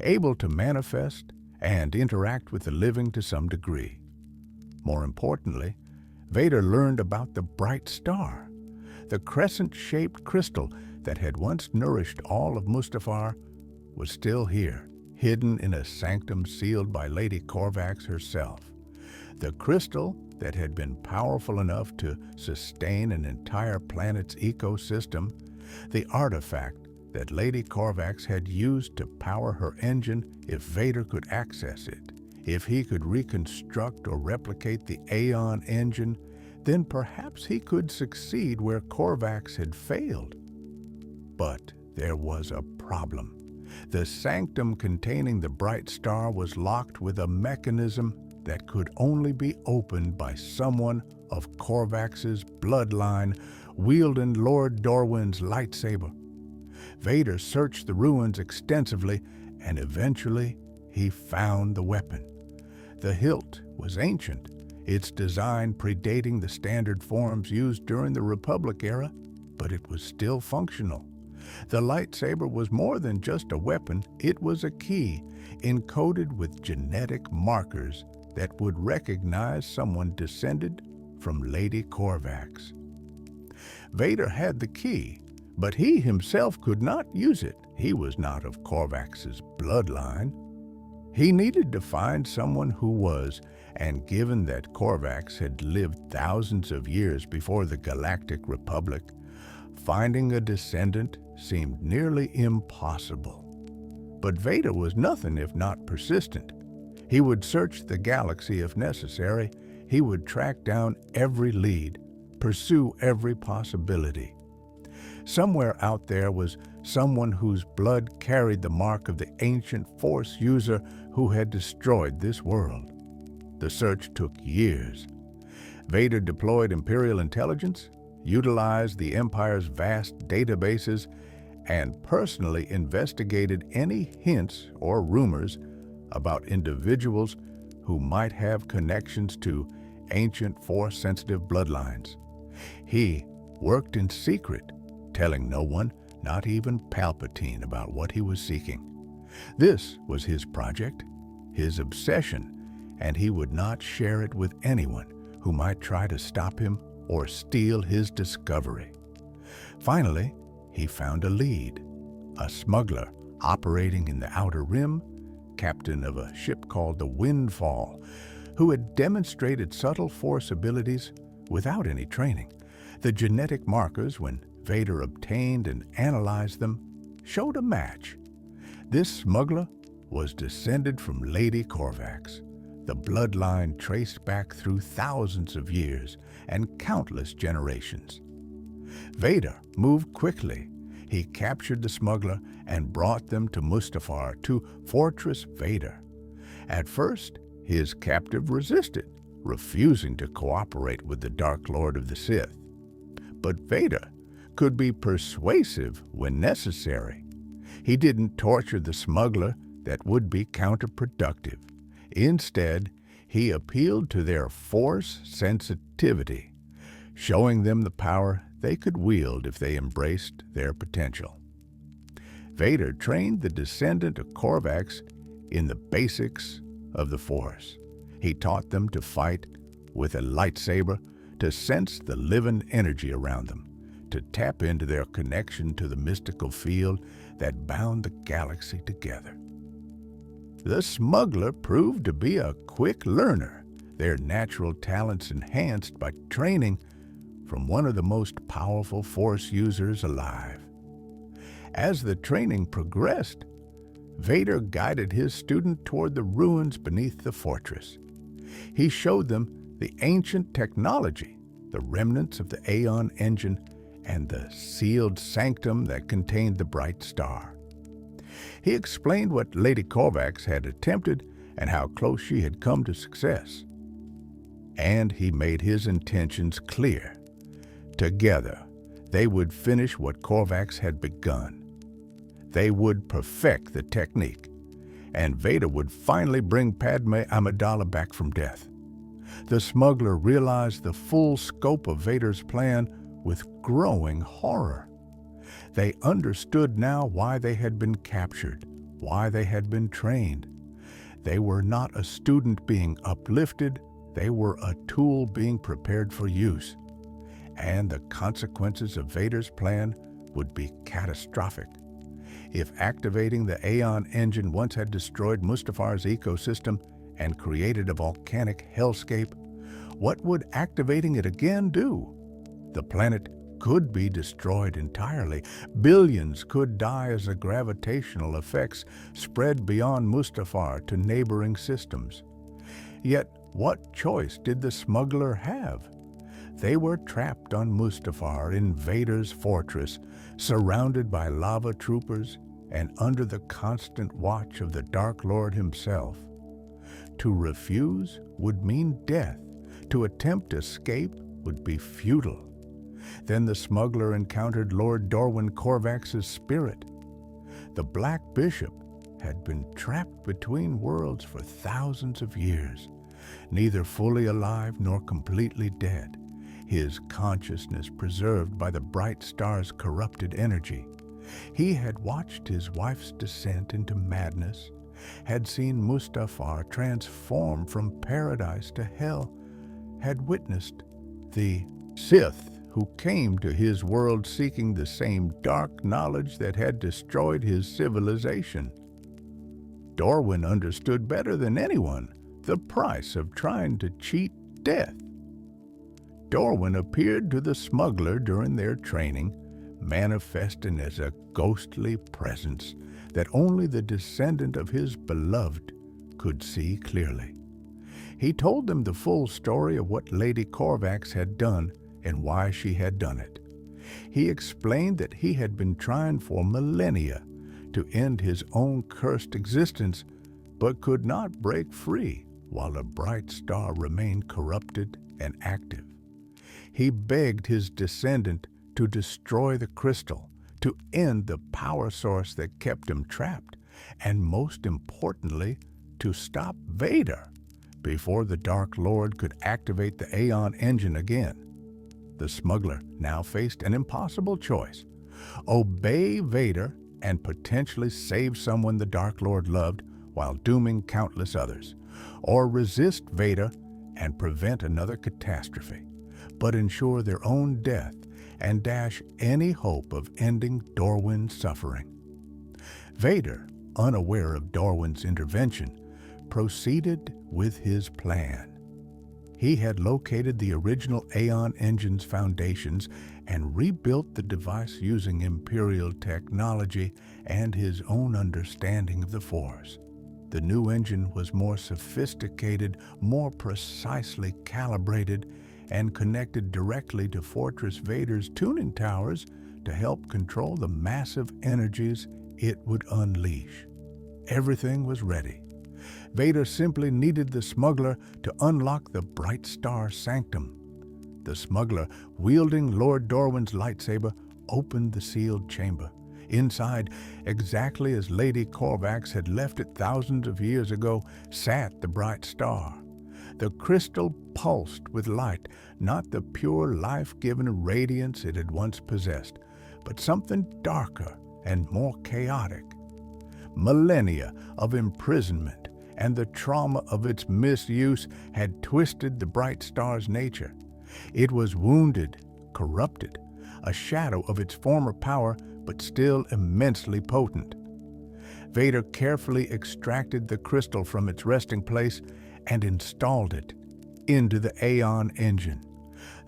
able to manifest and interact with the living to some degree. More importantly, Vader learned about the bright star. The crescent-shaped crystal that had once nourished all of Mustafar was still here, hidden in a sanctum sealed by Lady Corvax herself. The crystal that had been powerful enough to sustain an entire planet's ecosystem, the artifact that Lady Corvax had used to power her engine if Vader could access it. If he could reconstruct or replicate the Aeon engine, then perhaps he could succeed where Corvax had failed. But there was a problem. The sanctum containing the bright star was locked with a mechanism that could only be opened by someone of Corvax's bloodline wielding Lord Dorwin's lightsaber. Vader searched the ruins extensively, and eventually he found the weapon. The hilt was ancient, its design predating the standard forms used during the Republic era, but it was still functional. The lightsaber was more than just a weapon, it was a key, encoded with genetic markers that would recognize someone descended from Lady Corvax. Vader had the key, but he himself could not use it. He was not of Corvax's bloodline. He needed to find someone who was, and given that Corvax had lived thousands of years before the Galactic Republic, finding a descendant seemed nearly impossible. But Vader was nothing if not persistent. He would search the galaxy if necessary. He would track down every lead, pursue every possibility. Somewhere out there was someone whose blood carried the mark of the ancient Force user who had destroyed this world. The search took years. Vader deployed Imperial intelligence, utilized the Empire's vast databases, and personally investigated any hints or rumors about individuals who might have connections to ancient Force-sensitive bloodlines. He worked in secret, telling no one, not even Palpatine, about what he was seeking. This was his project, his obsession, and he would not share it with anyone who might try to stop him or steal his discovery. Finally, he found a lead, a smuggler operating in the Outer Rim, captain of a ship called the Windfall, who had demonstrated subtle Force abilities without any training. The genetic markers, when Vader obtained and analyzed them, showed a match. This smuggler was descended from Lady Corvax, the bloodline traced back through thousands of years and countless generations. Vader moved quickly. He captured the smuggler and brought them to Mustafar, to Fortress Vader. At first, his captive resisted, refusing to cooperate with the Dark Lord of the Sith. But Vader could be persuasive when necessary. He didn't torture the smuggler, that would be counterproductive. Instead, he appealed to their Force sensitivity, showing them the power they could wield if they embraced their potential. Vader trained the descendant of Corvax in the basics of the Force. He taught them to fight with a lightsaber, to sense the living energy around them, to tap into their connection to the mystical field that bound the galaxy together. The smuggler proved to be a quick learner, their natural talents enhanced by training from one of the most powerful Force users alive. As the training progressed, Vader guided his student toward the ruins beneath the fortress. He showed them the ancient technology, the remnants of the Aeon engine, and the sealed sanctum that contained the bright star. He explained what Lady Corvax had attempted and how close she had come to success. And he made his intentions clear. Together, they would finish what Corvax had begun. They would perfect the technique, and Vader would finally bring Padme Amidala back from death. The smuggler realized the full scope of Vader's plan with growing horror. They understood now why they had been captured, why they had been trained. They were not a student being uplifted, they were a tool being prepared for use. And the consequences of Vader's plan would be catastrophic. If activating the Aeon engine once had destroyed Mustafar's ecosystem and created a volcanic hellscape, what would activating it again do? The planet could be destroyed entirely. Billions could die as the gravitational effects spread beyond Mustafar to neighboring systems. Yet, what choice did the smuggler have? They were trapped on Mustafar in Vader's fortress, surrounded by lava troopers and under the constant watch of the Dark Lord himself. To refuse would mean death. To attempt escape would be futile. Then the smuggler encountered Lord Dorwin Korvax's spirit. The Black Bishop had been trapped between worlds for thousands of years, neither fully alive nor completely dead, his consciousness preserved by the bright star's corrupted energy. He had watched his wife's descent into madness, had seen Mustafar transform from paradise to hell, had witnessed the Sith who came to his world seeking the same dark knowledge that had destroyed his civilization. Dorwin understood better than anyone the price of trying to cheat death. Dorwin appeared to the smuggler during their training, manifesting as a ghostly presence that only the descendant of his beloved could see clearly. He told them the full story of what Lady Korvax had done and why she had done it. He explained that he had been trying for millennia to end his own cursed existence, but could not break free while the bright star remained corrupted and active. He begged his descendant to destroy the crystal, to end the power source that kept him trapped, and most importantly, to stop Vader before the Dark Lord could activate the Aeon engine again. The smuggler now faced an impossible choice: obey Vader and potentially save someone the Dark Lord loved while dooming countless others, or resist Vader and prevent another catastrophe, but ensure their own death and dash any hope of ending Dorwin's suffering. Vader, unaware of Dorwin's intervention, proceeded with his plan. He had located the original Aeon engine's foundations and rebuilt the device using Imperial technology and his own understanding of the Force. The new engine was more sophisticated, more precisely calibrated, and connected directly to Fortress Vader's tuning towers to help control the massive energies it would unleash. Everything was ready. Vader simply needed the smuggler to unlock the bright star sanctum. The smuggler, wielding Lord Dorwin's lightsaber, opened the sealed chamber. Inside, exactly as Lady Korvax had left it thousands of years ago, sat the bright star. The crystal pulsed with light, not the pure life-giving radiance it had once possessed, but something darker and more chaotic. Millennia of imprisonment and the trauma of its misuse had twisted the bright star's nature. It was wounded, corrupted, a shadow of its former power, but still immensely potent. Vader carefully extracted the crystal from its resting place and installed it into the Aeon engine.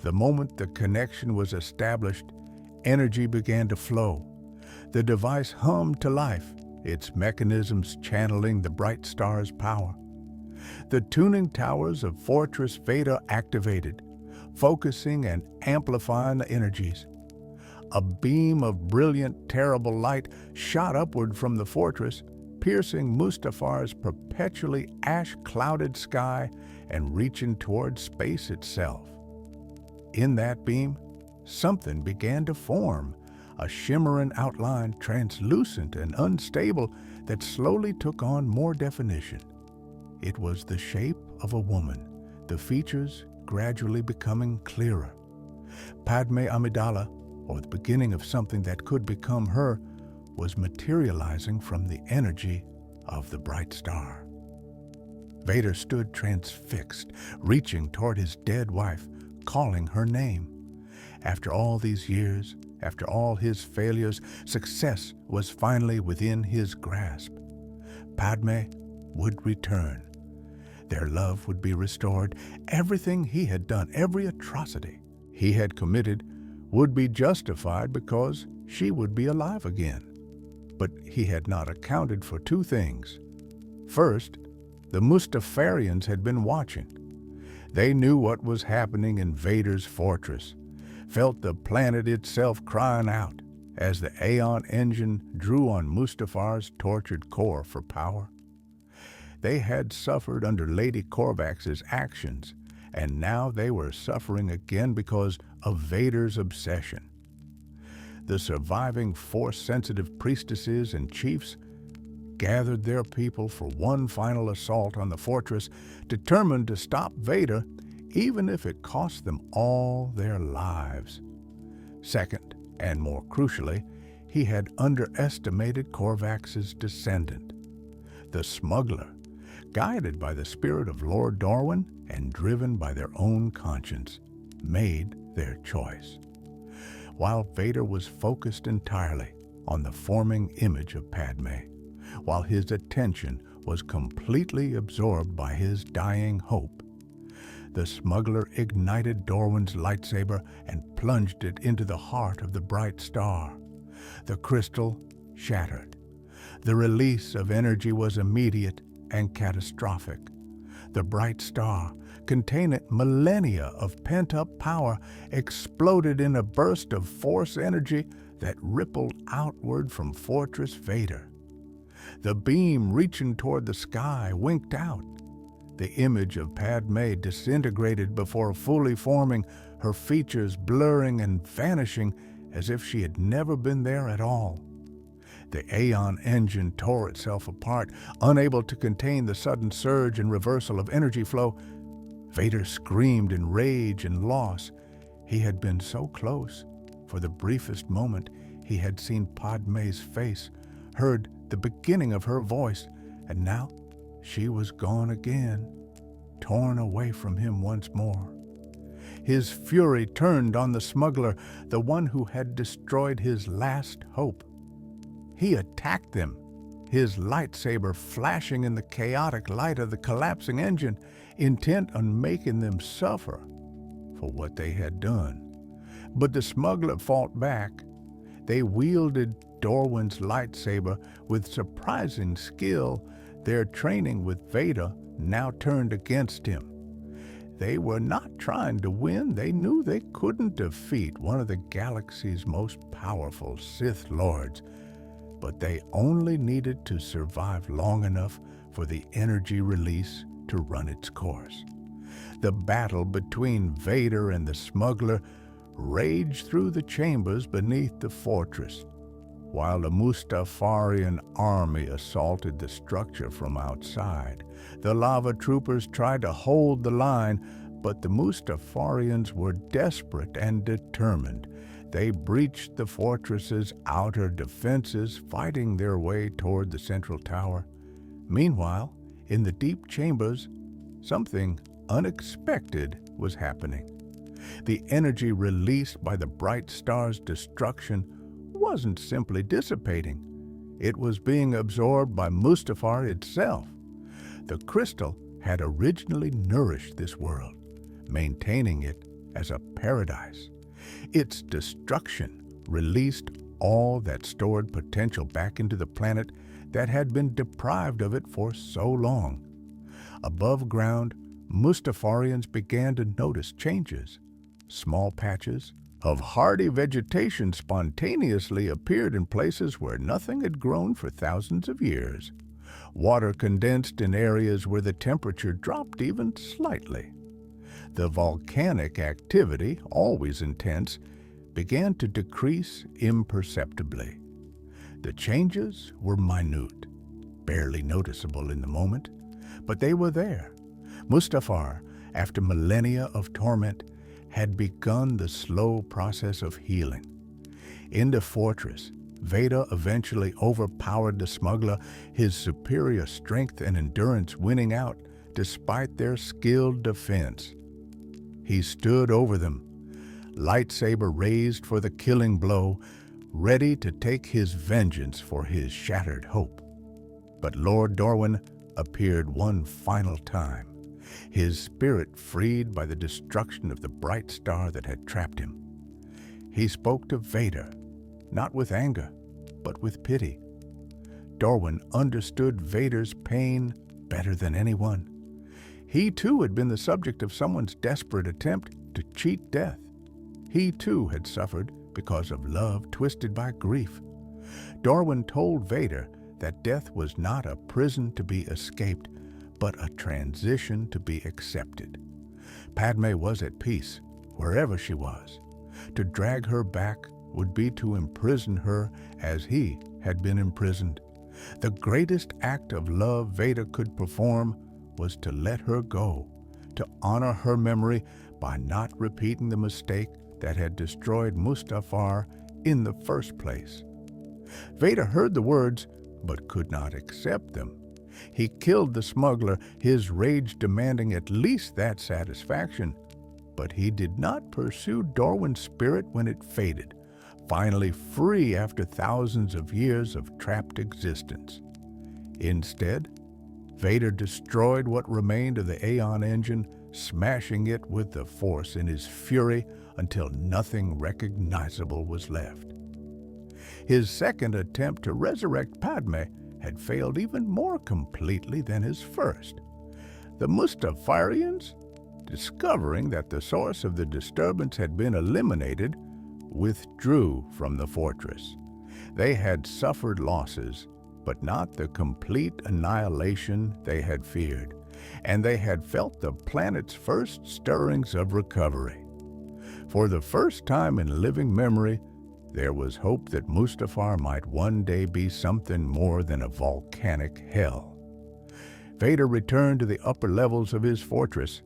The moment the connection was established, energy began to flow. The device hummed to life, its mechanisms channeling the bright star's power. The tuning towers of Fortress Vader activated, focusing and amplifying the energies. A beam of brilliant, terrible light shot upward from the fortress, piercing Mustafar's perpetually ash-clouded sky and reaching toward space itself. In that beam, something began to form, a shimmering outline, translucent and unstable, that slowly took on more definition. It was the shape of a woman, the features gradually becoming clearer. Padme Amidala, or the beginning of something that could become her, was materializing from the energy of the bright star. Vader stood transfixed, reaching toward his dead wife, calling her name. After all these years, after all his failures, success was finally within his grasp. Padme would return. Their love would be restored. Everything he had done, every atrocity he had committed, would be justified because she would be alive again. But he had not accounted for two things. First, the Mustafarians had been watching. They knew what was happening in Vader's fortress, felt the planet itself crying out as the Aeon engine drew on Mustafar's tortured core for power. They had suffered under Lady Corvax's actions, and now they were suffering again because of Vader's obsession. The surviving Force-sensitive priestesses and chiefs gathered their people for one final assault on the fortress, determined to stop Vader, even if it cost them all their lives. Second, and more crucially, he had underestimated Corvax's descendant, the smuggler, guided by the spirit of Lord Dorwin and driven by their own conscience, made their choice. While Vader was focused entirely on the forming image of Padme, while his attention was completely absorbed by his dying hope, the smuggler ignited Dorwin's lightsaber and plunged it into the heart of the bright star. The crystal shattered. The release of energy was immediate and catastrophic. The bright star, containing millennia of pent-up power, exploded in a burst of force energy that rippled outward from Fortress Vader. The beam reaching toward the sky winked out. The image of Padme disintegrated before fully forming, her features blurring and vanishing as if she had never been there at all. The Aeon engine tore itself apart, unable to contain the sudden surge and reversal of energy flow. Vader screamed in rage and loss. He had been so close. For the briefest moment, he had seen Padme's face, heard the beginning of her voice, and now she was gone again, torn away from him once more. His fury turned on the smuggler, the one who had destroyed his last hope. He attacked them, his lightsaber flashing in the chaotic light of the collapsing engine, intent on making them suffer for what they had done. But the smuggler fought back. They wielded Dorwin's lightsaber with surprising skill. Their training with Vader now turned against him. They were not trying to win. They knew they couldn't defeat one of the galaxy's most powerful Sith Lords, but they only needed to survive long enough for the energy release to run its course. The battle between Vader and the smuggler raged through the chambers beneath the fortress, while the Mustafarian army assaulted the structure from outside. The lava troopers tried to hold the line, but the Mustafarians were desperate and determined. They breached the fortress's outer defenses, fighting their way toward the central tower. Meanwhile, in the deep chambers, something unexpected was happening. The energy released by the bright star's destruction wasn't simply dissipating. It was being absorbed by Mustafar itself. The crystal had originally nourished this world, maintaining it as a paradise. Its destruction released all that stored potential back into the planet that had been deprived of it for so long. Above ground, Mustafarians began to notice changes. Small patches of hardy vegetation spontaneously appeared in places where nothing had grown for thousands of years. Water condensed in areas where the temperature dropped even slightly. The volcanic activity, always intense, began to decrease imperceptibly. The changes were minute, barely noticeable in the moment, but they were there. Mustafar, after millennia of torment, had begun the slow process of healing. In the fortress, Vader eventually overpowered the smuggler, his superior strength and endurance winning out, despite their skilled defense. He stood over them, lightsaber raised for the killing blow, ready to take his vengeance for his shattered hope. But Lord Dorwin appeared one final time, his spirit freed by the destruction of the bright star that had trapped him. He spoke to Vader, not with anger, but with pity. Dorwin understood Vader's pain better than anyone. He too had been the subject of someone's desperate attempt to cheat death. He too had suffered because of love twisted by grief. Dorwin told Vader that death was not a prison to be escaped, but a transition to be accepted. Padme was at peace, wherever she was. To drag her back would be to imprison her as he had been imprisoned. The greatest act of love Vader could perform was to let her go, to honor her memory by not repeating the mistake that had destroyed Mustafar in the first place. Vader heard the words, but could not accept them. He killed the smuggler, his rage demanding at least that satisfaction. But he did not pursue Dorwin's spirit when it faded, finally free after thousands of years of trapped existence. Instead, Vader destroyed what remained of the Aeon engine, smashing it with the Force in his fury until nothing recognizable was left. His second attempt to resurrect Padme had failed even more completely than his first. The Mustafarians, discovering that the source of the disturbance had been eliminated, withdrew from the fortress. They had suffered losses, but not the complete annihilation they had feared, and they had felt the planet's first stirrings of recovery. For the first time in living memory, there was hope that Mustafar might one day be something more than a volcanic hell. Vader returned to the upper levels of his fortress,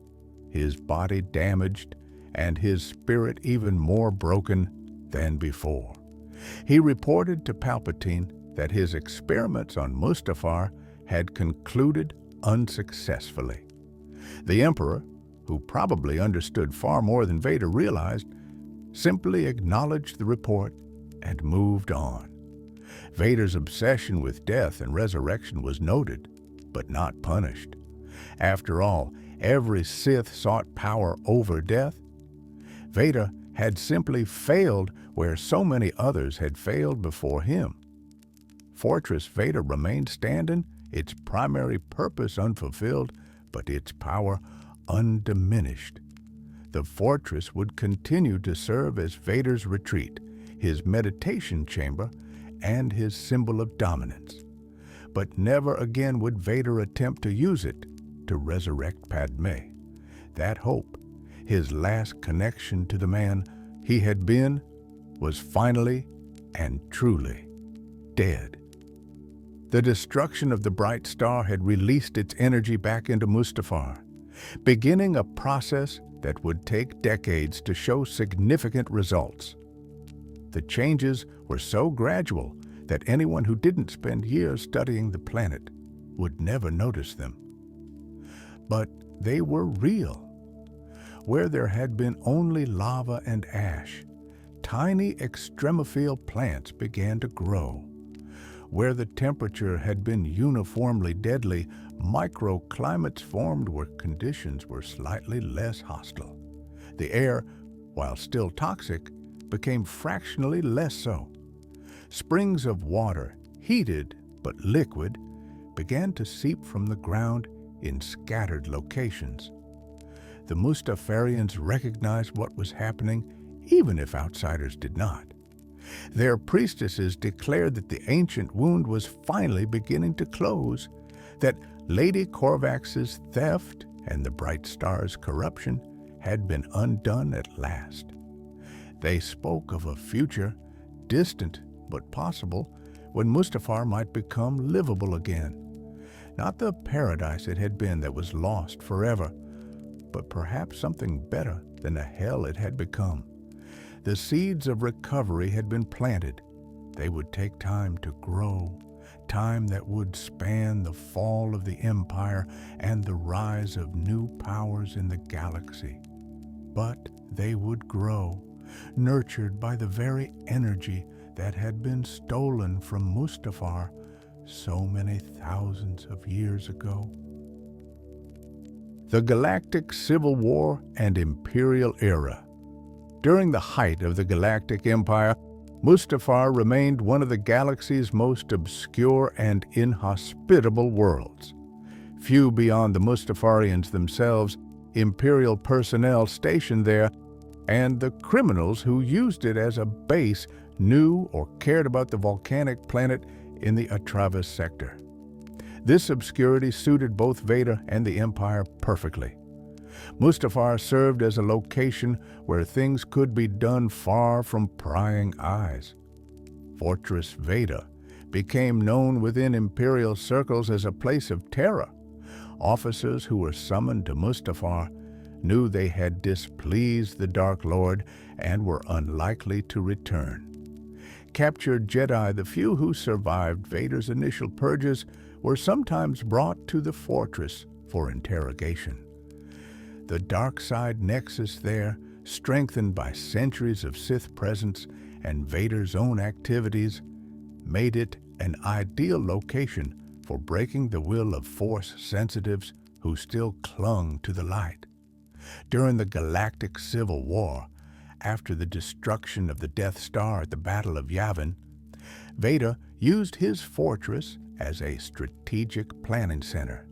his body damaged and his spirit even more broken than before. He reported to Palpatine that his experiments on Mustafar had concluded unsuccessfully. The Emperor, who probably understood far more than Vader realized, simply acknowledged the report and moved on. Vader's obsession with death and resurrection was noted, but not punished. After all, every Sith sought power over death. Vader had simply failed where so many others had failed before him. Fortress Vader remained standing, its primary purpose unfulfilled, but its power undiminished. The fortress would continue to serve as Vader's retreat, his meditation chamber, and his symbol of dominance. But never again would Vader attempt to use it to resurrect Padme. That hope, his last connection to the man he had been, was finally and truly dead. The destruction of the bright star had released its energy back into Mustafar, beginning a process that would take decades to show significant results. The changes were so gradual that anyone who didn't spend years studying the planet would never notice them. But they were real. Where there had been only lava and ash, tiny extremophile plants began to grow. Where the temperature had been uniformly deadly, microclimates formed where conditions were slightly less hostile. The air, while still toxic, became fractionally less so. Springs of water, heated but liquid, began to seep from the ground in scattered locations. The Mustafarians recognized what was happening, even if outsiders did not. Their priestesses declared that the ancient wound was finally beginning to close, that Lady Corvax's theft and the bright star's corruption had been undone at last. They spoke of a future, distant but possible, when Mustafar might become livable again. Not the paradise it had been that was lost forever, but perhaps something better than the hell it had become. The seeds of recovery had been planted. They would take time to grow, time that would span the fall of the Empire and the rise of new powers in the galaxy. But they would grow, nurtured by the very energy that had been stolen from Mustafar so many thousands of years ago. The Galactic Civil War and Imperial Era. During the height of the Galactic Empire, Mustafar remained one of the galaxy's most obscure and inhospitable worlds. Few beyond the Mustafarians themselves, Imperial personnel stationed there, and the criminals who used it as a base knew or cared about the volcanic planet in the Atravis sector. This obscurity suited both Vader and the Empire perfectly. Mustafar served as a location where things could be done far from prying eyes. Fortress Vader became known within Imperial circles as a place of terror. Officers who were summoned to Mustafar knew they had displeased the Dark Lord and were unlikely to return. Captured Jedi, the few who survived Vader's initial purges, were sometimes brought to the fortress for interrogation. The dark side nexus there, strengthened by centuries of Sith presence and Vader's own activities, made it an ideal location for breaking the will of Force sensitives who still clung to the light. During the Galactic Civil War, after the destruction of the Death Star at the Battle of Yavin, Vader used his fortress as a strategic planning center.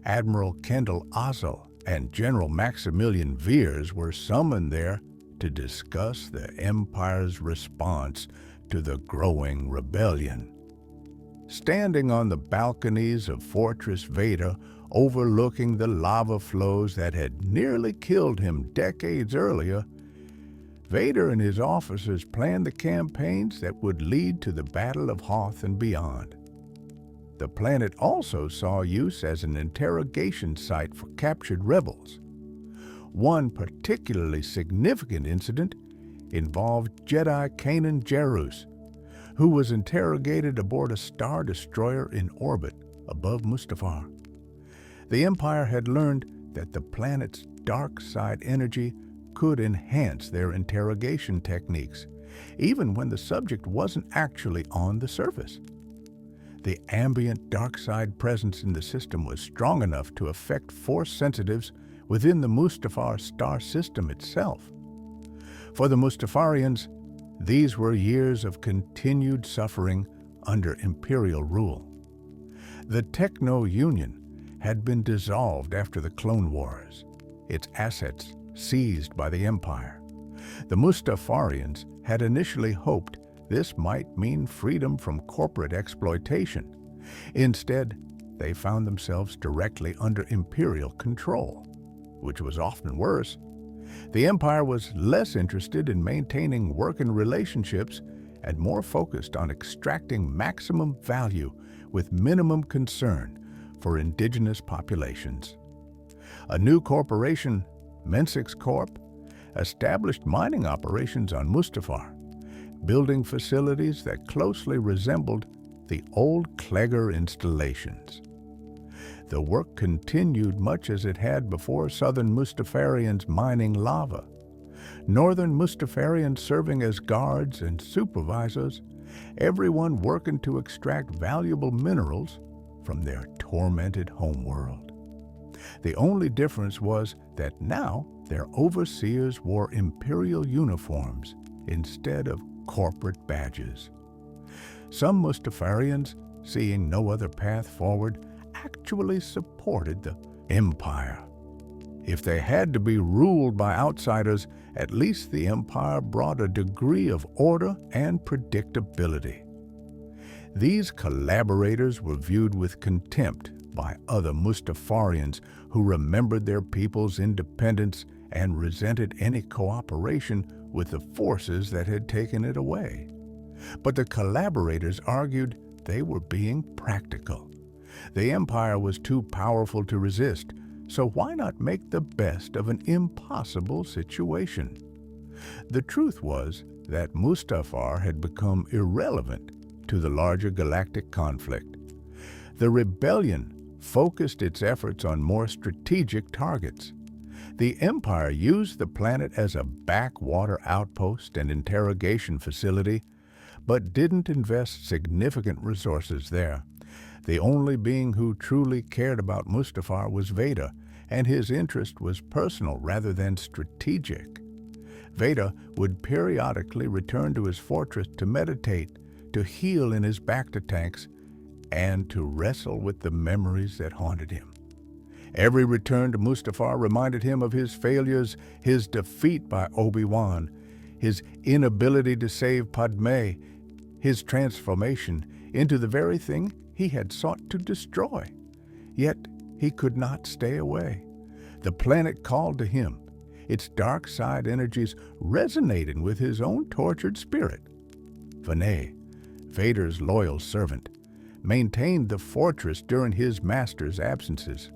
Admiral Kendall Ozzel and General Maximilian Veers were summoned there to discuss the Empire's response to the growing rebellion. Standing on the balconies of Fortress Vader, overlooking the lava flows that had nearly killed him decades earlier, Vader and his officers planned the campaigns that would lead to the Battle of Hoth and beyond. The planet also saw use as an interrogation site for captured rebels. One particularly significant incident involved Jedi Kanan Jarrus, who was interrogated aboard a Star Destroyer in orbit above Mustafar. The Empire had learned that the planet's dark side energy could enhance their interrogation techniques, even when the subject wasn't actually on the surface. The ambient dark side presence in the system was strong enough to affect Force sensitives within the Mustafar star system itself. For the Mustafarians, these were years of continued suffering under Imperial rule. The Techno-Union had been dissolved after the Clone Wars, its assets seized by the Empire. The Mustafarians had initially hoped this might mean freedom from corporate exploitation. Instead, they found themselves directly under Imperial control, which was often worse. The Empire was less interested in maintaining working relationships and more focused on extracting maximum value with minimum concern for indigenous populations. A new corporation, Mensix Corp, established mining operations on Mustafar, building facilities that closely resembled the old Kleger installations. The work continued much as it had before southern Mustafarians mining lava. Northern Mustafarians serving as guards and supervisors, everyone working to extract valuable minerals from their tormented homeworld. The only difference was that now their overseers wore Imperial uniforms instead of corporate badges. Some Mustafarians, seeing no other path forward, actually supported the Empire. If they had to be ruled by outsiders, at least the Empire brought a degree of order and predictability. These collaborators were viewed with contempt by other Mustafarians who remembered their people's independence and resented any cooperation with the forces that had taken it away. But the collaborators argued they were being practical. The Empire was too powerful to resist, so why not make the best of an impossible situation? The truth was that Mustafar had become irrelevant to the larger galactic conflict. The rebellion focused its efforts on more strategic targets. The Empire used the planet as a backwater outpost and interrogation facility, but didn't invest significant resources there. The only being who truly cared about Mustafar was Vader, and his interest was personal rather than strategic. Vader would periodically return to his fortress to meditate, to heal in his bacta tanks, and to wrestle with the memories that haunted him. Every return to Mustafar reminded him of his failures, his defeat by Obi-Wan, his inability to save Padme, his transformation into the very thing he had sought to destroy. Yet he could not stay away. The planet called to him, its dark side energies resonating with his own tortured spirit. Vanay, Vader's loyal servant, maintained the fortress during his master's absences.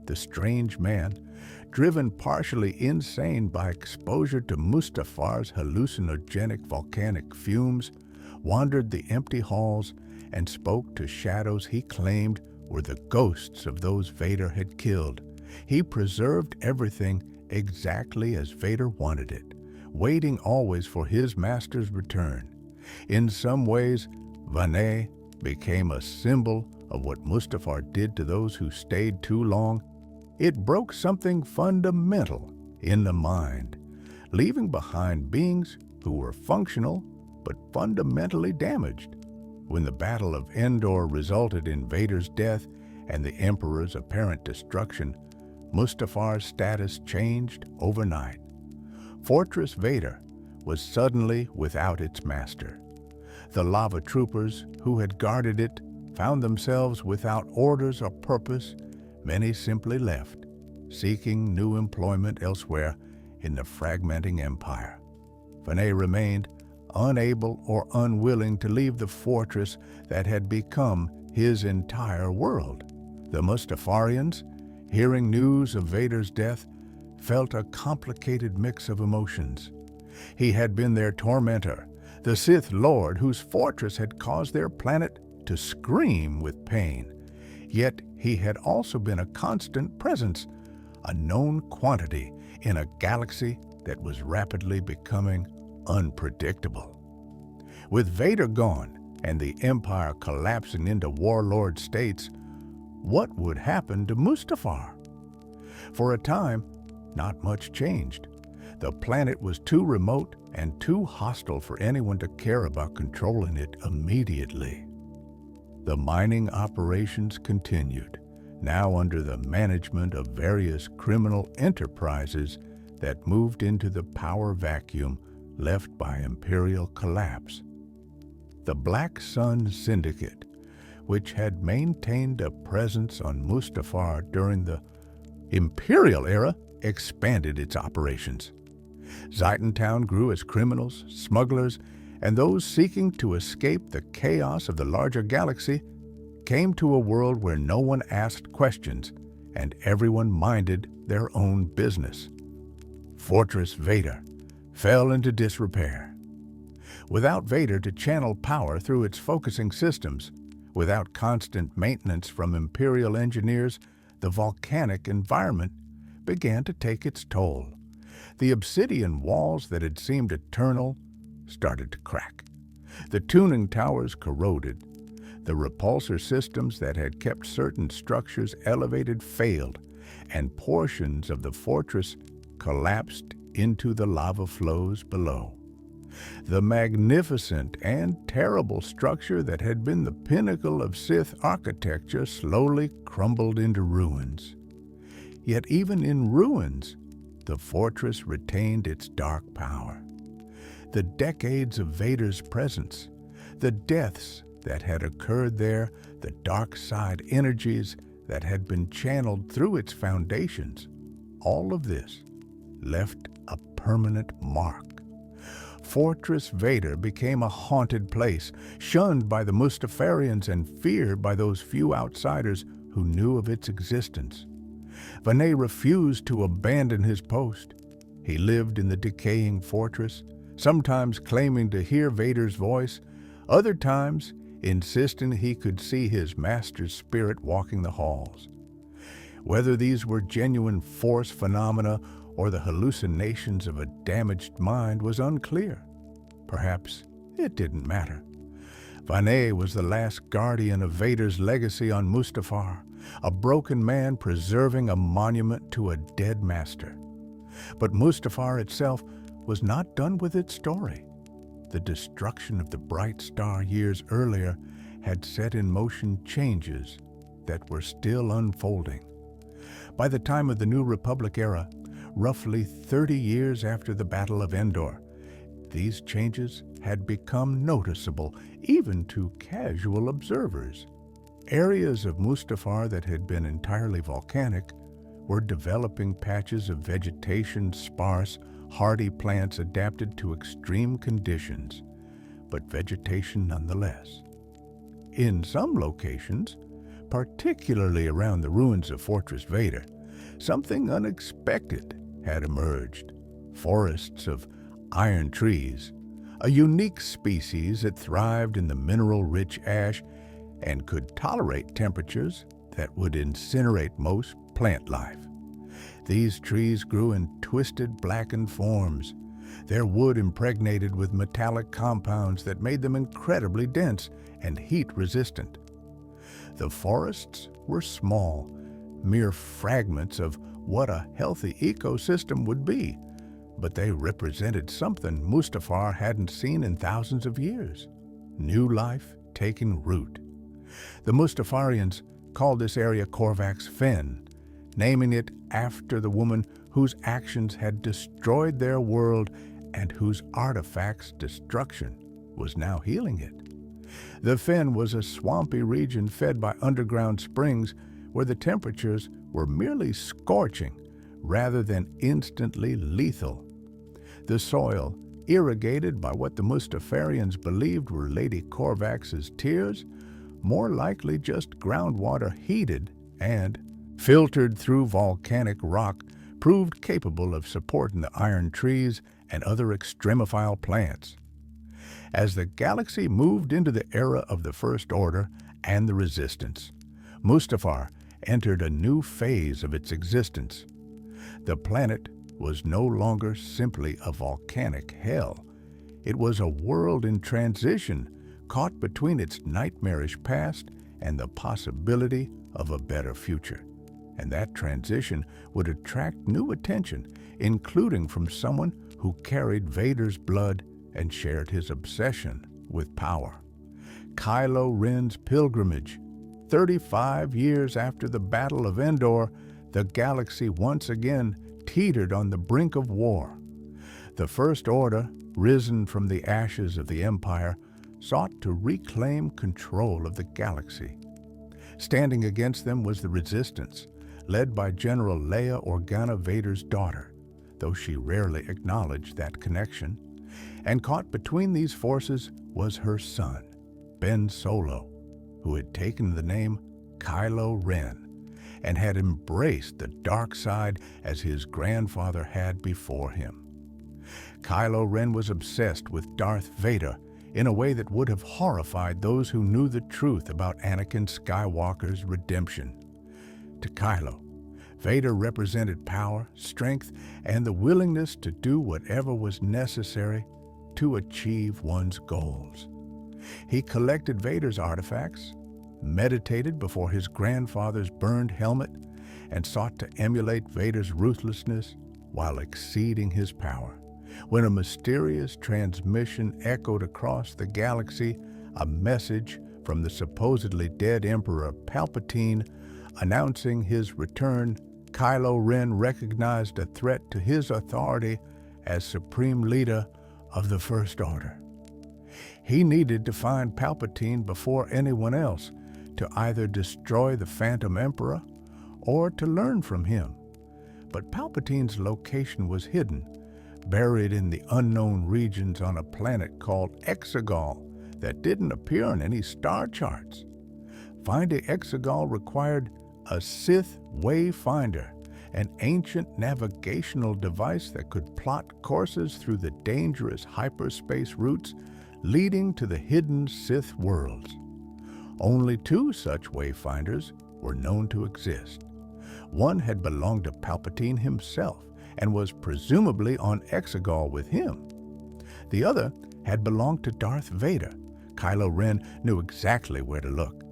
The strange man, driven partially insane by exposure to Mustafar's hallucinogenic volcanic fumes, wandered the empty halls and spoke to shadows he claimed were the ghosts of those Vader had killed. He preserved everything exactly as Vader wanted it, waiting always for his master's return. In some ways, Vanay became a symbol of what Mustafar did to those who stayed too long. It broke something fundamental in the mind, leaving behind beings who were functional but fundamentally damaged. When the Battle of Endor resulted in Vader's death and the Emperor's apparent destruction, Mustafar's status changed overnight. Fortress Vader was suddenly without its master. The lava troopers who had guarded it found themselves without orders or purpose. Many simply left, seeking new employment elsewhere in the fragmenting empire. Vanay remained unable or unwilling to leave the fortress that had become his entire world. The Mustafarians, hearing news of Vader's death, felt a complicated mix of emotions. He had been their tormentor, the Sith Lord whose fortress had caused their planet to scream with pain. Yet he had also been a constant presence, a known quantity in a galaxy that was rapidly becoming unpredictable. With Vader gone and the Empire collapsing into warlord states, what would happen to Mustafar? For a time, not much changed. The planet was too remote and too hostile for anyone to care about controlling it immediately. The mining operations continued, now under the management of various criminal enterprises that moved into the power vacuum left by Imperial collapse. The Black Sun Syndicate, which had maintained a presence on Mustafar during the Imperial era, expanded its operations. Zitontown grew as criminals, smugglers, and those seeking to escape the chaos of the larger galaxy came to a world where no one asked questions and everyone minded their own business. Fortress Vader fell into disrepair. Without Vader to channel power through its focusing systems, without constant maintenance from Imperial engineers, the volcanic environment began to take its toll. The obsidian walls that had seemed eternal started to crack. The tuning towers corroded. The repulsor systems that had kept certain structures elevated failed, and portions of the fortress collapsed into the lava flows below. The magnificent and terrible structure that had been the pinnacle of Sith architecture slowly crumbled into ruins. Yet even in ruins, the fortress retained its dark power. The decades of Vader's presence, the deaths that had occurred there, the dark side energies that had been channeled through its foundations, all of this left a permanent mark. Fortress Vader became a haunted place, shunned by the Mustafarians and feared by those few outsiders who knew of its existence. Vanay refused to abandon his post. He lived in the decaying fortress, sometimes claiming to hear Vader's voice, other times insisting he could see his master's spirit walking the halls. Whether these were genuine Force phenomena or the hallucinations of a damaged mind was unclear. Perhaps it didn't matter. Vanet was the last guardian of Vader's legacy on Mustafar, a broken man preserving a monument to a dead master. But Mustafar itself was not done with its story. The destruction of the bright star years earlier had set in motion changes that were still unfolding. By the time of the New Republic era, roughly 30 years after the Battle of Endor, these changes had become noticeable even to casual observers. Areas of Mustafar that had been entirely volcanic were developing patches of vegetation, sparse, hardy plants adapted to extreme conditions, but vegetation nonetheless. In some locations, particularly around the ruins of Fortress Vader, something unexpected had emerged. Forests of iron trees, a unique species that thrived in the mineral-rich ash and could tolerate temperatures that would incinerate most plant life. These trees grew in twisted, blackened forms, their wood impregnated with metallic compounds that made them incredibly dense and heat-resistant. The forests were small, mere fragments of what a healthy ecosystem would be, but they represented something Mustafar hadn't seen in thousands of years: new life taking root. The Mustafarians called this area Korvax Fen, naming it after the woman whose actions had destroyed their world and whose artifact's destruction was now healing it. The Fen was a swampy region fed by underground springs where the temperatures were merely scorching rather than instantly lethal. The soil, irrigated by what the Mustafarians believed were Lady Korvax's tears, more likely just groundwater heated and, filtered through volcanic rock, proved capable of supporting the iron trees and other extremophile plants. As the galaxy moved into the era of the First Order and the Resistance, Mustafar entered a new phase of its existence. The planet was no longer simply a volcanic hell. It was a world in transition, caught between its nightmarish past and the possibility of a better future. And that transition would attract new attention, including from someone who carried Vader's blood and shared his obsession with power. Kylo Ren's pilgrimage. 35 years after the Battle of Endor, the galaxy once again teetered on the brink of war. The First Order, risen from the ashes of the Empire, sought to reclaim control of the galaxy. Standing against them was the Resistance, led by General Leia Organa Vader's daughter, though she rarely acknowledged that connection. And caught between these forces was her son, Ben Solo, who had taken the name Kylo Ren and had embraced the dark side as his grandfather had before him. Kylo Ren was obsessed with Darth Vader in a way that would have horrified those who knew the truth about Anakin Skywalker's redemption. To Kylo, Vader represented power, strength, and the willingness to do whatever was necessary to achieve one's goals. He collected Vader's artifacts, meditated before his grandfather's burned helmet, and sought to emulate Vader's ruthlessness while exceeding his power. When a mysterious transmission echoed across the galaxy, a message from the supposedly dead Emperor Palpatine announcing his return, Kylo Ren recognized a threat to his authority as supreme leader of the First Order. He needed to find Palpatine before anyone else to either destroy the Phantom Emperor or to learn from him. But Palpatine's location was hidden, buried in the unknown regions on a planet called Exegol that didn't appear on any star charts. Finding Exegol required a Sith Wayfinder, an ancient navigational device that could plot courses through the dangerous hyperspace routes leading to the hidden Sith worlds. Only two such wayfinders were known to exist. One had belonged to Palpatine himself and was presumably on Exegol with him. The other had belonged to Darth Vader. Kylo Ren knew exactly where to look.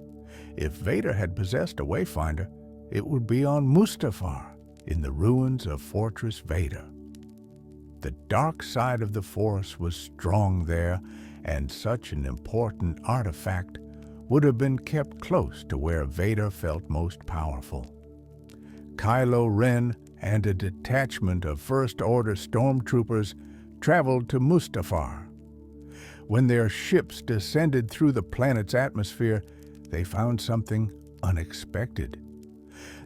If Vader had possessed a wayfinder, it would be on Mustafar, in the ruins of Fortress Vader. The dark side of the Force was strong there, and such an important artifact would have been kept close to where Vader felt most powerful. Kylo Ren and a detachment of First Order stormtroopers traveled to Mustafar. When their ships descended through the planet's atmosphere, they found something unexpected.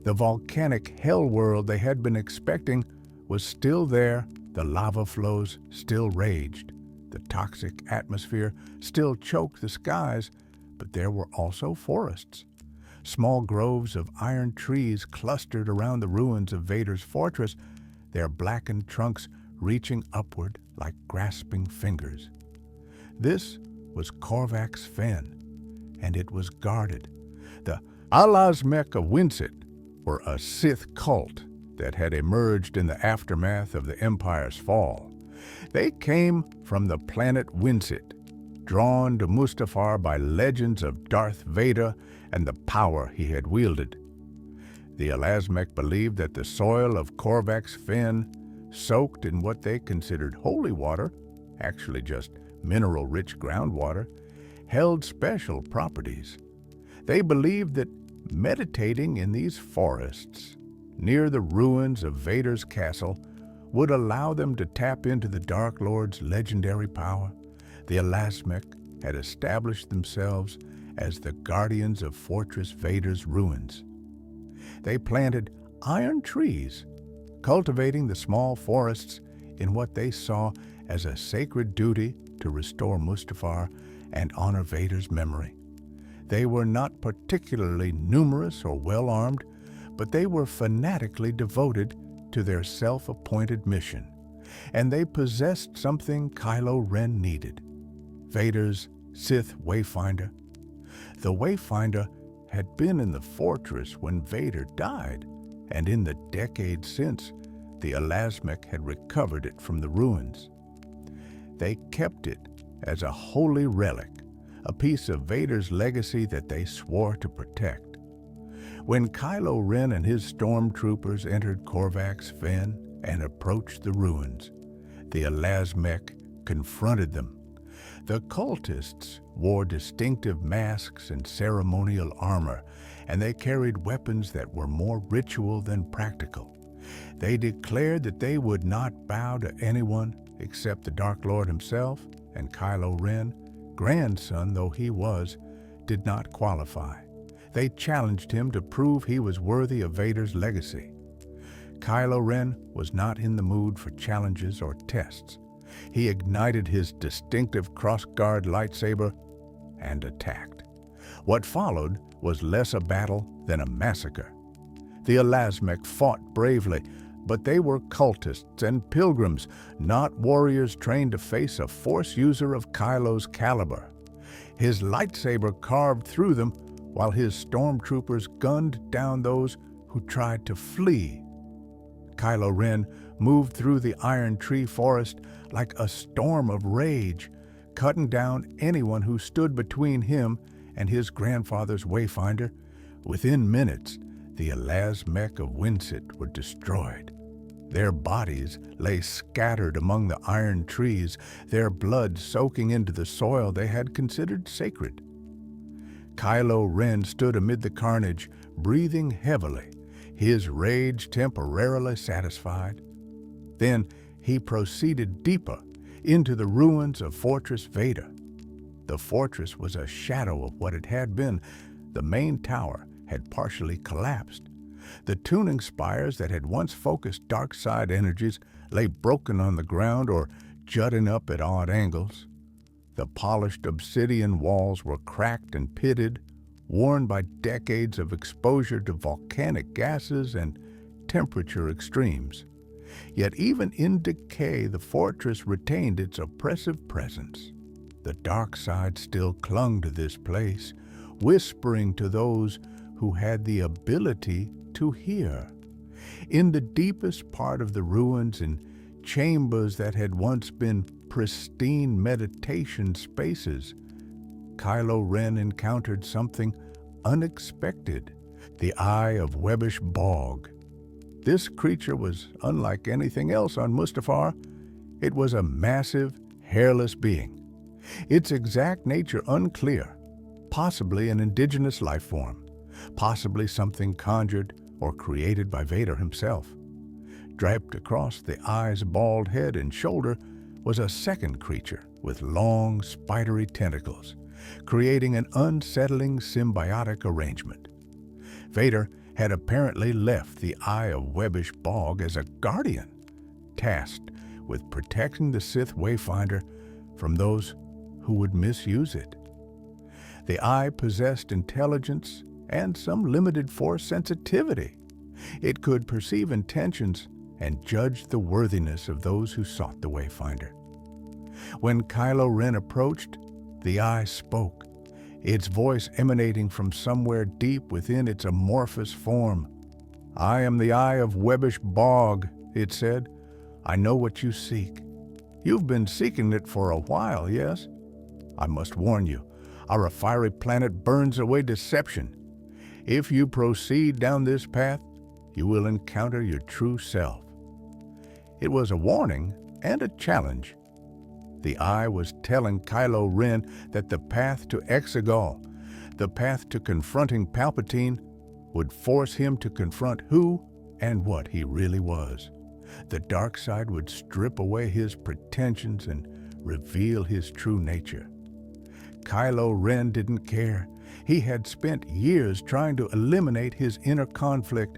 The volcanic hell world they had been expecting was still there. The lava flows still raged. The toxic atmosphere still choked the skies, but there were also forests. Small groves of iron trees clustered around the ruins of Vader's fortress, their blackened trunks reaching upward like grasping fingers. This was Korvax's fen, and it was guarded. The Alazmec of Winset were a Sith cult that had emerged in the aftermath of the Empire's fall. They came from the planet Winset, drawn to Mustafar by legends of Darth Vader and the power he had wielded. The Alazmec believed that the soil of Korvax's fen, soaked in what they considered holy water, actually just mineral-rich groundwater, held special properties. They believed that meditating in these forests, near the ruins of Vader's castle, would allow them to tap into the Dark Lord's legendary power. The Alazmec had established themselves as the guardians of Fortress Vader's ruins. They planted iron trees, cultivating the small forests in what they saw as a sacred duty to restore Mustafar and honor Vader's memory. They were not particularly numerous or well-armed, but they were fanatically devoted to their self-appointed mission, and they possessed something Kylo Ren needed: Vader's Sith Wayfinder. The Wayfinder had been in the fortress when Vader died, and in the decades since, the Alazmec had recovered it from the ruins. They kept it as a holy relic, a piece of Vader's legacy that they swore to protect. When Kylo Ren and his stormtroopers entered Korvax's fen and approached the ruins, the Alazmec confronted them. The cultists wore distinctive masks and ceremonial armor, and they carried weapons that were more ritual than practical. They declared that they would not bow to anyone except the Dark Lord himself, and Kylo Ren, grandson though he was, did not qualify. They challenged him to prove he was worthy of Vader's legacy. Kylo Ren was not in the mood for challenges or tests. He ignited his distinctive cross-guard lightsaber and attacked. What followed was less a battle than a massacre. The Alazmec fought bravely, but they were cultists and pilgrims, not warriors trained to face a Force user of Kylo's caliber. His lightsaber carved through them, while his stormtroopers gunned down those who tried to flee. Kylo Ren moved through the iron tree forest like a storm of rage, cutting down anyone who stood between him and his grandfather's Wayfinder. Within minutes, the Alazmec of Winset were destroyed. Their bodies lay scattered among the iron trees, their blood soaking into the soil they had considered sacred. Kylo Ren stood amid the carnage, breathing heavily, his rage temporarily satisfied. Then he proceeded deeper into the ruins of Fortress Vader. The fortress was a shadow of what it had been. The main tower had partially collapsed. The tuning spires that had once focused dark side energies lay broken on the ground or jutting up at odd angles. The polished obsidian walls were cracked and pitted, worn by decades of exposure to volcanic gases and temperature extremes. Yet even in decay, the fortress retained its oppressive presence. The dark side still clung to this place, whispering to those who had the ability to hear. In the deepest part of the ruins, in chambers that had once been pristine meditation spaces, Kylo Ren encountered something unexpected: the Eye of Webbish Bog. This creature was unlike anything else on Mustafar. It was a massive, hairless being, its exact nature unclear, possibly an indigenous life form, possibly something conjured or created by Vader himself. Draped across the Eye's bald head and shoulder was a second creature with long, spidery tentacles, creating an unsettling symbiotic arrangement. Vader had apparently left the Eye of Webbish Bog as a guardian, tasked with protecting the Sith Wayfinder from those who would misuse it. The Eye possessed intelligence and some limited force sensitivity. It could perceive intentions and judge the worthiness of those who sought the Wayfinder. When Kylo Ren approached, the Eye spoke, its voice emanating from somewhere deep within its amorphous form. "I am the Eye of Webbish Bog," it said. "I know what you seek. You've been seeking it for a while, yes? I must warn you, our fiery planet burns away deception. If you proceed down this path, you will encounter your true self." It was a warning and a challenge. The Eye was telling Kylo Ren that the path to Exegol, the path to confronting Palpatine, would force him to confront who and what he really was. The dark side would strip away his pretensions and reveal his true nature. Kylo Ren didn't care. He had spent years trying to eliminate his inner conflict,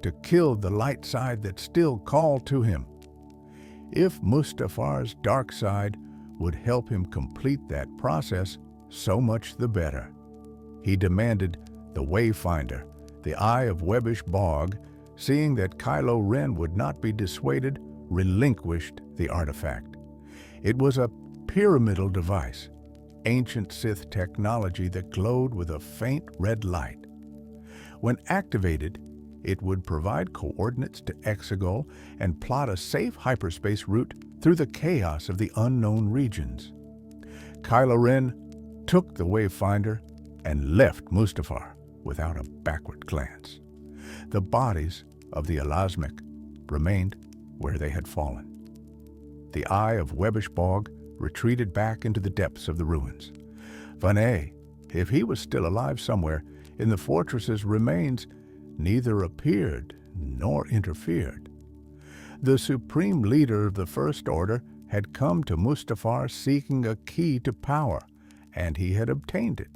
to kill the light side that still called to him. If Mustafar's dark side would help him complete that process, so much the better. He demanded the Wayfinder, the Eye of Webbish Bog, seeing that Kylo Ren would not be dissuaded, relinquished the artifact. It was a pyramidal device, ancient Sith technology that glowed with a faint red light. When activated, it would provide coordinates to Exegol and plot a safe hyperspace route through the chaos of the unknown regions. Kylo Ren took the Wayfinder and left Mustafar without a backward glance. The bodies of the Alasmic remained where they had fallen. The Eye of Webbish Bog retreated back into the depths of the ruins. Vanay, if he was still alive somewhere in the fortress's remains, neither appeared nor interfered. The supreme leader of the First Order had come to Mustafar seeking a key to power, and he had obtained it.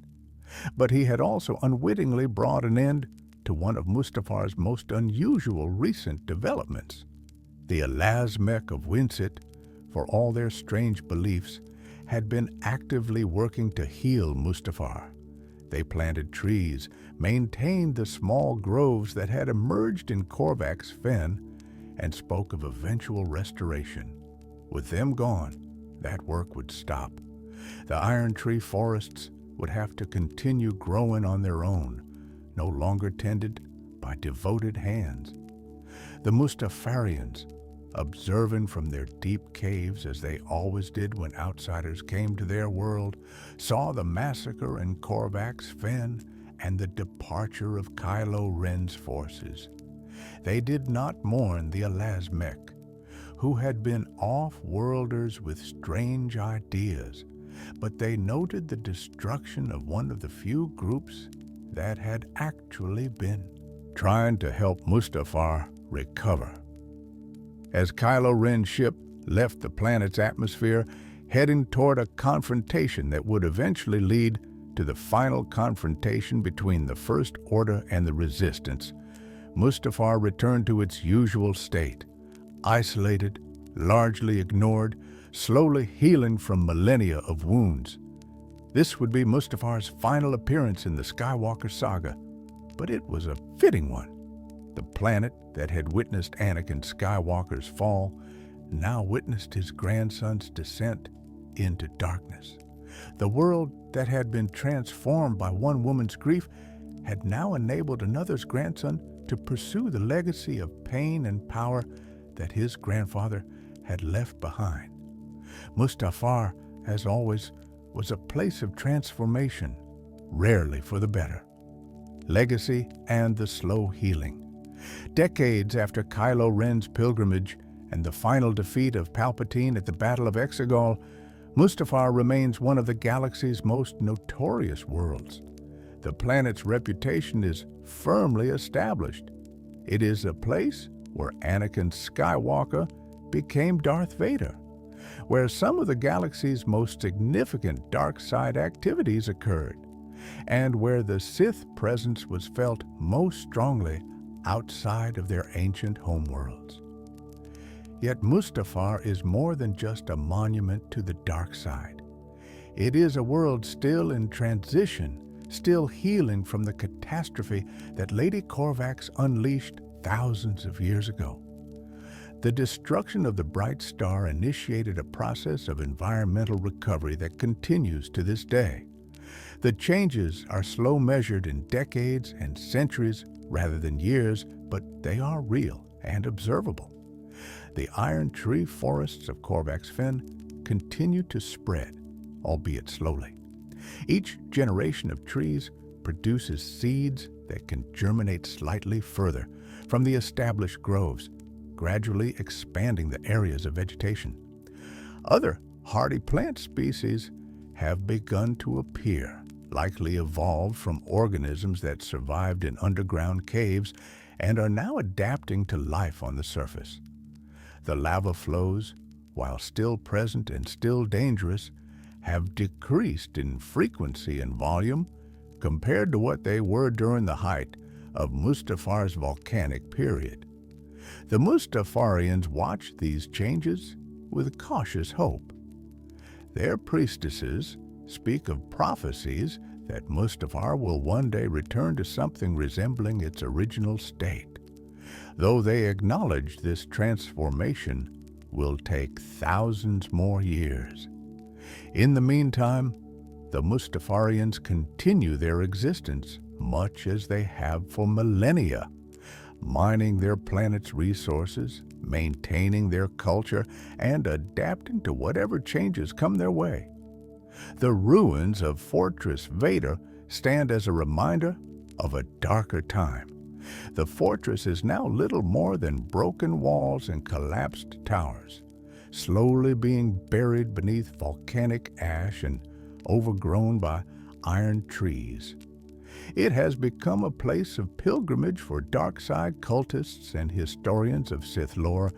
But he had also unwittingly brought an end to one of Mustafar's most unusual recent developments. The Alasmec of Winsit, for all their strange beliefs, had been actively working to heal Mustafar. They planted trees, maintained the small groves that had emerged in Korvac's fen, and spoke of eventual restoration. With them gone, that work would stop. The iron tree forests would have to continue growing on their own, no longer tended by devoted hands. The Mustafarians, observing from their deep caves as they always did when outsiders came to their world, saw the massacre in Korvac's fen and the departure of Kylo Ren's forces. They did not mourn the Alasmec, who had been off-worlders with strange ideas, but they noted the destruction of one of the few groups that had actually been trying to help Mustafar recover. As Kylo Ren's ship left the planet's atmosphere, heading toward a confrontation that would eventually lead to the final confrontation between the First Order and the Resistance, Mustafar returned to its usual state, isolated, largely ignored, slowly healing from millennia of wounds. This would be Mustafar's final appearance in the Skywalker saga, but it was a fitting one. The planet that had witnessed Anakin Skywalker's fall now witnessed his grandson's descent into darkness. The world that had been transformed by one woman's grief had now enabled another's grandson to pursue the legacy of pain and power that his grandfather had left behind. Mustafar, as always, was a place of transformation, rarely for the better. Legacy and the slow healing. Decades after Kylo Ren's pilgrimage and the final defeat of Palpatine at the Battle of Exegol, Mustafar remains one of the galaxy's most notorious worlds. The planet's reputation is firmly established. It is a place where Anakin Skywalker became Darth Vader, where some of the galaxy's most significant dark side activities occurred, and where the Sith presence was felt most strongly outside of their ancient homeworlds. Yet Mustafar is more than just a monument to the dark side. It is a world still in transition, still healing from the catastrophe that Lady Corvax unleashed thousands of years ago. The destruction of the bright star initiated a process of environmental recovery that continues to this day. The changes are slow, measured in decades and centuries rather than years, but they are real and observable. The iron tree forests of Corvax Fen continue to spread, albeit slowly. Each generation of trees produces seeds that can germinate slightly further from the established groves, gradually expanding the areas of vegetation. Other hardy plant species have begun to appear, likely evolved from organisms that survived in underground caves and are now adapting to life on the surface. The lava flows, while still present and still dangerous, have decreased in frequency and volume compared to what they were during the height of Mustafar's volcanic period. The Mustafarians watch these changes with cautious hope. Their priestesses speak of prophecies that Mustafar will one day return to something resembling its original state, though they acknowledge this transformation will take thousands more years. In the meantime, the Mustafarians continue their existence much as they have for millennia, mining their planet's resources, maintaining their culture, and adapting to whatever changes come their way. The ruins of Fortress Vader stand as a reminder of a darker time. The fortress is now little more than broken walls and collapsed towers, slowly being buried beneath volcanic ash and overgrown by iron trees. It has become a place of pilgrimage for dark side cultists and historians of Sith lore,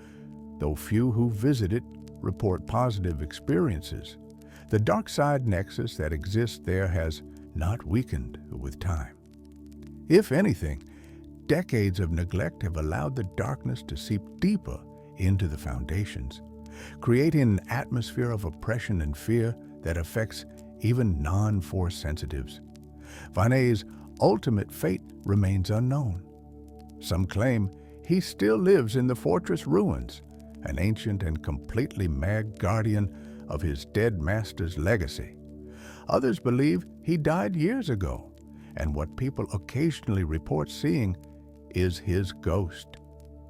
though few who visit it report positive experiences. The dark side nexus that exists there has not weakened with time. If anything, decades of neglect have allowed the darkness to seep deeper into the foundations, creating an atmosphere of oppression and fear that affects even non-Force sensitives. Vinay's ultimate fate remains unknown. Some claim he still lives in the fortress ruins, an ancient and completely mad guardian of his dead master's legacy. Others believe he died years ago, and what people occasionally report seeing is his ghost,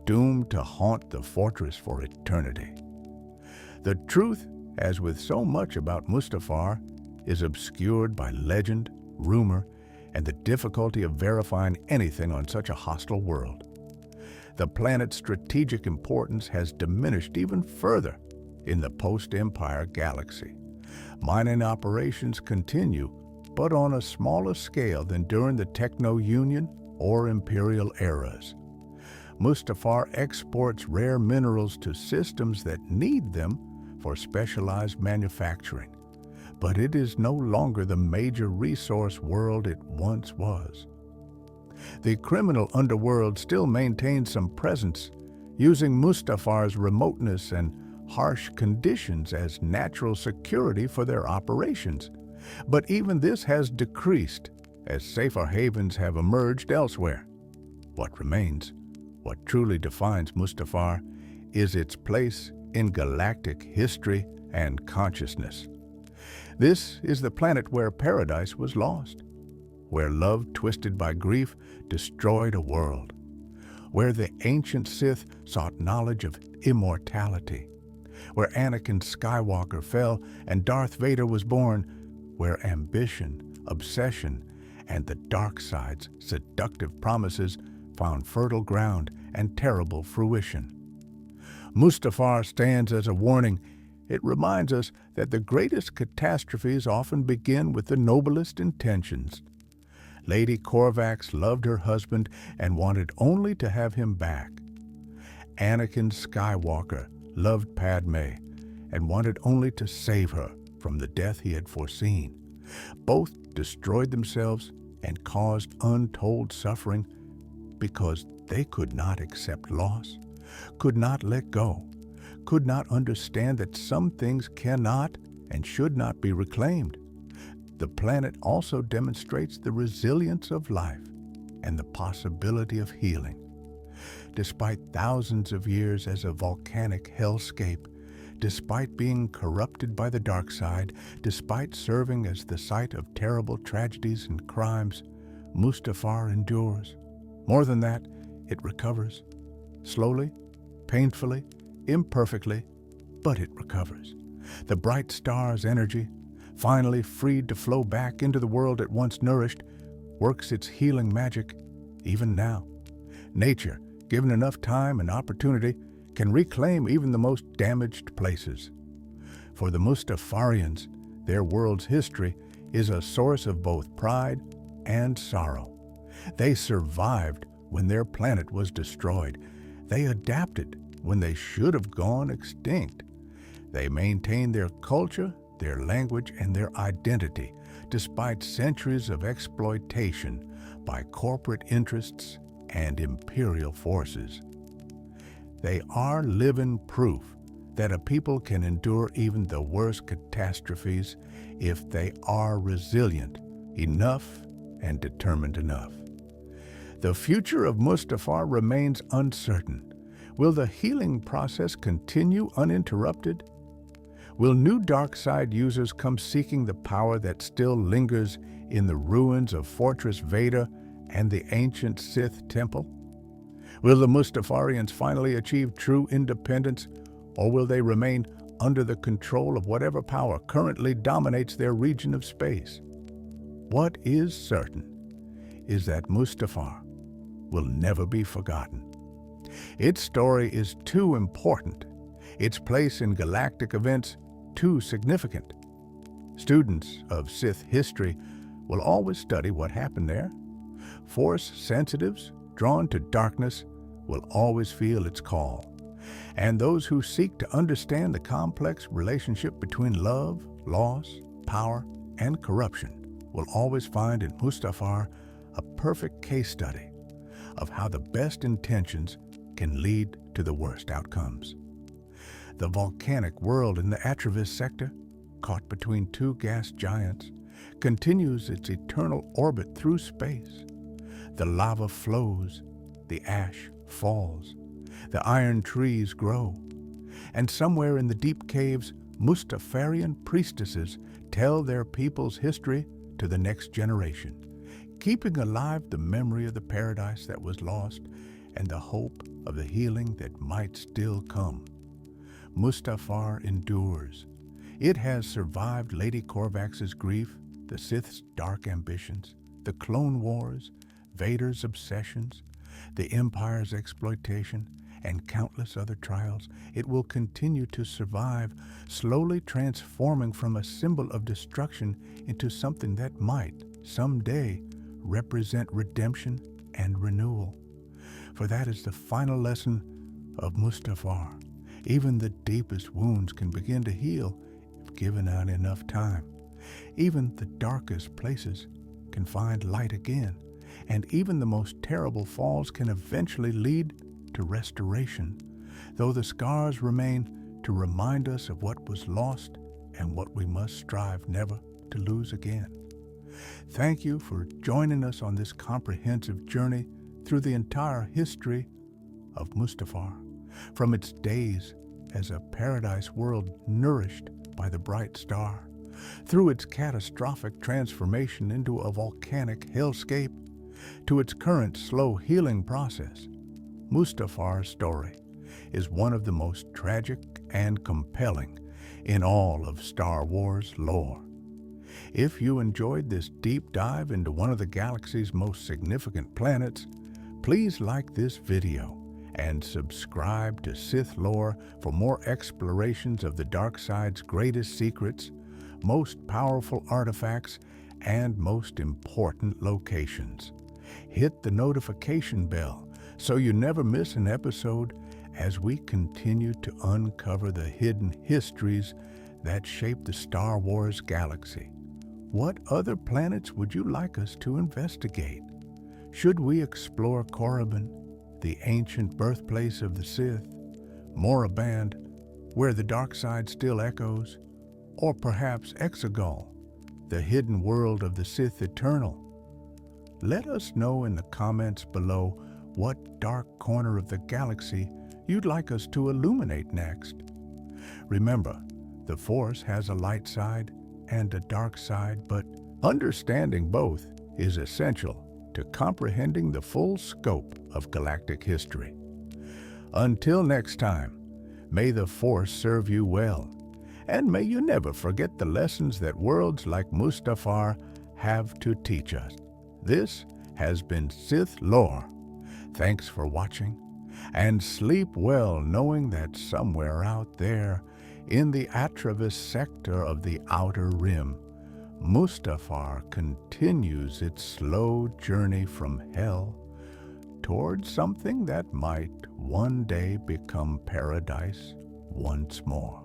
doomed to haunt the fortress for eternity. The truth, as with so much about Mustafar, is obscured by legend, rumor, and the difficulty of verifying anything on such a hostile world. The planet's strategic importance has diminished even further in the post-Empire galaxy. Mining operations continue, but on a smaller scale than during the Techno-Union or Imperial eras. Mustafar exports rare minerals to systems that need them for specialized manufacturing, but it is no longer the major resource world it once was. The criminal underworld still maintains some presence, using Mustafar's remoteness and harsh conditions as natural security for their operations. But even this has decreased as safer havens have emerged elsewhere. What remains, what truly defines Mustafar, is its place in galactic history and consciousness. This is the planet where paradise was lost, where love twisted by grief destroyed a world, where the ancient Sith sought knowledge of immortality, where Anakin Skywalker fell and Darth Vader was born, where ambition, obsession, and the dark side's seductive promises found fertile ground and terrible fruition. Mustafar stands as a warning. It reminds us that the greatest catastrophes often begin with the noblest intentions. Lady Corvax loved her husband and wanted only to have him back. Anakin Skywalker loved Padme and wanted only to save her from the death he had foreseen. Both destroyed themselves and caused untold suffering because they could not accept loss, could not let go, could not understand that some things cannot and should not be reclaimed. The planet also demonstrates the resilience of life and the possibility of healing. Despite thousands of years as a volcanic hellscape, despite being corrupted by the dark side, despite serving as the site of terrible tragedies and crimes, Mustafar endures. More than that, it recovers. Slowly, painfully, imperfectly, but it recovers. The bright star's energy, finally freed to flow back into the world it once nourished, works its healing magic even now. Nature, given enough time and opportunity, can reclaim even the most damaged places. For the Mustafarians, their world's history is a source of both pride and sorrow. They survived when their planet was destroyed. They adapted when they should have gone extinct. They maintained their culture, their language, and their identity despite centuries of exploitation by corporate interests and imperial forces. They are living proof that a people can endure even the worst catastrophes if they are resilient enough and determined enough. The future of Mustafar remains uncertain. Will the healing process continue uninterrupted? Will new dark side users come seeking the power that still lingers in the ruins of Fortress Vader and the ancient Sith temple? Will the Mustafarians finally achieve true independence, or will they remain under the control of whatever power currently dominates their region of space? What is certain is that Mustafar will never be forgotten. Its story is too important, its place in galactic events too significant. Students of Sith history will always study what happened there. Force sensitives drawn to darkness will always feel its call. And those who seek to understand the complex relationship between love, loss, power, and corruption will always find in Mustafar a perfect case study of how the best intentions can lead to the worst outcomes. The volcanic world in the Atravis sector, caught between two gas giants, continues its eternal orbit through space. The lava flows, the ash falls, the iron trees grow, and somewhere in the deep caves, Mustafarian priestesses tell their people's history to the next generation, keeping alive the memory of the paradise that was lost and the hope of the healing that might still come. Mustafar endures. It has survived Lady Corvax's grief, the Sith's dark ambitions, the Clone Wars, Vader's obsessions, the Empire's exploitation, and countless other trials. It will continue to survive, slowly transforming from a symbol of destruction into something that might, someday, represent redemption and renewal. For that is the final lesson of Mustafar. Even the deepest wounds can begin to heal if given out enough time. Even the darkest places can find light again, and even the most terrible falls can eventually lead to restoration, though the scars remain to remind us of what was lost and what we must strive never to lose again. Thank you for joining us on this comprehensive journey through the entire history of Mustafar, from its days as a paradise world nourished by the bright star, Through its catastrophic transformation into a volcanic hellscape, to its current slow healing process, Mustafar's story is one of the most tragic and compelling in all of Star Wars lore. If you enjoyed this deep dive into one of the galaxy's most significant planets, please like this video and subscribe to Sith Lore for more explorations of the dark side's greatest secrets, most powerful artifacts, and most important locations. Hit the notification bell so you never miss an episode as we continue to uncover the hidden histories that shape the Star Wars galaxy. What other planets would you like us to investigate? Should we explore Korriban, the ancient birthplace of the Sith, Moraband, where the dark side still echoes, or perhaps Exegol, the hidden world of the Sith Eternal? Let us know in the comments below what dark corner of the galaxy you'd like us to illuminate next. Remember, the Force has a light side and a dark side, but understanding both is essential to comprehending the full scope of galactic history. Until next time, may the Force serve you well, and may you never forget the lessons that worlds like Mustafar have to teach us. This has been Sith Lore. Thanks for watching, and sleep well knowing that somewhere out there, in the Atravis sector of the Outer Rim, Mustafar continues its slow journey from hell towards something that might one day become paradise once more.